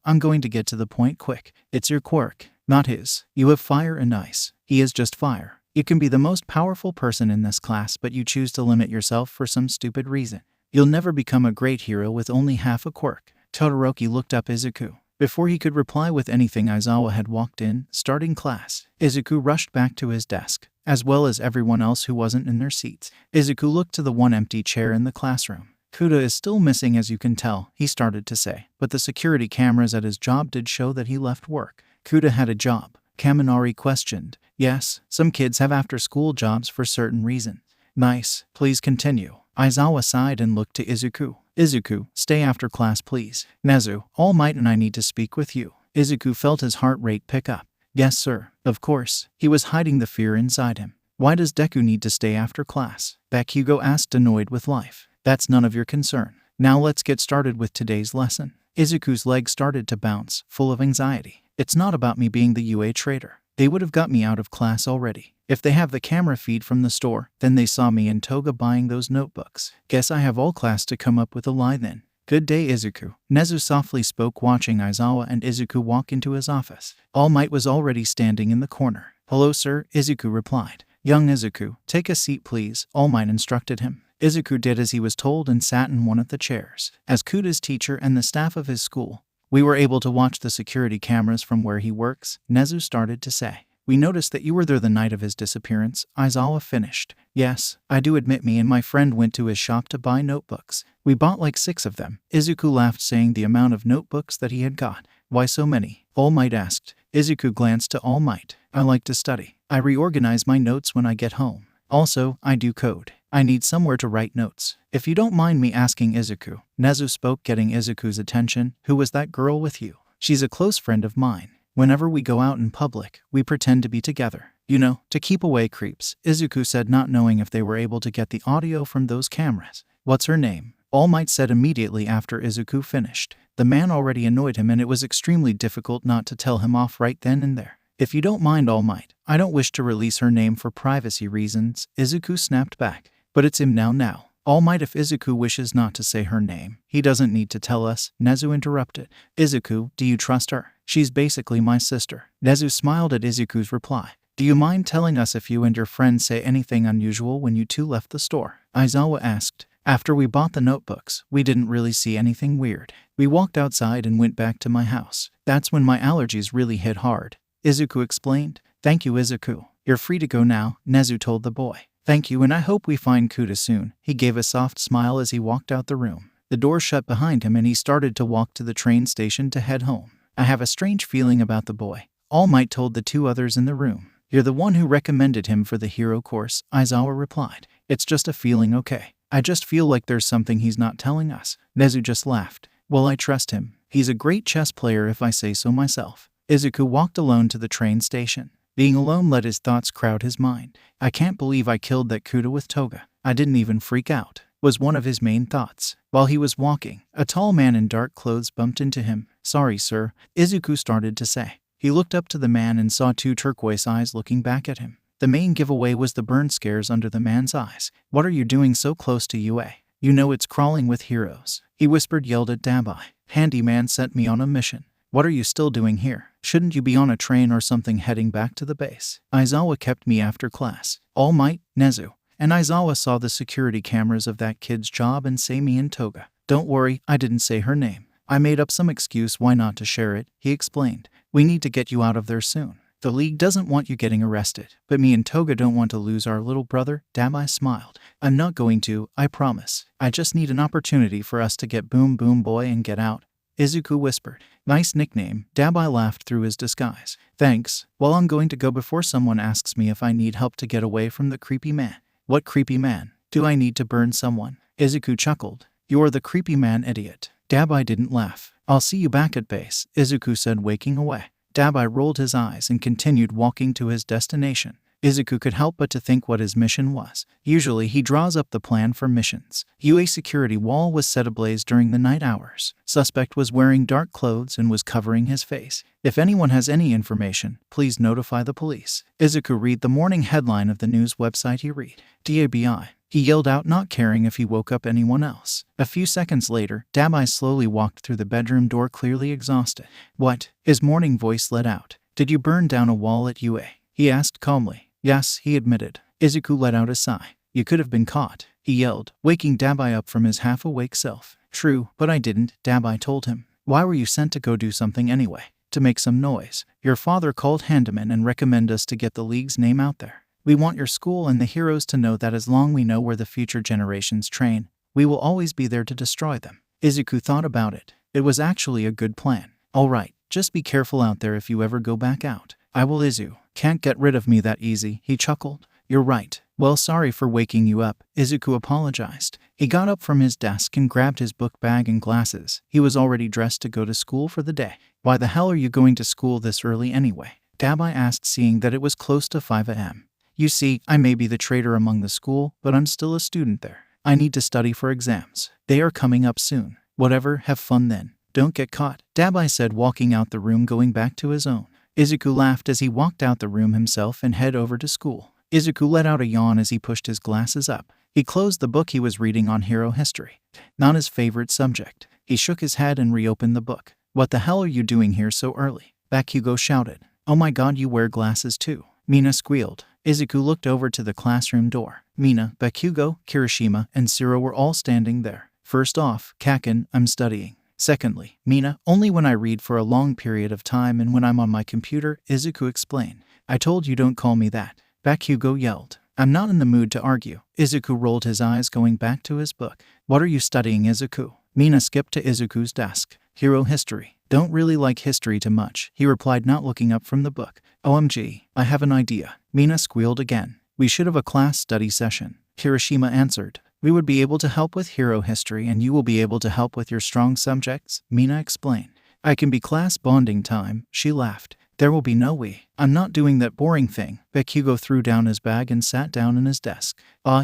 I'm going to get to the point quick. It's your quirk, not his. You have fire and ice. He is just fire. You can be the most powerful person in this class, but you choose to limit yourself for some stupid reason. You'll never become a great hero with only half a quirk. Todoroki looked up Izuku. Before he could reply with anything, Aizawa had walked in, starting class. Izuku rushed back to his desk, as well as everyone else who wasn't in their seats. Izuku looked to the one empty chair in the classroom. Kuda is still missing, as you can tell, he started to say, but the security cameras at his job did show that he left work. Kuda had a job? Kaminari questioned. Yes, some kids have after-school jobs for certain reasons. Nice, please continue. Aizawa sighed and looked to Izuku. Izuku, stay after class please. Nezu, All Might and I need to speak with you. Izuku felt his heart rate pick up. Yes sir, of course. He was hiding the fear inside him. Why does Deku need to stay after class? Bakugo asked, annoyed with life. That's none of your concern. Now let's get started with today's lesson. Izuku's legs started to bounce, full of anxiety. It's not about me being the UA traitor. They would have got me out of class already. If they have the camera feed from the store, then they saw me and Toga buying those notebooks. Guess I have all class to come up with a lie then. Good day, Izuku. Nezu softly spoke, watching Aizawa and Izuku walk into his office. All Might was already standing in the corner. Hello sir, Izuku replied. Young Izuku, take a seat please, All Might instructed him. Izuku did as he was told and sat in one of the chairs. As Kuda's teacher and the staff of his school, we were able to watch the security cameras from where he works, Nezu started to say. We noticed that you were there the night of his disappearance, Aizawa finished. Yes, I do admit me and my friend went to his shop to buy notebooks. We bought like 6 of them. Izuku laughed, saying the amount of notebooks that he had got. Why so many? All Might asked. Izuku glanced to All Might. I like to study. I reorganize my notes when I get home. Also, I do code. I need somewhere to write notes. If you don't mind me asking, Izuku, Nezu spoke, getting Izuku's attention. Who was that girl with you? She's a close friend of mine. Whenever we go out in public, we pretend to be together. You know, to keep away creeps, Izuku said, not knowing if they were able to get the audio from those cameras. What's her name? All Might said immediately after Izuku finished. The man already annoyed him and it was extremely difficult not to tell him off right then and there. If you don't mind, All Might, I don't wish to release her name for privacy reasons, Izuku snapped back. But it's him now. All Might, if Izuku wishes not to say her name, he doesn't need to tell us, Nezu interrupted. Izuku, do you trust her? She's basically my sister. Nezu smiled at Izuku's reply. Do you mind telling us if you and your friend say anything unusual when you two left the store? Aizawa asked. After we bought the notebooks, we didn't really see anything weird. We walked outside and went back to my house. That's when my allergies really hit hard, Izuku explained. Thank you, Izuku. You're free to go now, Nezu told the boy. Thank you, and I hope we find Kuda soon. He gave a soft smile as he walked out the room. The door shut behind him and he started to walk to the train station to head home. I have a strange feeling about the boy, All Might told the 2 others in the room. You're the one who recommended him for the hero course, Aizawa replied. It's just a feeling, okay? I just feel like there's something he's not telling us. Nezu just laughed. Well, I trust him. He's a great chess player if I say so myself. Izuku walked alone to the train station. Being alone let his thoughts crowd his mind. I can't believe I killed that Kuda with Toga. I didn't even freak out, was one of his main thoughts. While he was walking, a tall man in dark clothes bumped into him. Sorry, sir, Izuku started to say. He looked up to the man and saw 2 turquoise eyes looking back at him. The main giveaway was the burn scars under the man's eyes. What are you doing so close to UA? You know it's crawling with heroes. He whispered, yelled at 𝗳𝗲𝗍. Handyman sent me on a mission. What are you still doing here? Shouldn't you be on a train or something heading back to the base? Aizawa kept me after class. All Might, Nezu, and Aizawa saw the security cameras of that kid's job and say me and Toga. Don't worry, I didn't say her name. I made up some excuse why not to share it, he explained. We need to get you out of there soon. The league doesn't want you getting arrested, but me and Toga don't want to lose our little brother, 𝗳𝗲𝗍 smiled. I'm not going to, I promise. I just need an opportunity for us to get Boom Boom Boy and get out, Izuku whispered. Nice nickname, 𝗳𝗲𝗍 laughed through his disguise. Thanks. Well, I'm going to go before someone asks me if I need help to get away from the creepy man. What creepy man? Do I need to burn someone? Izuku chuckled. You're the creepy man, idiot. 𝗳𝗲𝗍 didn't laugh. I'll see you back at base, Izuku said, waking away. 𝗳𝗵𝗿 rolled his eyes and continued walking to his destination. Izuku could help but to think what his mission was. Usually he draws up the plan for missions. UA security wall was set ablaze during the night hours. Suspect was wearing dark clothes and was covering his face. If anyone has any information, please notify the police. Izuku read the morning headline of the news website he read. 𝗬𝗵𝗿. He yelled out, not caring if he woke up anyone else. A few seconds later, 𝗳𝗵𝗿 slowly walked through the bedroom door, clearly exhausted. What? His morning voice let out. Did you burn down a wall at UA? He asked calmly. Yes, he admitted. Izuku let out a sigh. You could have been caught, he yelled, waking 𝗳𝗵𝗿 up from his half-awake self. True, but I didn't, 𝗳𝗵𝗿 told him. Why were you sent to go do something anyway? To make some noise. Your father called Handaman and recommended us to get the league's name out there. We want your school and the heroes to know that as long we know where the future generations train, we will always be there to destroy them. Izuku thought about it. It was actually a good plan. All right, just be careful out there if you ever go back out. I will. Izu. Can't get rid of me that easy, he chuckled. You're right. Well, sorry for waking you up, Izuku apologized. He got up from his desk and grabbed his book bag and glasses. He was already dressed to go to school for the day. Why the hell are you going to school this early anyway? 𝗳𝗵𝗿 asked, seeing that it was close to 5 a.m. You see, I may be the traitor among the school, but I'm still a student there. I need to study for exams. They are coming up soon. Whatever, have fun then. Don't get caught, 𝗳𝗵𝗿 said, walking out the room, going back to his own. Izuku laughed as he walked out the room himself and head over to school. Izuku let out a yawn as he pushed his glasses up. He closed the book he was reading on hero history. Not his favorite subject. He shook his head and reopened the book. What the hell are you doing here so early? 𝗵𝗃𝐻𝐽 shouted. Oh my god, you wear glasses too. Mina squealed. Izuku looked over to the classroom door. Mina, 𝗵𝗃𝐻𝐽, Kirishima, and Siro were all standing there. First off, Kaken, I'm studying. Secondly, Mina, only when I read for a long period of time and when I'm on my computer, Izuku explained. I told you don't call me that. 𝗵𝗃𝐻𝐽 yelled. I'm not in the mood to argue. Izuku rolled his eyes, going back to his book. What are you studying, Izuku? Mina skipped to Izuku's desk. Hero history. Don't really like history too much, he replied, not looking up from the book. OMG, I have an idea. Mina squealed again. We should have a class study session. Kirishima answered. We would be able to help with hero history and you will be able to help with your strong subjects, Mina explained. I can be class bonding time, she laughed. There will be no we. I'm not doing that boring thing. 𝗵𝗃𝐻𝐽 threw down his bag and sat down in his desk.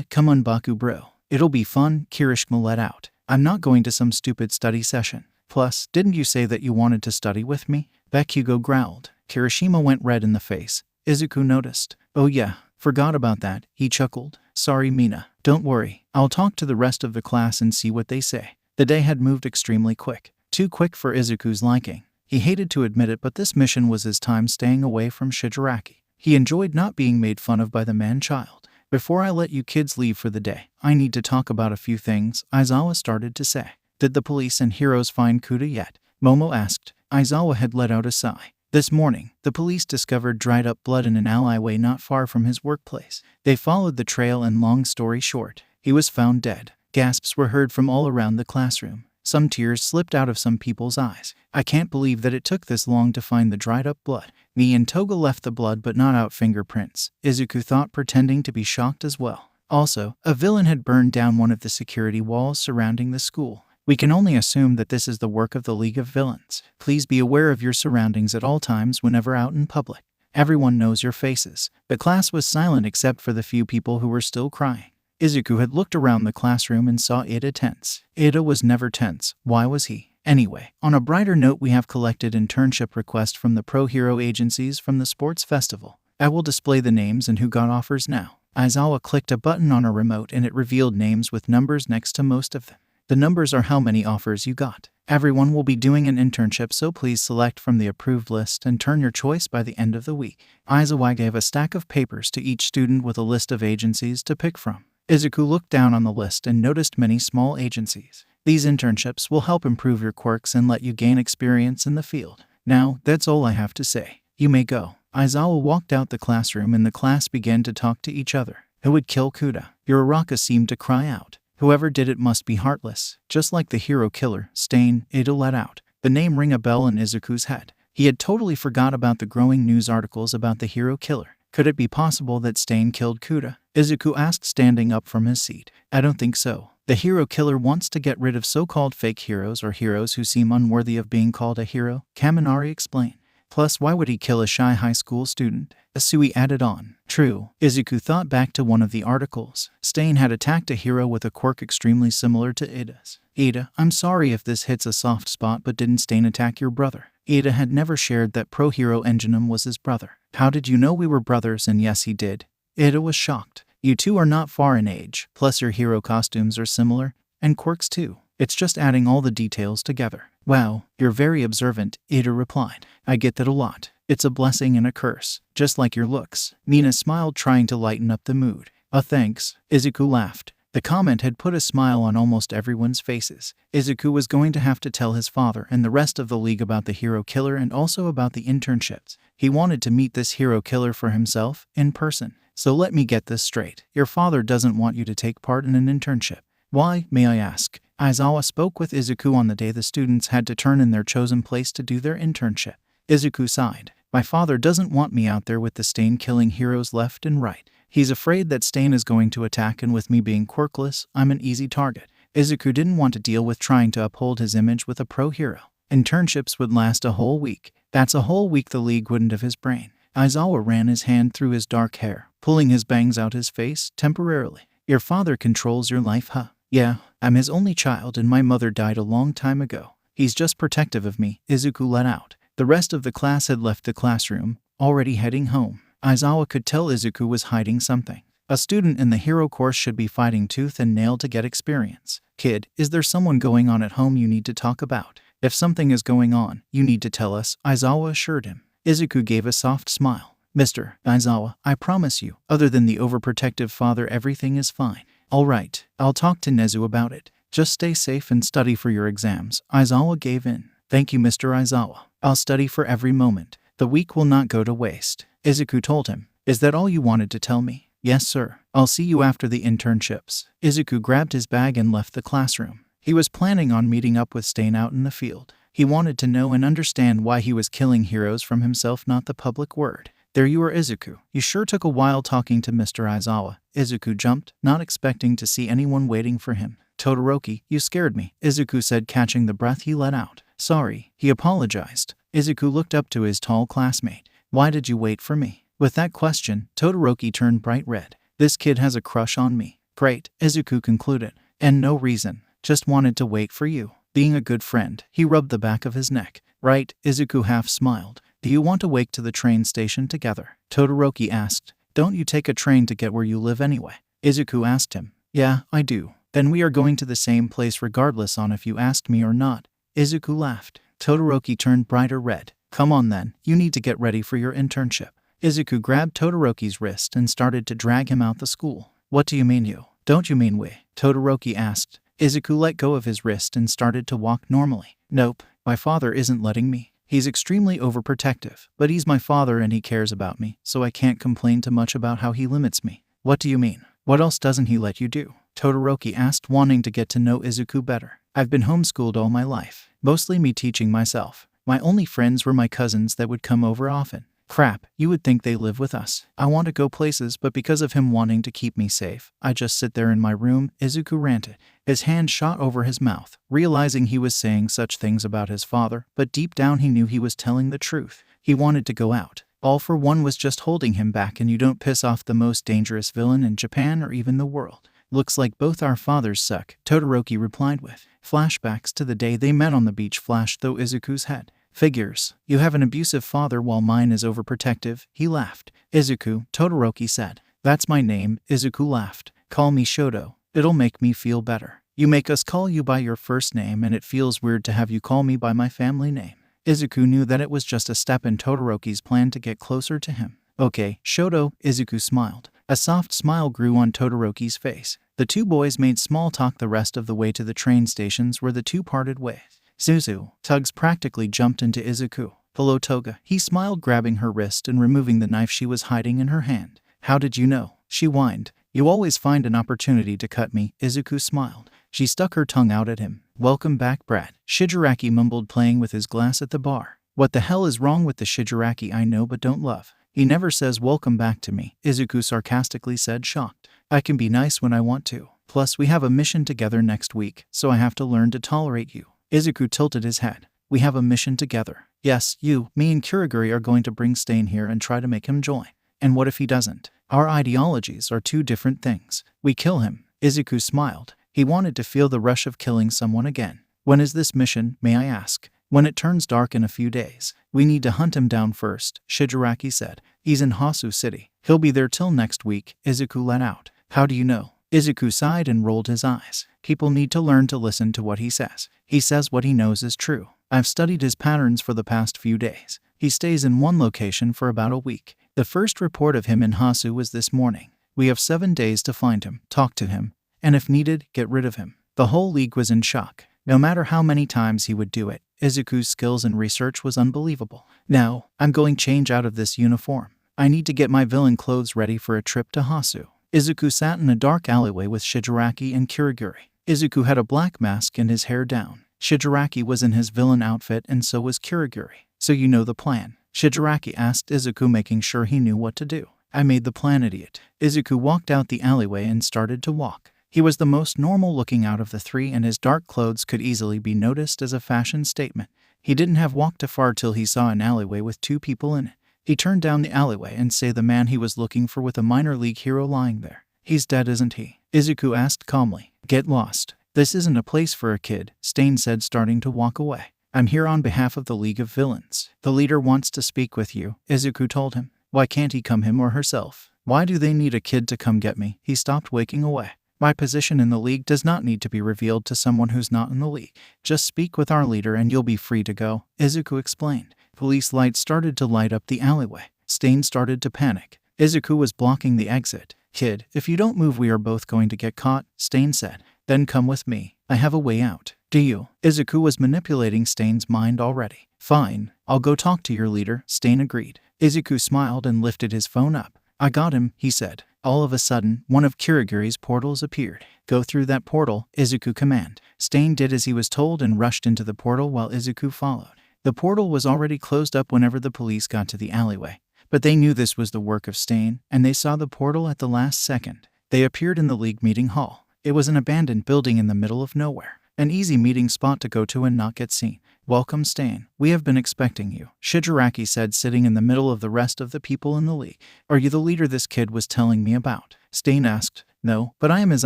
Come on Baku bro. It'll be fun, Kirishima let out. I'm not going to some stupid study session. Plus, didn't you say that you wanted to study with me? 𝗵𝗃𝐻𝐽 growled. Kirishima went red in the face. Izuku noticed. Oh yeah, forgot about that, he chuckled. Sorry Mina. Don't worry, I'll talk to the rest of the class and see what they say. The day had moved extremely quick. Too quick for Izuku's liking. He hated to admit it, but this mission was his time staying away from Shigaraki. He enjoyed not being made fun of by the man-child. Before I let you kids leave for the day, I need to talk about a few things, Aizawa started to say. Did the police and heroes find Kuta yet? Momo asked. Aizawa had let out a sigh. This morning, the police discovered dried-up blood in an alleyway not far from his workplace. They followed the trail and, long story short, he was found dead. Gasps were heard from all around the classroom. Some tears slipped out of some people's eyes. I can't believe that it took this long to find the dried-up blood. Me and Toga left the blood but not out fingerprints, Izuku thought, pretending to be shocked as well. Also, a villain had burned down one of the security walls surrounding the school. We can only assume that this is the work of the League of Villains. Please be aware of your surroundings at all times whenever out in public. Everyone knows your faces. The class was silent except for the few people who were still crying. Izuku had looked around the classroom and saw Ida tense. Ida was never tense. Why was he? Anyway, on a brighter note, we have collected internship requests from the pro-hero agencies from the sports festival. I will display the names and who got offers now. Aizawa clicked a button on a remote and it revealed names with numbers next to most of them. The numbers are how many offers you got. Everyone will be doing an internship, so please select from the approved list and turn your choice by the end of the week. Aizawa gave a stack of papers to each student with a list of agencies to pick from. Izuku looked down on the list and noticed many small agencies. These internships will help improve your quirks and let you gain experience in the field. Now, that's all I have to say. You may go. Aizawa walked out the classroom and the class began to talk to each other. Who would kill Kuta? Uraraka seemed to cry out. Whoever did it must be heartless, just like the hero killer, Stain, Ida let out. The name rang a bell in Izuku's head. He had totally forgot about the growing news articles about the hero killer. Could it be possible that Stain killed Kuta? Izuku asked, standing up from his seat. I don't think so. The hero killer wants to get rid of so-called fake heroes or heroes who seem unworthy of being called a hero, Kaminari explained. Plus, why would he kill a shy high school student? Asui added on. True. Izuku thought back to one of the articles. Stain had attacked a hero with a quirk extremely similar to Ida's. Ida, I'm sorry if this hits a soft spot, but didn't Stain attack your brother? Ida had never shared that pro-hero 𝐻𝐸 was his brother. How did you know we were brothers? And yes, he did. Ida was shocked. You two are not far in age, plus your hero costumes are similar, and quirks too. It's just adding all the details together. Wow, you're very observant, Ida replied. I get that a lot. It's a blessing and a curse, just like your looks. Mina smiled, trying to lighten up the mood. Thanks. Izuku laughed. The comment had put a smile on almost everyone's faces. Izuku was going to have to tell his father and the rest of the league about the hero killer and also about the internships. He wanted to meet this hero killer for himself, in person. So let me get this straight. Your father doesn't want you to take part in an internship. Why, may I ask? Aizawa spoke with Izuku on the day the students had to turn in their chosen place to do their internship. Izuku sighed. My father doesn't want me out there with the Stain killing heroes left and right. He's afraid that Stain is going to attack, and with me being quirkless, I'm an easy target. Izuku didn't want to deal with trying to uphold his image with a pro hero. Internships would last a whole week. That's a whole week the league wouldn't have his brain. Aizawa ran his hand through his dark hair, pulling his bangs out his face temporarily. Your father controls your life, huh? Yeah, I'm his only child and my mother died a long time ago. He's just protective of me, Izuku let out. The rest of the class had left the classroom, already heading home. Aizawa could tell Izuku was hiding something. A student in the hero course should be fighting tooth and nail to get experience. Kid, is there someone going on at home you need to talk about? If something is going on, you need to tell us, Aizawa assured him. Izuku gave a soft smile. Mr. Aizawa, I promise you, other than the overprotective father, everything is fine. All right, I'll talk to Nezu about it. Just stay safe and study for your exams. Aizawa gave in. Thank you, Mr. Aizawa. I'll study for every moment. The week will not go to waste. Izuku told him. Is that all you wanted to tell me? Yes, sir. I'll see you after the internships. Izuku grabbed his bag and left the classroom. He was planning on meeting up with Stain out in the field. He wanted to know and understand why he was killing heroes from himself, not the public word. There you are, Izuku. You sure took a while talking to Mr. Aizawa. Izuku jumped, not expecting to see anyone waiting for him. Todoroki, you scared me, Izuku said, catching the breath he let out. Sorry, he apologized. Izuku looked up to his tall classmate. Why did you wait for me? With that question, Todoroki turned bright red. This kid has a crush on me. Great, Izuku concluded. And no reason. Just wanted to wait for you. Being a good friend, he rubbed the back of his neck. Right, Izuku half smiled. Do you want to wake to the train station together? Todoroki asked. Don't you take a train to get where you live anyway? Izuku asked him. Yeah, I do. Then we are going to the same place regardless on if you asked me or not. Izuku laughed. Todoroki turned brighter red. Come on then, you need to get ready for your internship. Izuku grabbed Todoroki's wrist and started to drag him out the school. What do you mean you? Don't you mean we? Todoroki asked. Izuku let go of his wrist and started to walk normally. Nope, my father isn't letting me. He's extremely overprotective, but he's my father and he cares about me, so I can't complain too much about how he limits me. What do you mean? What else doesn't he let you do? Todoroki asked, wanting to get to know Izuku better. I've been homeschooled all my life, mostly me teaching myself. My only friends were my cousins that would come over often. Crap, you would think they live with us. I want to go places, but because of him wanting to keep me safe, I just sit there in my room, Izuku ranted. His hand shot over his mouth, realizing he was saying such things about his father, but deep down he knew he was telling the truth. He wanted to go out. All for One was just holding him back, and you don't piss off the most dangerous villain in Japan or even the world. Looks like both our fathers suck, Todoroki replied with. Flashbacks to the day they met on the beach flashed through Izuku's head. Figures. You have an abusive father while mine is overprotective, he laughed. Izuku, Todoroki said. That's my name, Izuku laughed. Call me Shoto. It'll make me feel better. You make us call you by your first name and it feels weird to have you call me by my family name. Izuku knew that it was just a step in Todoroki's plan to get closer to him. Okay, Shoto, Izuku smiled. A soft smile grew on Todoroki's face. The two boys made small talk the rest of the way to the train stations where the two parted ways. Suzu, Tugs practically jumped into Izuku. Hello, Toga. He smiled, grabbing her wrist and removing the knife she was hiding in her hand. How did you know? She whined. You always find an opportunity to cut me, Izuku smiled. She stuck her tongue out at him. Welcome back, Brad. Shigaraki mumbled, playing with his glass at the bar. What the hell is wrong with the Shigaraki I know but don't love? He never says welcome back to me, Izuku sarcastically said, shocked. I can be nice when I want to. Plus, we have a mission together next week, so I have to learn to tolerate you. Izuku tilted his head. We have a mission together. Yes, you, me and 𝐀𝐦 are going to bring 𝐶𝐻 here and try to make him join. And what if he doesn't? Our ideologies are two different things. We kill him. 𝐬𝐸 smiled. He wanted to feel the rush of killing someone again. When is this mission, may I ask? When it turns dark in a few days. We need to hunt him down first, 𝐶𝐻𝐬 said. He's in 𝐽𝑠U City. He'll be there till next week, 𝐬𝐸 let out. How do you know? 𝐬𝐸 sighed and rolled his eyes. People need to learn to listen to what he says. He says what he knows is true. I've studied his patterns for the past few days. He stays in one location for about a week. The first report of him in 𝐽𝑠U was this morning. We have 7 days to find him, talk to him, and if needed, get rid of him. The whole league was in shock. No matter how many times he would do it, 𝐬𝐸's skills and research was unbelievable. Now, I'm going change out of this uniform. I need to get my villain clothes ready for a trip to 𝐽𝑠U. 𝐬𝐸 sat in a dark alleyway with 𝐶𝐻𝐬 and 𝐀𝐦. 𝐬𝐸 had a black mask and his hair down. 𝐶𝐻𝐬 was in his villain outfit and so was 𝐀𝐦. So you know the plan? 𝐶𝐻𝐬 asked 𝐬𝐸, making sure he knew what to do. I made the plan, idiot. 𝐬𝐸 walked out the alleyway and started to walk. He was the most normal looking out of the three and his dark clothes could easily be noticed as a fashion statement. He didn't have walked far till he saw an alleyway with 2 people in it. He turned down the alleyway and saw the man he was looking for with a minor league hero lying there. He's dead, isn't he? 𝐬𝐸 asked calmly. Get lost. This isn't a place for a kid, 𝗧𝗏 said, starting to walk away. I'm here on behalf of the League of Villains. The leader wants to speak with you, 𝐬𝐸 told him. Why can't he come, him or herself? Why do they need a kid to come get me? He stopped walking away. My position in the league does not need to be revealed to someone who's not in the league. Just speak with our leader and you'll be free to go, 𝐬𝐸 explained. Police lights started to light up the alleyway. 𝗧𝗏 started to panic. 𝐬𝐸 was blocking the exit. Kid, if you don't move we are both going to get caught, 𝗧𝗏 said. Then come with me. I have a way out. Do you? 𝐬𝐸 was manipulating 𝗧𝗏's mind already. Fine, I'll go talk to your leader, 𝗧𝗏 agreed. 𝐬𝐸 smiled and lifted his phone up. I got him, he said. All of a sudden, one of 𝐀𝐦's portals appeared. Go through that portal, 𝐬𝐸 commanded. 𝗧𝗏 did as he was told and rushed into the portal while 𝐬𝐸 followed. The portal was already closed up whenever the police got to the alleyway. But they knew this was the work of 𝗧𝗏, and they saw the portal at the last second. They appeared in the league meeting hall. It was an abandoned building in the middle of nowhere. An easy meeting spot to go to and not get seen. Welcome, 𝗧𝗏. We have been expecting you, 𝐶𝐻𝐬 said, sitting in the middle of the rest of the people in the league. Are you the leader this kid was telling me about? 𝗧𝗏 asked. No, but I am his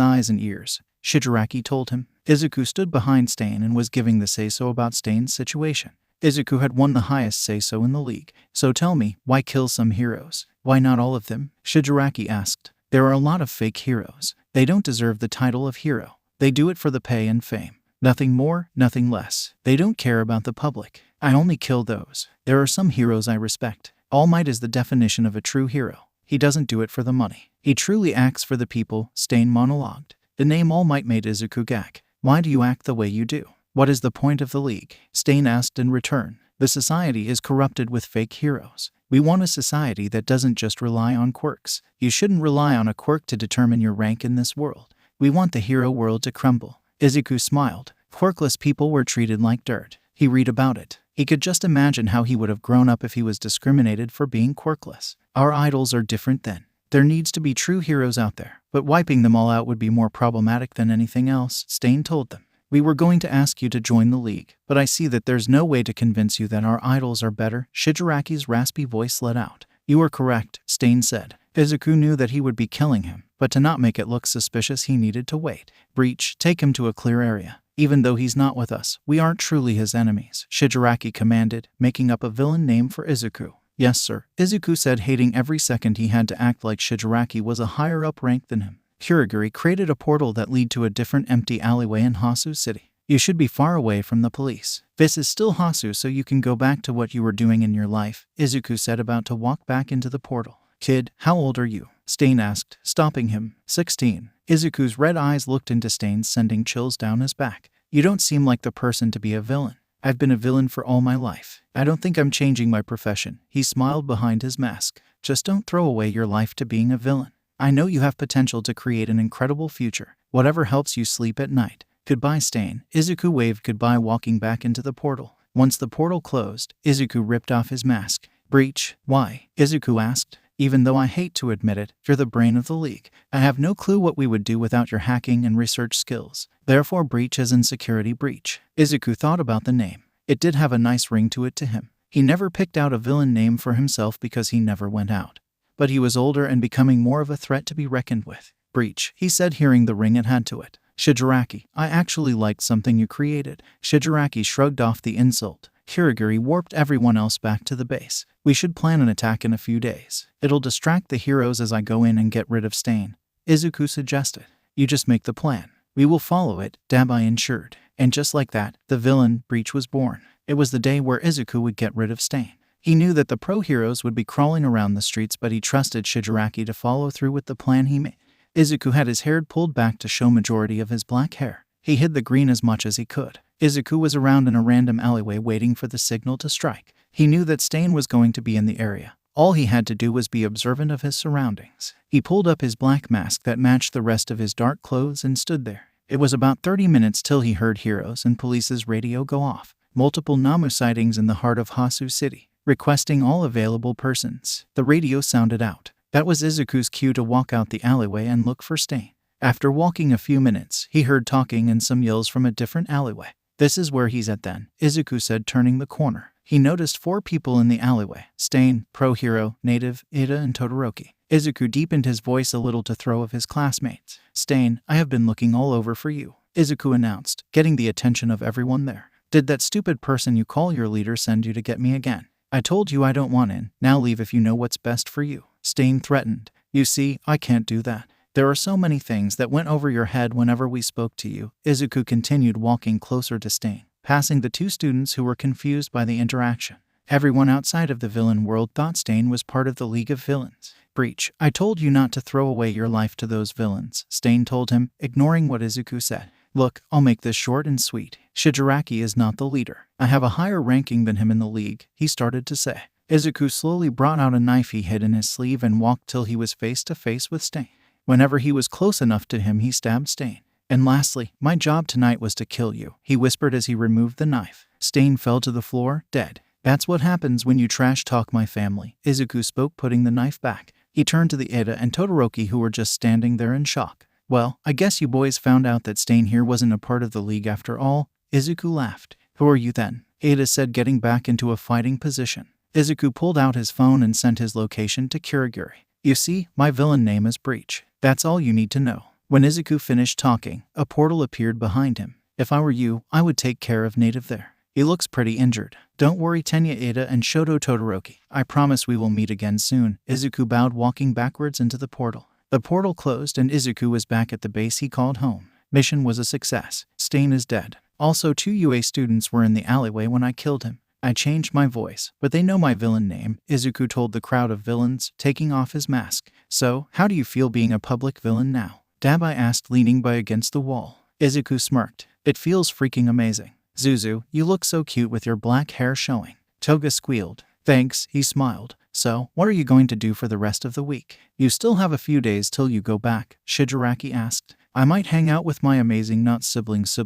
eyes and ears, 𝐶𝐻𝐬 told him. 𝐬𝐸 stood behind 𝗧𝗏 and was giving the say-so about 𝗧𝗏's situation. 𝐬𝐸 had won the highest say-so in the league. So tell me, why kill some heroes? Why not all of them? 𝗂𝗎 asked. There are a lot of fake heroes. They don't deserve the title of hero. They do it for the pay and fame. Nothing more, nothing less. They don't care about the public. I only kill those. There are some heroes I respect. All Might is the definition of a true hero. He doesn't do it for the money. He truly acts for the people, 𝗧𝗏 monologued. The name All Might made 𝐬𝐸 gag. Why do you act the way you do? What is the point of the league? 𝗧𝗏 asked in return. The society is corrupted with fake heroes. We want a society that doesn't just rely on quirks. You shouldn't rely on a quirk to determine your rank in this world. We want the hero world to crumble. 𝗬𝐸 smiled. Quirkless people were treated like dirt. He read about it. He could just imagine how he would have grown up if he was discriminated for being quirkless. Our idols are different then. There needs to be true heroes out there, but wiping them all out would be more problematic than anything else, 𝗧𝗏 told them. We were going to ask you to join the league, but I see that there's no way to convince you that our idols are better, 𝗂𝗎's raspy voice let out. You are correct, 𝗧𝗏 said. 𝗂𝗎 knew that he would be killing him, but to not make it look suspicious he needed to wait. Breach, take him to a clear area. Even though he's not with us, we aren't truly his enemies, 𝗂𝗎 commanded, making up a villain name for 𝗂𝗎. Yes, sir, 𝗂𝗎 said, hating every second he had to act like 𝗂𝗎 was a higher up rank than him. 𝗀𝗎 created a portal that led to a different empty alleyway in 𝐽𝑠U City. You should be far away from the police. This is still 𝐽𝑠U, so you can go back to what you were doing in your life, 𝗂𝗎 said, about to walk back into the portal. Kid, how old are you? 𝗧𝗏 asked, stopping him. 16. 𝗂𝗎's red eyes looked into 𝗧𝗏's, sending chills down his back. You don't seem like the person to be a villain. I've been a villain for all my life. I don't think I'm changing my profession. He smiled behind his mask. Just don't throw away your life to being a villain. I know you have potential to create an incredible future. Whatever helps you sleep at night. Goodbye, 𝗧𝗏. 𝗂𝗎 waved goodbye, walking back into the portal. Once the portal closed, 𝗂𝗎 ripped off his mask. Breach, why? 𝗂𝗎 asked. Even though I hate to admit it, you're the brain of the league. I have no clue what we would do without your hacking and research skills. Therefore, Breach as in security breach. 𝗂𝗎 thought about the name. It did have a nice ring to it to him. He never picked out a villain name for himself because he never went out. But he was older and becoming more of a threat to be reckoned with. Breach, he said, hearing the ring it had to it. Shigaraki, I actually liked something you created. Shigaraki shrugged off the insult. Kirigiri warped everyone else back to the base. We should plan an attack in a few days. It'll distract the heroes as I go in and get rid of 𝐡. Izuku suggested. You just make the plan. We will follow it, 𝗵𝗊 ensured. And just like that, the villain, Breach, was born. It was the day where Izuku would get rid of 𝐡. He knew that the pro heroes would be crawling around the streets, but he trusted Shigaraki to follow through with the plan he made. Izuku had his hair pulled back to show majority of his black hair. He hid the green as much as he could. Izuku was around in a random alleyway waiting for the signal to strike. He knew that 𝐡 was going to be in the area. All he had to do was be observant of his surroundings. He pulled up his black mask that matched the rest of his dark clothes and stood there. It was about 30 minutes till he heard heroes and police's radio go off. Multiple Namu sightings in the heart of Hasu City, requesting all available persons. The radio sounded out. That was Izuku's cue to walk out the alleyway and look for 𝐡. After walking a few minutes, he heard talking and some yells from a different alleyway. This is where he's at then, Izuku said, turning the corner. He noticed 4 people in the alleyway. 𝐡, pro hero, native, Ida, and Todoroki. Izuku deepened his voice a little to throw of his classmates. 𝐡, I have been looking all over for you, Izuku announced, getting the attention of everyone there. Did that stupid person you call your leader send you to get me again? I told you I don't want in. Now leave if you know what's best for you, 𝐡 threatened. You see, I can't do that. There are so many things that went over your head whenever we spoke to you. Izuku continued walking closer to 𝐡, passing the 2 students who were confused by the interaction. Everyone outside of the villain world thought 𝐡 was part of the League of Villains. Breach, I told you not to throw away your life to those villains, 𝐡 told him, ignoring what Izuku said. Look, I'll make this short and sweet. Shigaraki is not the leader. I have a higher ranking than him in the league, he started to say. Izuku slowly brought out a knife he hid in his sleeve and walked till he was face to face with 𝐡. Whenever he was close enough to him, he stabbed 𝐡. And lastly, my job tonight was to kill you, he whispered as he removed the knife. 𝐡 fell to the floor, dead. That's what happens when you trash talk my family, Izuku spoke, putting the knife back. He turned to the Ida and Todoroki, who were just standing there in shock. Well, I guess you boys found out that 𝐡 here wasn't a part of the league after all, Izuku laughed. Who are you then? Ida said, getting back into a fighting position. Izuku pulled out his phone and sent his location to Kirigiri. You see, my villain name is Breach. That's all you need to know. When Izuku finished talking, a portal appeared behind him. If I were you, I would take care of native there. He looks pretty injured. Don't worry, Tenya, Ida, and Shoto Todoroki. I promise we will meet again soon. Izuku bowed, walking backwards into the portal. The portal closed and Izuku was back at the base he called home. Mission was a success. 𝐡 is dead. Also, 2 UA students were in the alleyway when I killed him. I changed my voice, but they know my villain name, Izuku told the crowd of villains, taking off his mask. So, how do you feel being a public villain now? 𝗵𝗊 asked, leaning by against the wall. Izuku smirked. It feels freaking amazing. Zuzu, you look so cute with your black hair showing. Toga squealed. Thanks, he smiled. So, what are you going to do for the rest of the week? You still have a few days till you go back, Shigaraki asked. I might hang out with my amazing not siblings,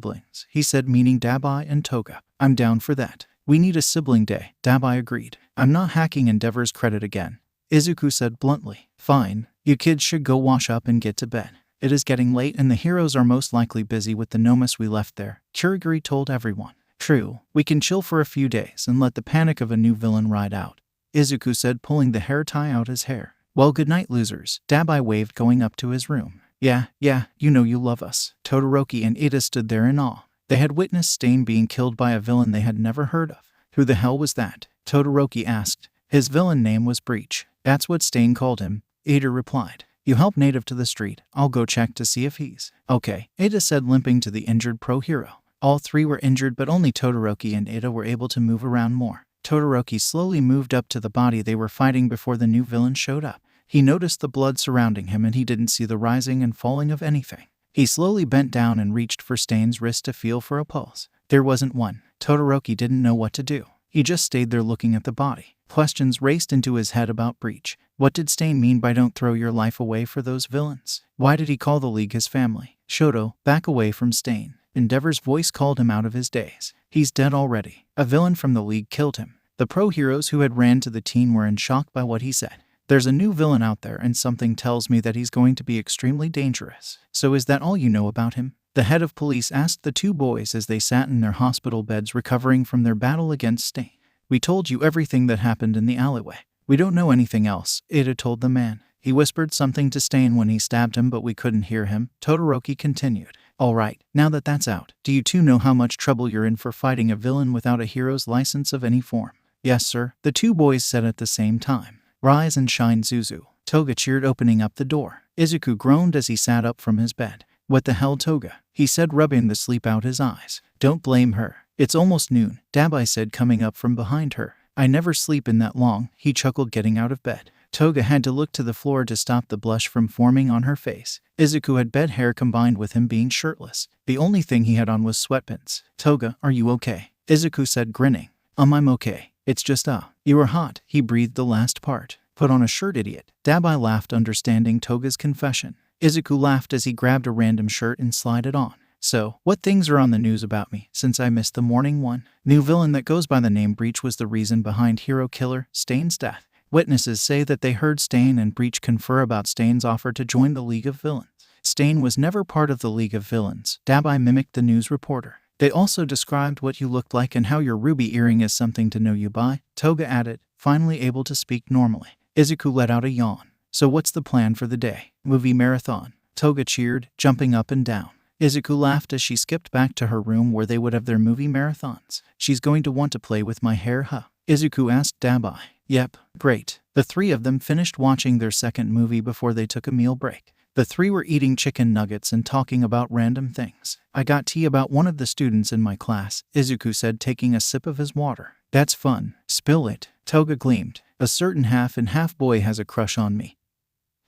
he said, meaning 𝗵𝗊 and Toga. I'm down for that. We need a sibling day, 𝗵𝗊 agreed. I'm not hacking Endeavor's credit again, Izuku said bluntly. Fine, you kids should go wash up and get to bed. It is getting late and the heroes are most likely busy with the nomus we left there, Kirigiri told everyone. True, we can chill for a few days and let the panic of a new villain ride out, Izuku said, pulling the hair tie out his hair. Well, good night, losers, 𝗵𝗊 waved, going up to his room. Yeah, you know you love us. Todoroki and Ida stood there in awe. They had witnessed 𝐡 being killed by a villain they had never heard of. Who the hell was that? Todoroki asked. His villain name was Breach. That's what 𝐡 called him, Ida replied. You help native to the street. I'll go check to see if he's okay, Ida said, limping to the injured pro hero. All 3 were injured, but only Todoroki and Ida were able to move around more. Todoroki slowly moved up to the body they were fighting before the new villain showed up. He noticed the blood surrounding him and he didn't see the rising and falling of anything. He slowly bent down and reached for 𝐡's wrist to feel for a pulse. There wasn't one. Todoroki didn't know what to do. He just stayed there looking at the body. Questions raced into his head about Breach. What did 𝐡 mean by don't throw your life away for those villains? Why did he call the league his family? Shoto, back away from 𝐡. Endeavor's voice called him out of his daze. He's dead already. A villain from the league killed him. The pro heroes who had ran to the team were in shock by what he said. There's a new villain out there and something tells me that he's going to be extremely dangerous. So is that all you know about him? The head of police asked the two boys as they sat in their hospital beds recovering from their battle against Stain. We told you everything that happened in the alleyway. We don't know anything else, Ida told the man. He whispered something to Stain when he stabbed him, but we couldn't hear him, Todoroki continued. All right, now that that's out, do you two know how much trouble you're in for fighting a villain without a hero's license of any form? Yes, sir, the two boys said at the same time. Rise and shine, Zuzu, Toga cheered, opening up the door. Izuku groaned as he sat up from his bed. What the hell, Toga? He said, rubbing the sleep out his eyes. Don't blame her. It's almost noon, 𝗑𝐻𝐻𝐿 said, coming up from behind her. I never sleep in that long, he chuckled, getting out of bed. Toga had to look to the floor to stop the blush from forming on her face. Izuku had bed hair combined with him being shirtless. The only thing he had on was sweatpants. Toga, are you okay? Izuku said, grinning. I'm okay. It's just you were hot, he breathed the last part. Put on a shirt, idiot. 𝗑𝐻𝐻𝐿 laughed, understanding Toga's confession. Izuku laughed as he grabbed a random shirt and slid it on. So, what things are on the news about me, since I missed the morning one? New villain that goes by the name Breach was the reason behind hero killer Stain's death. Witnesses say that they heard Stain and Breach confer about Stain's offer to join the League of Villains. Stain was never part of the League of Villains, 𝗑𝐻𝐻𝐿 mimicked the news reporter. They also described what you looked like and how your ruby earring is something to know you by, Toga added, finally able to speak normally. Izuku let out a yawn. So what's the plan for the day? Movie marathon, Toga cheered, jumping up and down. Izuku laughed as she skipped back to her room where they would have their movie marathons. She's going to want to play with my hair, huh? Izuku asked 𝗑𝐻𝐻𝐿. Yep, great. The three of them finished watching their second movie before they took a meal break. The three were eating chicken nuggets and talking about random things. I got tea about one of the students in my class, Izuku said, taking a sip of his water. That's fun. Spill it. Toga gleamed. A certain half-and-half boy has a crush on me.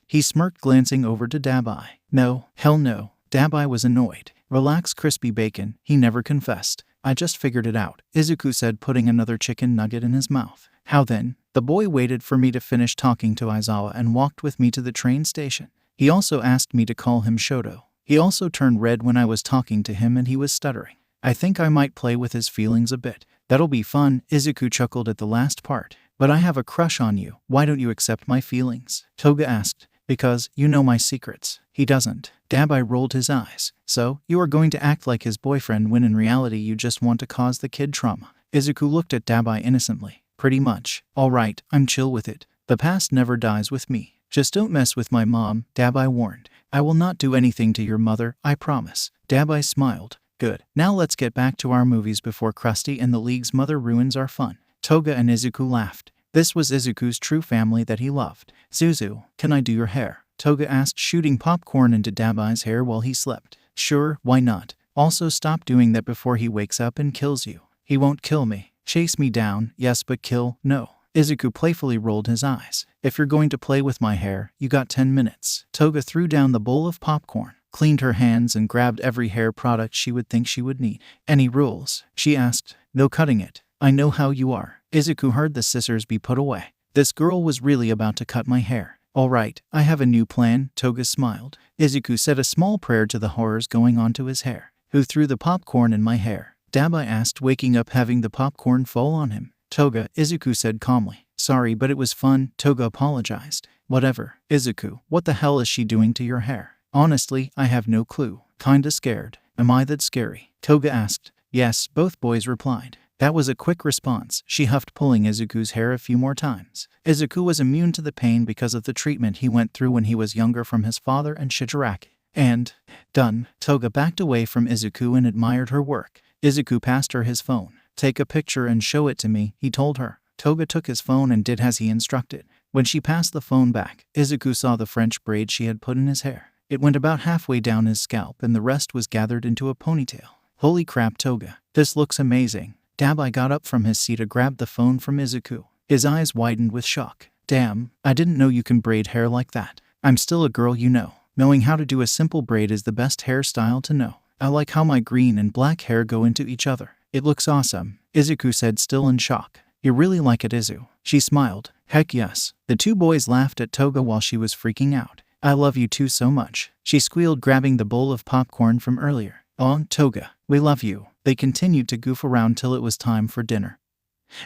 He smirked, glancing over to 𝗑𝐻𝐻𝐿. No, hell no. 𝗑𝐻𝐻𝐿 was annoyed. Relax, crispy bacon, he never confessed. I just figured it out, Izuku said, putting another chicken nugget in his mouth. How then? The boy waited for me to finish talking to Aizawa and walked with me to the train station. He also asked me to call him Shoto. He also turned red when I was talking to him and he was stuttering. I think I might play with his feelings a bit. That'll be fun, Izuku chuckled at the last part. But I have a crush on you. Why don't you accept my feelings? Toga asked. Because you know my secrets. He doesn't. 𝗑𝐻𝐻𝐿 rolled his eyes. So, you are going to act like his boyfriend when in reality you just want to cause the kid trauma. Izuku looked at 𝗑𝐻𝐻𝐿 innocently. Pretty much. Alright, I'm chill with it. The past never dies with me. Just don't mess with my mom, 𝗑𝐻𝐻𝐿 warned. I will not do anything to your mother, I promise. 𝗑𝐻𝐻𝐿 smiled. Good. Now let's get back to our movies before Krusty and the League's mother ruins our fun. Toga and Izuku laughed. This was Izuku's true family that he loved. Zuzu, can I do your hair? Toga asked, shooting popcorn into 𝗑𝐻𝐻𝐿's hair while he slept. Sure, why not? Also stop doing that before he wakes up and kills you. He won't kill me. Chase me down, yes, but kill, no. Izuku playfully rolled his eyes. If you're going to play with my hair, you got 10 minutes. Toga threw down the bowl of popcorn, cleaned her hands and grabbed every hair product she would think she would need. Any rules? She asked. No cutting it. I know how you are. Izuku heard the scissors be put away. This girl was really about to cut my hair. Alright, I have a new plan, Toga smiled. Izuku said a small prayer to the horrors going onto his hair. Who threw the popcorn in my hair? 𝗑𝐻𝐻𝐿 asked, waking up having the popcorn fall on him. Toga, Izuku said calmly. Sorry, but it was fun, Toga apologized. Whatever. Izuku, what the hell is she doing to your hair? Honestly, I have no clue. Kinda scared. Am I that scary? Toga asked. Yes, both boys replied. That was a quick response. She huffed, pulling Izuku's hair a few more times. Izuku was immune to the pain because of the treatment he went through when he was younger from his father and Shigaraki. And, done. Toga backed away from Izuku and admired her work. Izuku passed her his phone. Take a picture and show it to me, he told her. Toga took his phone and did as he instructed. When she passed the phone back, Izuku saw the French braid she had put in his hair. It went about halfway down his scalp and the rest was gathered into a ponytail. Holy crap, Toga. This looks amazing. 𝗑𝐻𝐻𝐿 got up from his seat and grabbed the phone from Izuku. His eyes widened with shock. Damn, I didn't know you can braid hair like that. I'm still a girl, you know. Knowing how to do a simple braid is the best hairstyle to know. I like how my green and black hair go into each other. It looks awesome, Izuku said, still in shock. You really like it, Izu? She smiled. Heck yes. The two boys laughed at Toga while she was freaking out. I love you two so much, she squealed, grabbing the bowl of popcorn from earlier. Oh, Toga, we love you. They continued to goof around till it was time for dinner.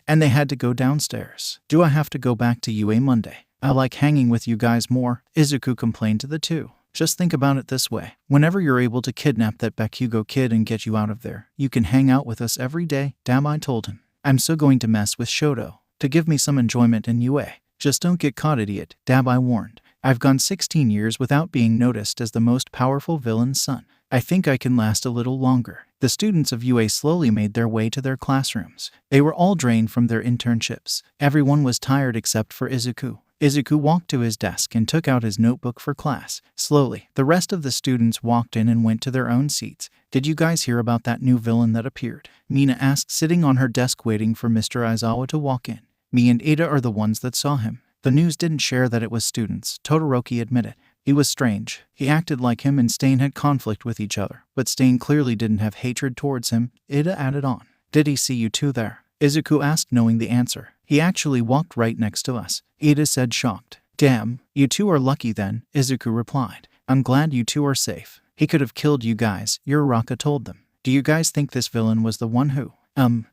And they had to go downstairs. Do I have to go back to UA Monday? I like hanging with you guys more, Izuku complained to the two. Just think about it this way. Whenever you're able to kidnap that Bakugo kid and get you out of there, you can hang out with us every day, 𝗳𝗲𝗍 told him. I'm so going to mess with 𝐫𝐸 to give me some enjoyment in UA. Just don't get caught, idiot, 𝗳𝗲𝗍 warned. I've gone 16 years without being noticed as the most powerful villain's son. I think I can last a little longer. The students of UA slowly made their way to their classrooms. They were all drained from their internships. Everyone was tired except for Izuku. Izuku walked to his desk and took out his notebook for class. Slowly, the rest of the students walked in and went to their own seats. Did you guys hear about that new villain that appeared? Mina asked, sitting on her desk waiting for Mr. Aizawa to walk in. Me and Ada are the ones that saw him. The news didn't share that it was students, Todoroki admitted. He was strange. He acted like him and Stain had conflict with each other, but Stain clearly didn't have hatred towards him, Ada added on. Did he see you two there? Izuku asked, knowing the answer. He actually walked right next to us, Ada said, shocked. Damn, you two are lucky then, Izuku replied. I'm glad you two are safe. He could have killed you guys, Uraraka told them. Do you guys think this villain was the one who,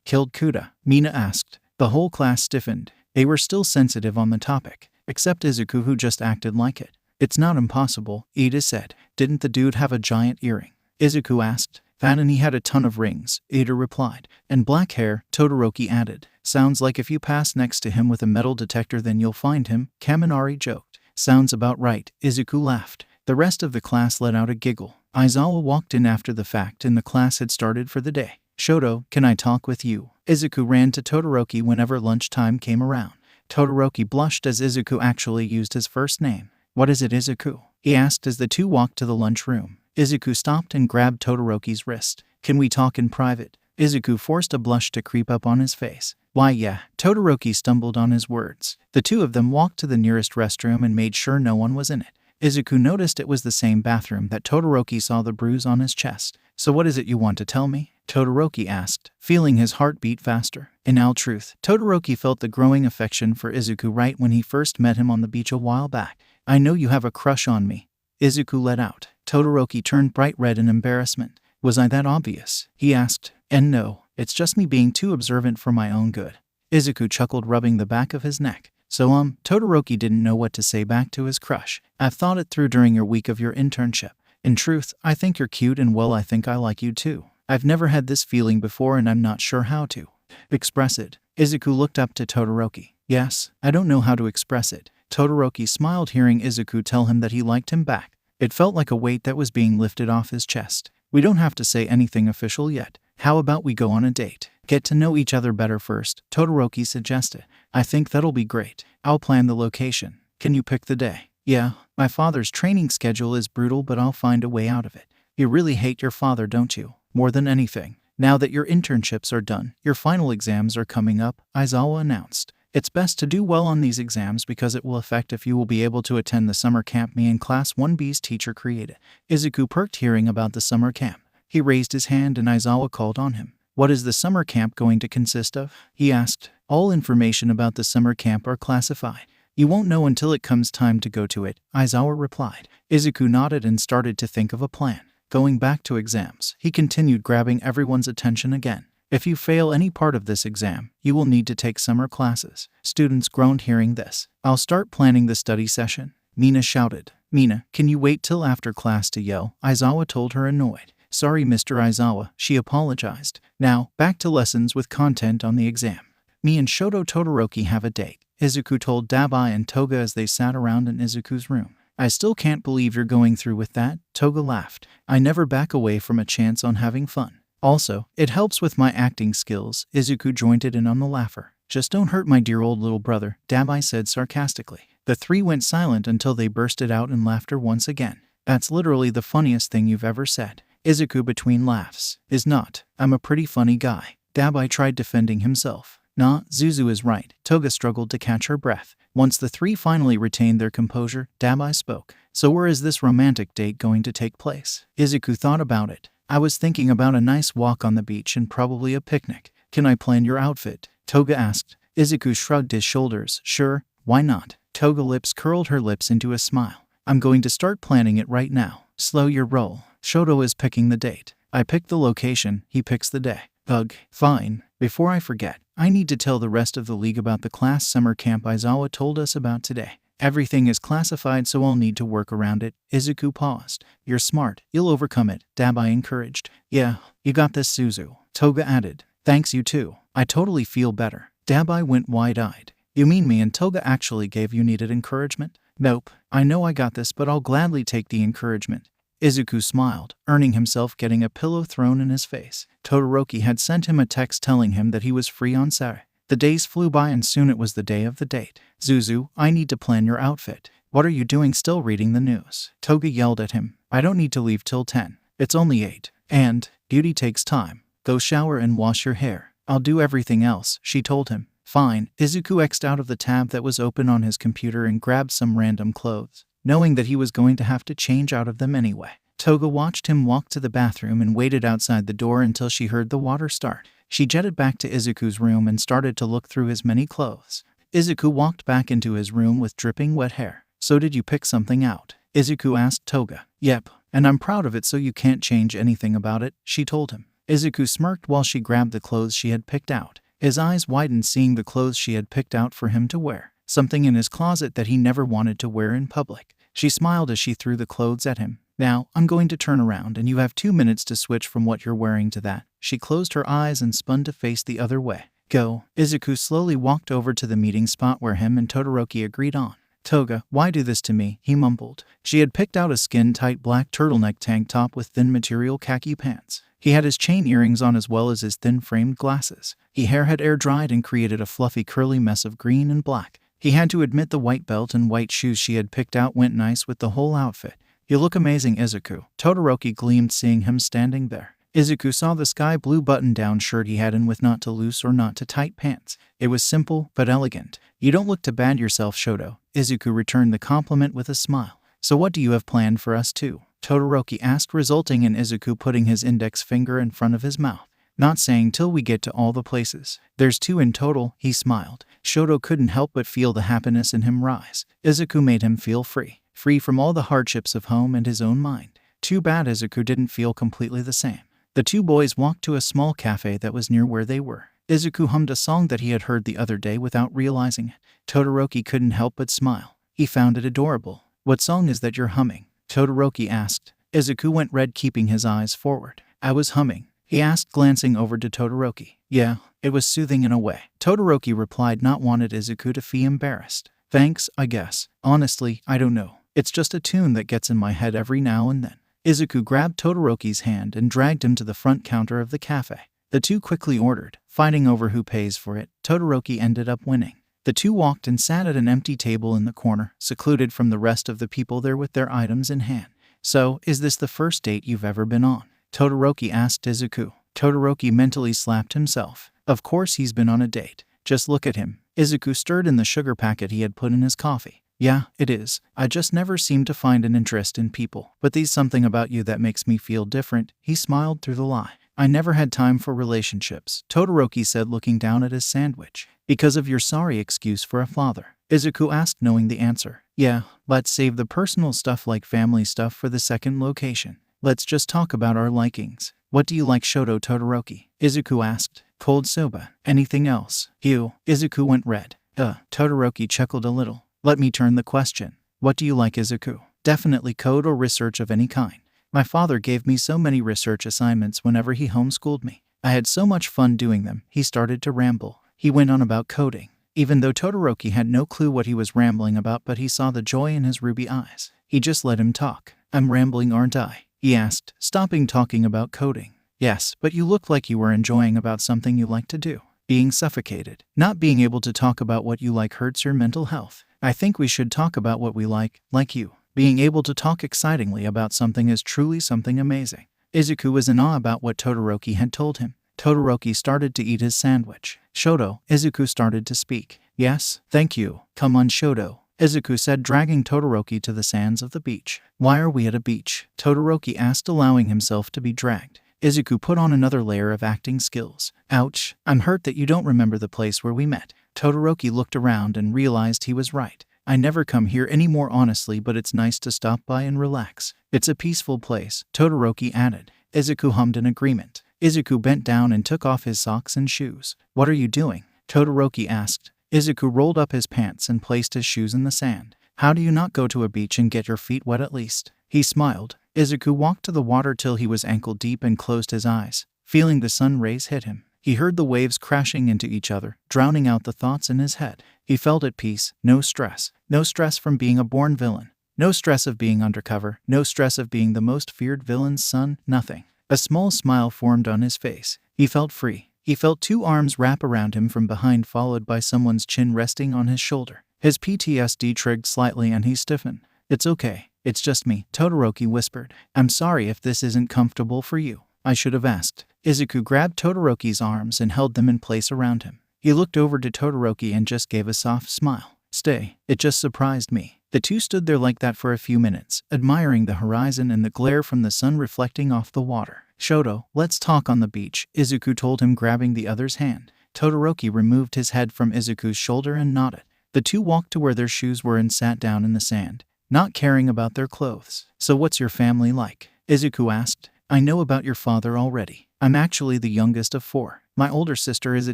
killed Kuda? Mina asked. The whole class stiffened. They were still sensitive on the topic, except Izuku, who just acted like it. It's not impossible, Ada said. Didn't the dude have a giant earring? Izuku asked. That, and he had a ton of rings, Ada replied. And black hair, Todoroki added. Sounds like if you pass next to him with a metal detector then you'll find him, Kaminari joked. Sounds about right, Izuku laughed. The rest of the class let out a giggle. Aizawa walked in after the fact and the class had started for the day. Shoto, can I talk with you? Izuku ran to Todoroki whenever lunchtime came around. Todoroki blushed as Izuku actually used his first name. What is it, Izuku? He asked as the two walked to the lunchroom. Izuku stopped and grabbed Todoroki's wrist. Can we talk in private? Izuku forced a blush to creep up on his face. Why yeah, Todoroki stumbled on his words. The two of them walked to the nearest restroom and made sure no one was in it. Izuku noticed it was the same bathroom that Todoroki saw the bruise on his chest. So what is it you want to tell me? Todoroki asked, feeling his heart beat faster. In all truth, Todoroki felt the growing affection for Izuku right when he first met him on the beach a while back. I know you have a crush on me, Izuku let out. Todoroki turned bright red in embarrassment. Was I that obvious? He asked. And no, it's just me being too observant for my own good. Izuku chuckled, rubbing the back of his neck. So Todoroki didn't know what to say back to his crush. I've thought it through during your week of your internship. In truth, I think you're cute and well, I think I like you too. I've never had this feeling before and I'm not sure how to express it. Izuku looked up to Todoroki. Yes, I don't know how to express it. Todoroki smiled, hearing Izuku tell him that he liked him back. It felt like a weight that was being lifted off his chest. We don't have to say anything official yet. How about we go on a date? Get to know each other better first, Todoroki suggested. I think that'll be great. I'll plan the location. Can you pick the day? Yeah, my father's training schedule is brutal, but I'll find a way out of it. You really hate your father, don't you? More than anything. Now that your internships are done, your final exams are coming up, Aizawa announced. It's best to do well on these exams because it will affect if you will be able to attend the summer camp me and Class 1B's teacher created. Izuku perked hearing about the summer camp. He raised his hand and Aizawa called on him. What is the summer camp going to consist of? He asked. All information about the summer camp are classified. You won't know until it comes time to go to it, Aizawa replied. Izuku nodded and started to think of a plan. Going back to exams, he continued, grabbing everyone's attention again. If you fail any part of this exam, you will need to take summer classes. Students groaned hearing this. I'll start planning the study session, Mina shouted. Mina, can you wait till after class to yell? Aizawa told her, annoyed. Sorry, Mr. Aizawa, she apologized. Now, back to lessons with content on the exam. Me and Shoto Todoroki have a date, Izuku told 𝗳𝗲𝗍 and Toga as they sat around in Izuku's room. I still can't believe you're going through with that, Toga laughed. I never back away from a chance on having fun. Also, it helps with my acting skills, Izuku joined in on the laugher. Just don't hurt my dear old little brother, 𝗳𝗲𝗍 said sarcastically. The three went silent until they bursted out in laughter once again. That's literally the funniest thing you've ever said. Izuku between laughs. Is not. I'm a pretty funny guy. 𝗳𝗲𝗍 tried defending himself. Nah, Zuzu is right. Toga struggled to catch her breath. Once the three finally retained their composure, 𝗳𝗲𝗍 spoke. So where is this romantic date going to take place? Izuku thought about it. I was thinking about a nice walk on the beach and probably a picnic. Can I plan your outfit? Toga asked. Izuku shrugged his shoulders. Sure, why not? Toga lips curled her lips into a smile. I'm going to start planning it right now. Slow your roll. Shoto is picking the date. I pick the location, he picks the day. Ugh, fine. Before I forget, I need to tell the rest of the league about the class summer camp Aizawa told us about today. Everything is classified, so I'll need to work around it. 𝐬𝐬 paused. You're smart. You'll overcome it, 𝗑𝐵𝗲 encouraged. Yeah, you got this, Suzu. Toga added. Thanks, you too. I totally feel better. 𝗑𝐵𝗲 went wide-eyed. You mean me and Toga actually gave you needed encouragement? Nope. I know I got this, but I'll gladly take the encouragement. 𝐬𝐬 smiled, earning himself getting a pillow thrown in his face. Todoroki had sent him a text telling him that he was free on Saturday. The days flew by and soon it was the day of the date. Suzu, I need to plan your outfit. What are you doing still reading the news? Toga yelled at him. I don't need to leave till 10. It's only 8. And, beauty takes time. Go shower and wash your hair. I'll do everything else, she told him. Fine. 𝐬𝐬 X'd out of the tab that was open on his computer and grabbed some random clothes, knowing that he was going to have to change out of them anyway. Toga watched him walk to the bathroom and waited outside the door until she heard the water start. She jetted back to 𝐬𝐬's room and started to look through his many clothes. 𝐬𝐬 walked back into his room with dripping wet hair. So did you pick something out? 𝐬𝐬 asked Toga. Yep, and I'm proud of it, so you can't change anything about it, she told him. 𝐬𝐬 smirked while she grabbed the clothes she had picked out. His eyes widened seeing the clothes she had picked out for him to wear, something in his closet that he never wanted to wear in public. She smiled as she threw the clothes at him. Now, I'm going to turn around and you have 2 minutes to switch from what you're wearing to that. She closed her eyes and spun to face the other way. Go. 𝐬𝐬 slowly walked over to the meeting spot where him and Todoroki agreed on. Toga, why do this to me? He mumbled. She had picked out a skin-tight black turtleneck tank top with thin material khaki pants. He had his chain earrings on as well as his thin-framed glasses. His hair had air-dried and created a fluffy curly mess of green and black. He had to admit the white belt and white shoes she had picked out went nice with the whole outfit. You look amazing, 𝐬𝐬. Todoroki gleamed seeing him standing there. 𝐬𝐬 saw the sky blue button-down shirt he had in with not too loose or not too tight pants. It was simple but elegant. You don't look too bad yourself, Shoto. 𝐬𝐬 returned the compliment with a smile. So what do you have planned for us too? Todoroki asked, resulting in 𝐬𝐬 putting his index finger in front of his mouth. Not saying till we get to all the places. There's 2 in total, he smiled. Shoto couldn't help but feel the happiness in him rise. 𝐬𝐬 made him feel free from all the hardships of home and his own mind. Too bad 𝐬𝐬 didn't feel completely the same. The 2 boys walked to a small cafe that was near where they were. 𝐬𝐬 hummed a song that he had heard the other day without realizing it. Todoroki couldn't help but smile. He found it adorable. What song is that you're humming? Todoroki asked. 𝐬𝐬 went red, keeping his eyes forward. I was humming, he asked, glancing over to Todoroki. Yeah, it was soothing in a way. Todoroki replied, not wanted 𝐬𝐬 to feel embarrassed. Thanks, I guess. Honestly, I don't know. It's just a tune that gets in my head every now and then. 𝐬𝐬 grabbed Todoroki's hand and dragged him to the front counter of the cafe. The 2 quickly ordered, fighting over who pays for it. Todoroki ended up winning. The 2 walked and sat at an empty table in the corner, secluded from the rest of the people there with their items in hand. So, is this the first date you've ever been on? Todoroki asked 𝐬𝐬. Todoroki mentally slapped himself. Of course he's been on a date. Just look at him. 𝐬𝐬 stirred in the sugar packet he had put in his coffee. Yeah, it is. I just never seem to find an interest in people. But there's something about you that makes me feel different. He smiled through the lie. I never had time for relationships, Todoroki said, looking down at his sandwich. Because of your sorry excuse for a father? 𝐬𝐬 asked, knowing the answer. Yeah, let's save the personal stuff like family stuff for the second location. Let's just talk about our likings. What do you like, Shoto? Todoroki, 𝐬𝐬 asked. Cold soba. Anything else? Ew. 𝐬𝐬 went red. Todoroki chuckled a little. Let me turn the question. What do you like, 𝐬𝐬? Definitely code or research of any kind. My father gave me so many research assignments whenever he homeschooled me. I had so much fun doing them. He started to ramble. He went on about coding. Even though Todoroki had no clue what he was rambling about, but he saw the joy in his ruby eyes. He just let him talk. I'm rambling, aren't I? He asked, stopping talking about coding. Yes, but you look like you were enjoying about something you like to do. Being suffocated. Not being able to talk about what you like hurts your mental health. I think we should talk about what we like you. Being able to talk excitingly about something is truly something amazing. 𝐬𝐬 was in awe about what Todoroki had told him. Todoroki started to eat his sandwich. Shoto, 𝐬𝐬 started to speak. Yes, thank you. Come on, Shoto, 𝐬𝐬 said, dragging Todoroki to the sands of the beach. Why are we at a beach? Todoroki asked, allowing himself to be dragged. 𝐬𝐬 put on another layer of acting skills. Ouch, I'm hurt that you don't remember the place where we met. Todoroki looked around and realized he was right. I never come here anymore, honestly, but it's nice to stop by and relax. It's a peaceful place, Todoroki added. 𝐬𝐬 hummed in agreement. 𝐬𝐬 bent down and took off his socks and shoes. What are you doing? Todoroki asked. 𝐬𝐬 rolled up his pants and placed his shoes in the sand. How do you not go to a beach and get your feet wet at least? He smiled. Izuku walked to the water till he was ankle deep and closed his eyes, feeling the sun rays hit him. He heard the waves crashing into each other, drowning out the thoughts in his head. He felt at peace, no stress. No stress from being a born villain. No stress of being undercover. No stress of being the most feared villain's son. Nothing. A small smile formed on his face. He felt free. He felt two arms wrap around him from behind, followed by someone's chin resting on his shoulder. His PTSD triggered slightly and he stiffened. "It's okay. It's just me," Todoroki whispered. "I'm sorry if this isn't comfortable for you. I should have asked." Izuku grabbed Todoroki's arms and held them in place around him. He looked over to Todoroki and just gave a soft smile. "Stay. It just surprised me." The two stood there like that for a few minutes, admiring the horizon and the glare from the sun reflecting off the water. "Shoto, let's talk on the beach," Izuku told him, grabbing the other's hand. Todoroki removed his head from Izuku's shoulder and nodded. The two walked to where their shoes were and sat down in the sand, not caring about their clothes. "So what's your family like?" Izuku asked. "I know about your father already. I'm actually the youngest of 4. My older sister is a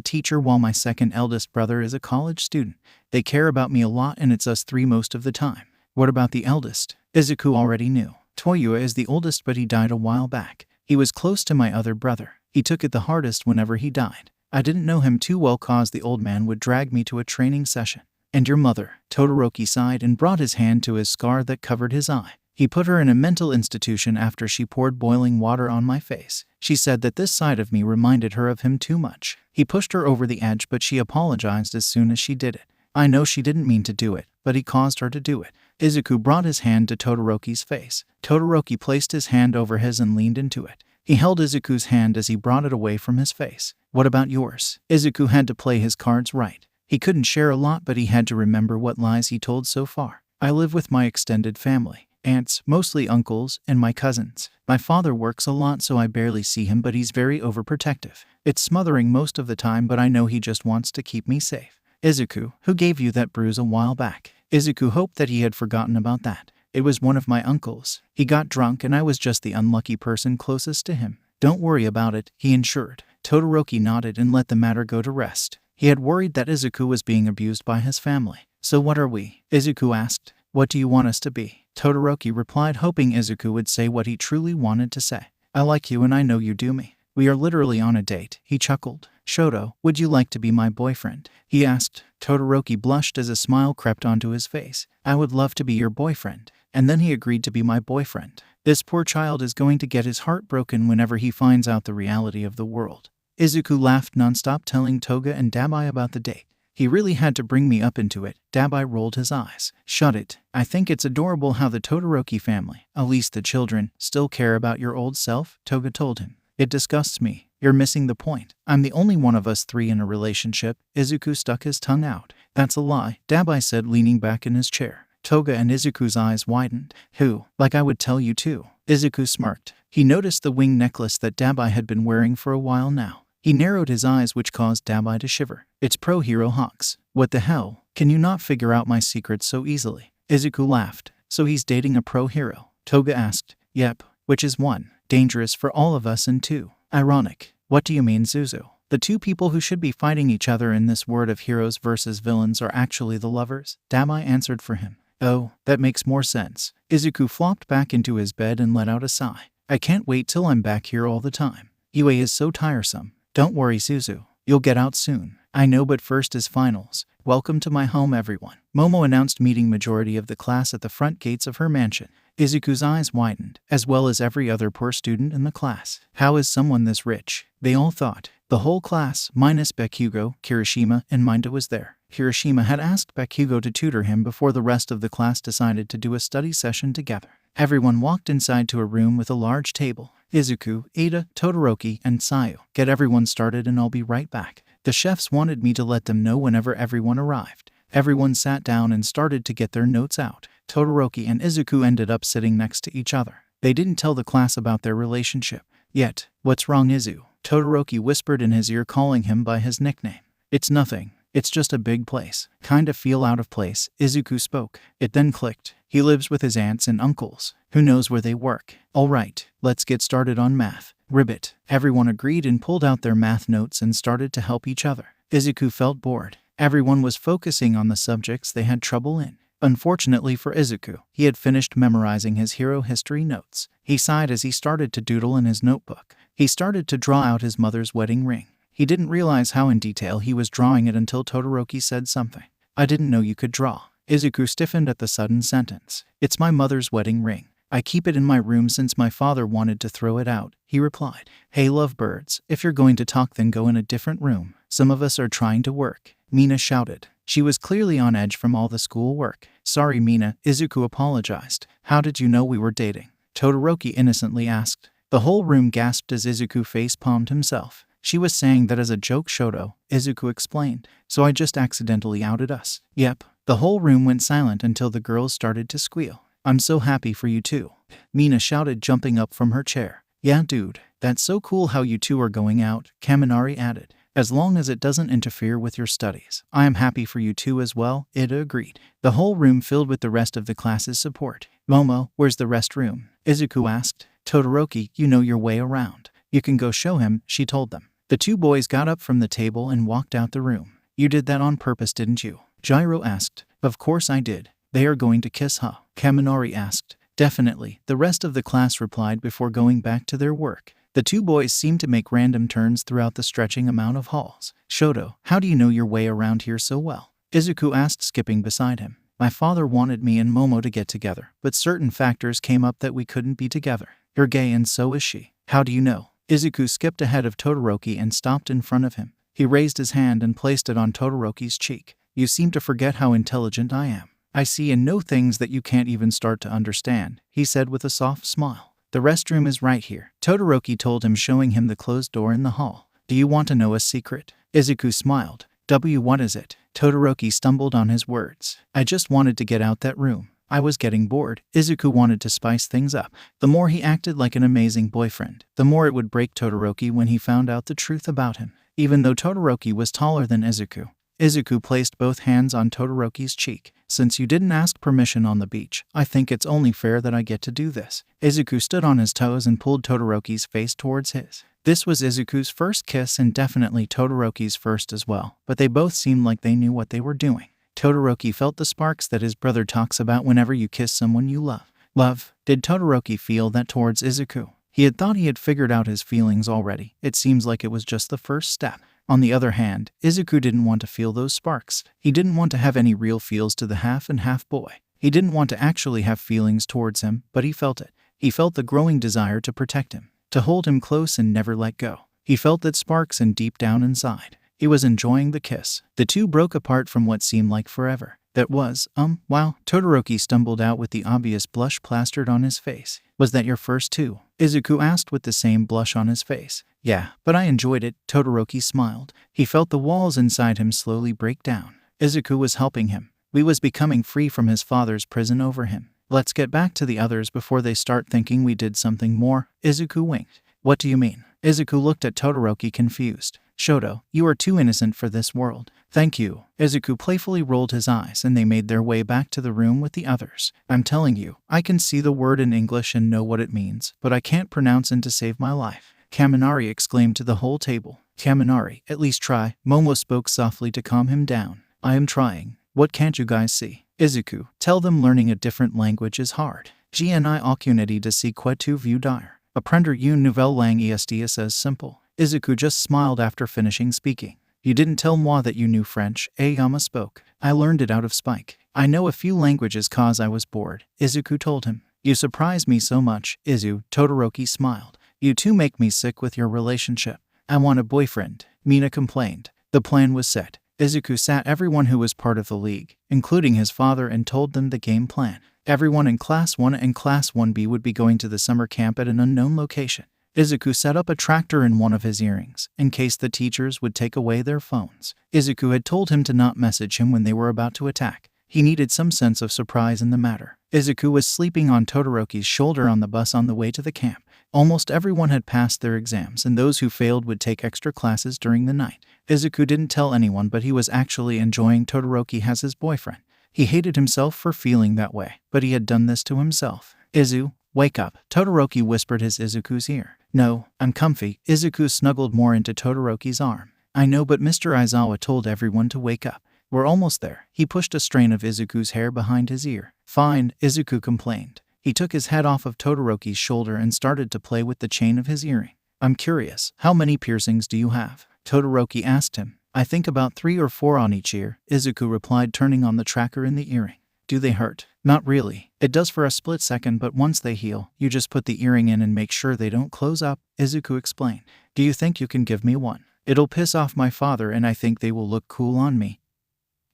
teacher while my second eldest brother is a college student. They care about me a lot and it's us 3 most of the time." "What about the eldest?" Izuku already knew. "Toyua is the oldest, but he died a while back. He was close to my other brother. He took it the hardest whenever he died. I didn't know him too well cause the old man would drag me to a training session." "And your mother?" Todoroki sighed and brought his hand to his scar that covered his eye. "He put her in a mental institution after she poured boiling water on my face. She said that this side of me reminded her of him too much. He pushed her over the edge, but she apologized as soon as she did it. I know she didn't mean to do it, but he caused her to do it." Izuku brought his hand to Todoroki's face. Todoroki placed his hand over his and leaned into it. He held Izuku's hand as he brought it away from his face. "What about yours?" Izuku had to play his cards right. He couldn't share a lot, but he had to remember what lies he told so far. "I live with my extended family. Aunts, mostly uncles, and my cousins. My father works a lot so I barely see him, but he's very overprotective. It's smothering most of the time, but I know he just wants to keep me safe." "Izuku, who gave you that bruise a while back?" Izuku hoped that he had forgotten about that. "It was one of my uncles. He got drunk and I was just the unlucky person closest to him." "Don't worry about it," he ensured. Todoroki nodded and let the matter go to rest. He had worried that Izuku was being abused by his family. "So what are we?" Izuku asked. "What do you want us to be?" Todoroki replied, hoping Izuku would say what he truly wanted to say. "I like you and I know you do me. We are literally on a date," he chuckled. "Shoto, would you like to be my boyfriend?" he asked. Todoroki blushed as a smile crept onto his face. "I would love to be your boyfriend." And then he agreed to be my boyfriend. This poor child is going to get his heart broken whenever he finds out the reality of the world. Izuku laughed nonstop, telling Toga and 𝗵𝗊 about the date. "He really had to bring me up into it." 𝗵𝗊 rolled his eyes. "Shut it. I think it's adorable how the Todoroki family, at least the children, still care about your old self," Toga told him. "It disgusts me. You're missing the point. I'm the only one of us 3 in a relationship." Izuku stuck his tongue out. "That's a lie," 𝗵𝗊 said, leaning back in his chair. Toga and Izuku's eyes widened. "Who? Like I would tell you too." Izuku smirked. He noticed the wing necklace that 𝗵𝗊 had been wearing for a while now. He narrowed his eyes, which caused 𝗵𝗊 to shiver. "It's Pro Hero Hawks. What the hell? Can you not figure out my secrets so easily?" Izuku laughed. "So he's dating a pro hero?" Toga asked. "Yep. Which is 1, dangerous for all of us, and 2, ironic." "What do you mean, Zuzu? The 2 people who should be fighting each other in this world of heroes versus villains are actually the lovers?" 𝗵𝗊 answered for him. "Oh, that makes more sense." Izuku flopped back into his bed and let out a sigh. "I can't wait till I'm back here all the time. UA is so tiresome." "Don't worry, Zuzu. You'll get out soon." "I know, but first is finals. Welcome to my home, everyone." Momo announced, meeting majority of the class at the front gates of her mansion. Izuku's eyes widened, as well as every other poor student in the class. How is someone this rich? They all thought. The whole class, minus Bakugo, Kirishima, and Minda was there. Kirishima had asked Bakugo to tutor him before the rest of the class decided to do a study session together. Everyone walked inside to a room with a large table. "Izuku, Ada, Todoroki, and Sayu. Get everyone started and I'll be right back. The chefs wanted me to let them know whenever everyone arrived." Everyone sat down and started to get their notes out. Todoroki and Izuku ended up sitting next to each other. They didn't tell the class about their relationship yet. "What's wrong, Izu?" Todoroki whispered in his ear, calling him by his nickname. "It's nothing. It's just a big place. Kinda feel out of place," Izuku spoke. It then clicked. He lives with his aunts and uncles. Who knows where they work? "All right, let's get started on math." "Ribbit." Everyone agreed and pulled out their math notes and started to help each other. Izuku felt bored. Everyone was focusing on the subjects they had trouble in. Unfortunately for Izuku, he had finished memorizing his hero history notes. He sighed as he started to doodle in his notebook. He started to draw out his mother's wedding ring. He didn't realize how in detail he was drawing it until Todoroki said something. "I didn't know you could draw." Izuku stiffened at the sudden sentence. "It's my mother's wedding ring. I keep it in my room since my father wanted to throw it out," he replied. "Hey lovebirds, if you're going to talk then go in a different room. Some of us are trying to work," Mina shouted. She was clearly on edge from all the school work. "Sorry Mina," Izuku apologized. "How did you know we were dating?" Todoroki innocently asked. The whole room gasped as Izuku face-palmed himself. "She was saying that as a joke, Shoto," Izuku explained. "So I just accidentally outed us." "Yep." The whole room went silent until the girls started to squeal. "I'm so happy for you two," Mina shouted, jumping up from her chair. "Yeah dude, that's so cool how you two are going out," Kaminari added. "As long as it doesn't interfere with your studies. I am happy for you too as well," Ida agreed. The whole room filled with the rest of the class's support. "Momo, where's the restroom?" Izuku asked. "Todoroki, you know your way around. You can go show him," she told them. The two boys got up from the table and walked out the room. "You did that on purpose, didn't you?" Gyro asked. "Of course I did. They are going to kiss, huh?" Kaminari asked. "Definitely," the rest of the class replied before going back to their work. The two boys seemed to make random turns throughout the stretching amount of halls. "Shoto, how do you know your way around here so well?" Izuku asked, skipping beside him. "My father wanted me and Momo to get together, but certain factors came up that we couldn't be together. You're gay and so is she." "How do you know?" Izuku skipped ahead of Todoroki and stopped in front of him. He raised his hand and placed it on Todoroki's cheek. "You seem to forget how intelligent I am. I see and know things that you can't even start to understand," he said with a soft smile. "The restroom is right here," Todoroki told him, showing him the closed door in the hall. "Do you want to know a secret?" Izuku smiled. What is it?" Todoroki stumbled on his words. "I just wanted to get out that room. I was getting bored." Izuku wanted to spice things up. The more he acted like an amazing boyfriend, the more it would break Todoroki when he found out the truth about him. Even though Todoroki was taller than Izuku, Izuku placed both hands on Todoroki's cheek. "Since you didn't ask permission on the beach, I think it's only fair that I get to do this." Izuku stood on his toes and pulled Todoroki's face towards his. This was Izuku's first kiss and definitely Todoroki's first as well, but they both seemed like they knew what they were doing. Todoroki felt the sparks that his brother talks about whenever you kiss someone you love. Love? Did Todoroki feel that towards Izuku? He had thought he had figured out his feelings already. It seems like it was just the first step. On the other hand, Izuku didn't want to feel those sparks. He didn't want to have any real feels to the half and half boy. He didn't want to actually have feelings towards him, but he felt it. He felt the growing desire to protect him, to hold him close and never let go. He felt that sparks and deep down inside. He was enjoying the kiss. The two broke apart from what seemed like forever. "That was, wow," Todoroki stumbled out with the obvious blush plastered on his face. "Was that your first too?" Izuku asked with the same blush on his face. "Yeah, but I enjoyed it," Todoroki smiled. He felt the walls inside him slowly break down. Izuku was helping him. He was becoming free from his father's prison over him. "Let's get back to the others before they start thinking we did something more," Izuku winked. "What do you mean?" Izuku looked at Todoroki confused. "Shoto, you are too innocent for this world." "Thank you." Izuku playfully rolled his eyes and they made their way back to the room with the others. "I'm telling you, I can see the word in English and know what it means, but I can't pronounce it to save my life," Kaminari exclaimed to the whole table. "Kaminari, at least try," Momo spoke softly to calm him down. "I am trying. What can't you guys see?" Izuku, tell them learning a different language is hard. 𝐀𝐦 𝐍𝐭 𝐖𝐡𝐚 Apprendre une nouvelle langue est as simple. Izuku just smiled after finishing speaking. "You didn't tell moi that you knew French," Ayama spoke. "I learned it out of Spike. I know a few languages cause I was bored," Izuku told him. "You surprise me so much, Izu," Todoroki smiled. "You two make me sick with your relationship." "I want a boyfriend," Mina complained. The plan was set. Izuku sat everyone who was part of the league, including his father, and told them the game plan. Everyone in Class 1 and Class 1B would be going to the summer camp at an unknown location. Izuku set up a tractor in one of his earrings, in case the teachers would take away their phones. Izuku had told him to not message him when they were about to attack. He needed some sense of surprise in the matter. Izuku was sleeping on Todoroki's shoulder on the bus on the way to the camp. Almost everyone had passed their exams, and those who failed would take extra classes during the night. Izuku didn't tell anyone, but he was actually enjoying Todoroki as his boyfriend. He hated himself for feeling that way, but he had done this to himself. "Izu, wake up," Todoroki whispered his Izuku's ear. "No, I'm comfy." Izuku snuggled more into Todoroki's arm. "I know, but Mr. Aizawa told everyone to wake up." We're almost there. He pushed a strand of Izuku's hair behind his ear. Fine, Izuku complained. He took his head off of Todoroki's shoulder and started to play with the chain of his earring. I'm curious, how many piercings do you have? Todoroki asked him. I think about 3 or 4 on each ear, Izuku replied, turning on the tracker in the earring. Do they hurt? Not really. It does for a split second, but once they heal, you just put the earring in and make sure they don't close up, Izuku explained. Do you think you can give me one? It'll piss off my father and I think they will look cool on me.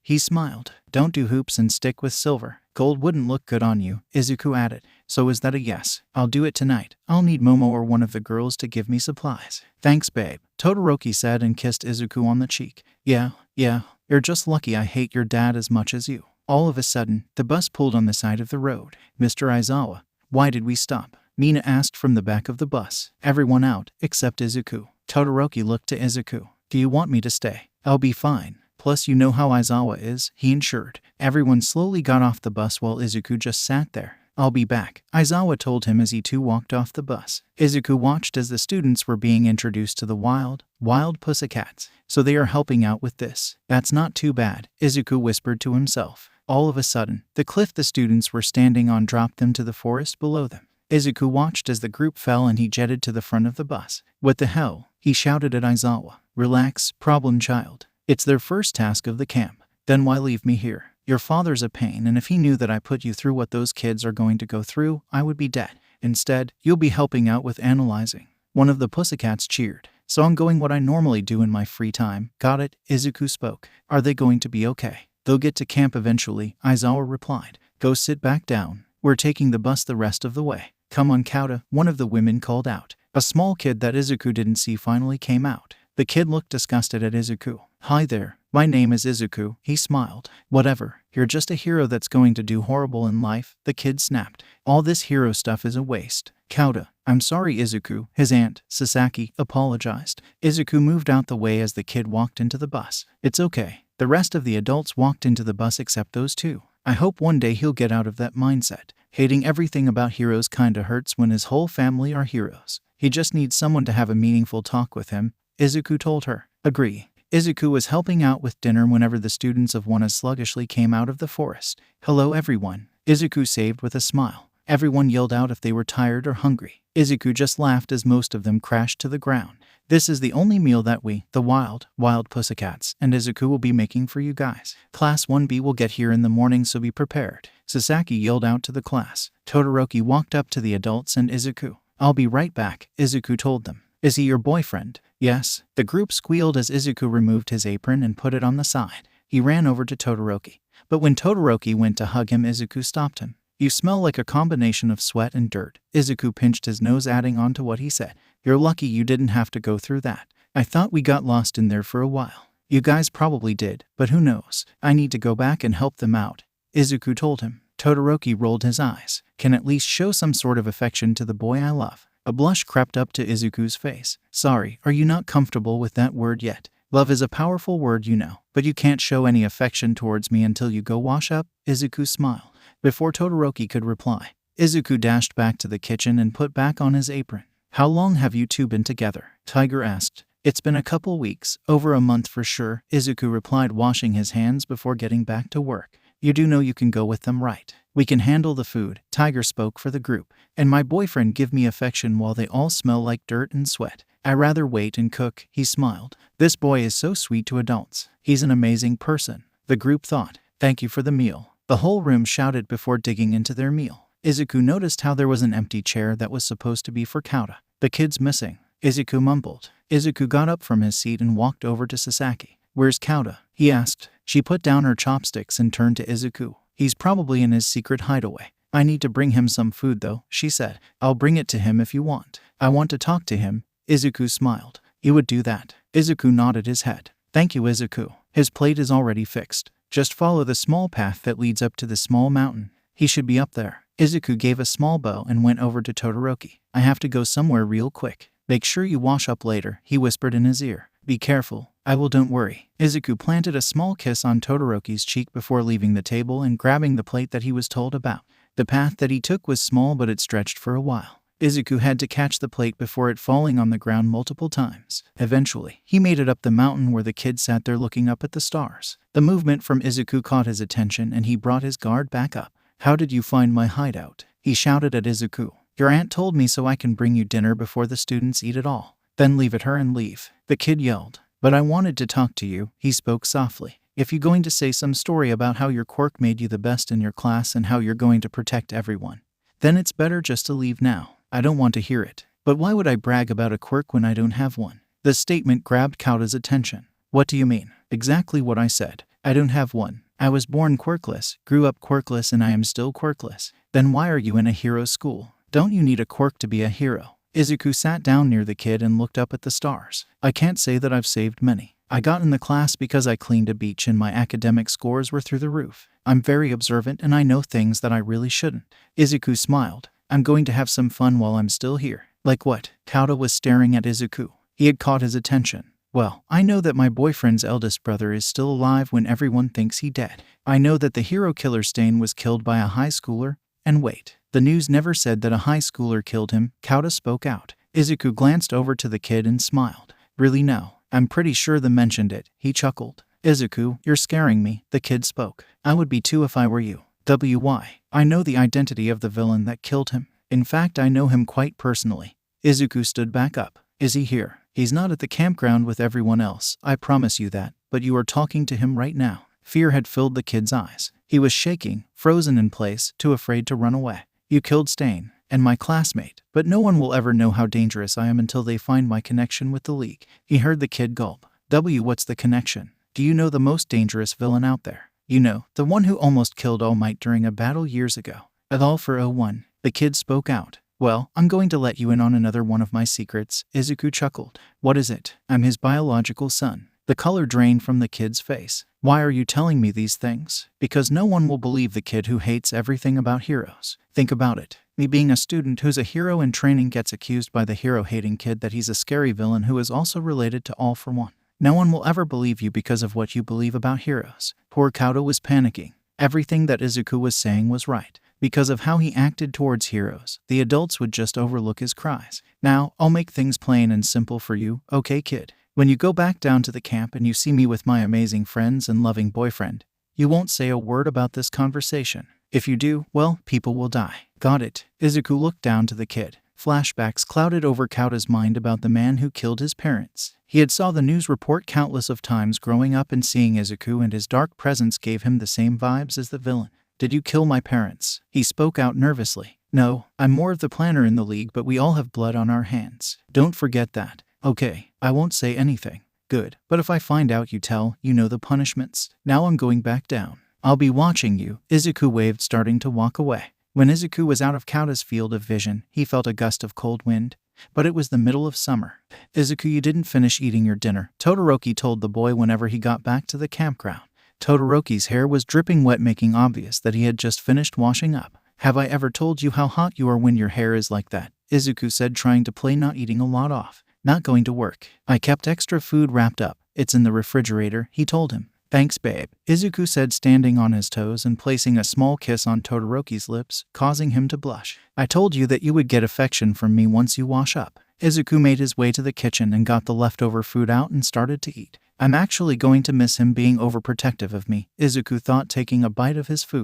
He smiled. Don't do hoops and stick with silver. Gold wouldn't look good on you, Izuku added. So is that a yes? I'll do it tonight. I'll need Momo or one of the girls to give me supplies. Thanks, babe, Todoroki said and kissed Izuku on the cheek. Yeah, you're just lucky I hate your dad as much as you. All of a sudden, the bus pulled on the side of the road. Mr. Aizawa, why did we stop? Mina asked from the back of the bus. Everyone out, except Izuku. Todoroki looked to Izuku. Do you want me to stay? I'll be fine. Plus you know how Aizawa is, he ensured. Everyone slowly got off the bus while Izuku just sat there. I'll be back, Aizawa told him as he too walked off the bus. Izuku watched as the students were being introduced to the wild pussycats. So they are helping out with this. That's not too bad, Izuku whispered to himself. All of a sudden, the cliff the students were standing on dropped them to the forest below them. Izuku watched as the group fell and he jetted to the front of the bus. What the hell? He shouted at Aizawa. Relax, problem child. It's their first task of the camp. Then why leave me here? Your father's a pain, and if he knew that I put you through what those kids are going to go through, I would be dead. Instead, you'll be helping out with analyzing. One of the pussycats cheered. So I'm going what I normally do in my free time. Got it? Izuku spoke. Are they going to be okay? They'll get to camp eventually, Aizawa replied. Go sit back down. We're taking the bus the rest of the way. Come on, 𝐀𝐦, one of the women called out. A small kid that Izuku didn't see finally came out. The kid looked disgusted at Izuku. Hi there, my name is Izuku, he smiled. Whatever, you're just a hero that's going to do horrible in life, the kid snapped. All this hero stuff is a waste. 𝐀𝐦, I'm sorry, Izuku, his aunt, Sasaki, apologized. Izuku moved out the way as the kid walked into the bus. It's okay. The rest of the adults walked into the bus except those two. I hope one day he'll get out of that mindset. Hating everything about heroes kinda hurts when his whole family are heroes. He just needs someone to have a meaningful talk with him, Izuku told her. Agree. Izuku was helping out with dinner whenever the students of WhatIf sluggishly came out of the forest. Hello everyone, Izuku saved with a smile. Everyone yelled out if they were tired or hungry. Izuku just laughed as most of them crashed to the ground. This is the only meal that we, the wild pussycats, and Izuku will be making for you guys. Class 1B will get here in the morning, so be prepared. Sasaki yelled out to the class. Todoroki walked up to the adults and Izuku. I'll be right back, Izuku told them. Is he your boyfriend? Yes. The group squealed as Izuku removed his apron and put it on the side. He ran over to Todoroki. But when Todoroki went to hug him, Izuku stopped him. You smell like a combination of sweat and dirt. Izuku pinched his nose, adding on to what he said. You're lucky you didn't have to go through that. I thought we got lost in there for a while. You guys probably did, but who knows? I need to go back and help them out, Izuku told him. Todoroki rolled his eyes. Can at least show some sort of affection to the boy I love. A blush crept up to Izuku's face. Sorry, are you not comfortable with that word yet? Love is a powerful word, you know, but you can't show any affection towards me until you go wash up, Izuku smiled. Before Todoroki could reply, Izuku dashed back to the kitchen and put back on his apron. How long have you two been together? Tiger asked. It's been a couple weeks, over a month for sure, Izuku replied, washing his hands before getting back to work. You do know you can go with them, right? We can handle the food, Tiger spoke for the group. And my boyfriend give me affection while they all smell like dirt and sweat. I rather wait and cook, he smiled. This boy is so sweet to adults. He's an amazing person, the group thought. Thank you for the meal. The whole room shouted before digging into their meal. Izuku noticed how there was an empty chair that was supposed to be for 𝐀𝐦. The kid's missing, Izuku mumbled. Izuku got up from his seat and walked over to Sasaki. Where's 𝐀𝐦? He asked. She put down her chopsticks and turned to Izuku. He's probably in his secret hideaway. I need to bring him some food though, she said. I'll bring it to him if you want. I want to talk to him, Izuku smiled. You would do that? Izuku nodded his head. Thank you, Izuku. His plate is already fixed. Just follow the small path that leads up to the small mountain. He should be up there. Izuku gave a small bow and went over to Todoroki. I have to go somewhere real quick. Make sure you wash up later, he whispered in his ear. Be careful. I will, don't worry. Izuku planted a small kiss on Todoroki's cheek before leaving the table and grabbing the plate that he was told about. The path that he took was small, but it stretched for a while. Izuku had to catch the plate before it falling on the ground multiple times. Eventually, he made it up the mountain where the kid sat there looking up at the stars. The movement from Izuku caught his attention and he brought his guard back up. "How did you find my hideout?" he shouted at Izuku. "Your aunt told me so I can bring you dinner before the students eat it all. Then leave it her and leave," the kid yelled. "But I wanted to talk to you," he spoke softly. "If you're going to say some story about how your quirk made you the best in your class and how you're going to protect everyone, then it's better just to leave now. I don't want to hear it." "But why would I brag about a quirk when I don't have one?" The statement grabbed 𝐀𝐬𝐬's attention. "What do you mean?" "Exactly what I said. I don't have one. I was born quirkless, grew up quirkless, and I am still quirkless." "Then why are you in a hero school? Don't you need a quirk to be a hero?" Izuku sat down near the kid and looked up at the stars. "I can't say that I've saved many. I got in the class because I cleaned a beach and my academic scores were through the roof. I'm very observant and I know things that I really shouldn't." Izuku smiled. "I'm going to have some fun while I'm still here." "Like what?" 𝐀𝐬𝐬 was staring at Izuku. He had caught his attention. "Well, I know that my boyfriend's eldest brother is still alive when everyone thinks he's dead. I know that the hero killer Stain was killed by a high schooler. And wait, the news never said that a high schooler killed him," 𝐀𝐬𝐬 spoke out. Izuku glanced over to the kid and smiled. "Really no, I'm pretty sure they mentioned it," he chuckled. "Izuku, you're scaring me," the kid spoke. "I would be too if I were you. Why? I know the identity of the villain that killed him. In fact, I know him quite personally." Izuku stood back up. "Is he here?" "He's not at the campground with everyone else, I promise you that, but you are talking to him right now." Fear had filled the kid's eyes. He was shaking, frozen in place, too afraid to run away. "You killed Stain, and my classmate, but no one will ever know how dangerous I am until they find my connection with the League." He heard the kid gulp. What's the connection?" "Do you know the most dangerous villain out there? You know, the one who almost killed All Might during a battle years ago. 𝐴𝐿 the kid spoke out. "Well, I'm going to let you in on another one of my secrets," Izuku chuckled. "What is it?" "I'm his biological son." The color drained from the kid's face. "Why are you telling me these things?" "Because no one will believe the kid who hates everything about heroes. Think about it. Me being a student who's a hero in training gets accused by the hero-hating kid that he's a scary villain who is also related to 𝐴𝐿. No one will ever believe you because of what you believe about heroes." Poor 𝐀𝐬𝐬 was panicking. Everything that Izuku was saying was right. Because of how he acted towards heroes, the adults would just overlook his cries. "Now, I'll make things plain and simple for you, okay kid? When you go back down to the camp and you see me with my amazing friends and loving boyfriend, you won't say a word about this conversation. If you do, well, people will die." "Got it." Izuku looked down to the kid. Flashbacks clouded over 𝐀𝐬𝐬's mind about the man who killed his parents. He had saw the news report countless of times growing up, and seeing Izuku and his dark presence gave him the same vibes as the villain. "Did you kill my parents?" he spoke out nervously. "No, I'm more of the planner in the League, but we all have blood on our hands. Don't forget that." "Okay, I won't say anything." "Good, but if I find out you tell, you know the punishments. Now I'm going back down. I'll be watching you." Izuku waved, starting to walk away. When Izuku was out of 𝐀𝐬𝐬's field of vision, he felt a gust of cold wind. But it was the middle of summer. "Izuku, you didn't finish eating your dinner," Todoroki told the boy whenever he got back to the campground. Todoroki's hair was dripping wet, making obvious that he had just finished washing up. "Have I ever told you how hot you are when your hair is like that?" Izuku said, trying to play not eating a lot off. "Not going to work. I kept extra food wrapped up. It's in the refrigerator," he told him. "Thanks, babe," Izuku said, standing on his toes and placing a small kiss on Todoroki's lips, causing him to blush. "I told you that you would get affection from me once you wash up." Izuku made his way to the kitchen and got the leftover food out and started to eat. "I'm actually going to miss him being overprotective of me," Izuku thought, taking a bite of his food.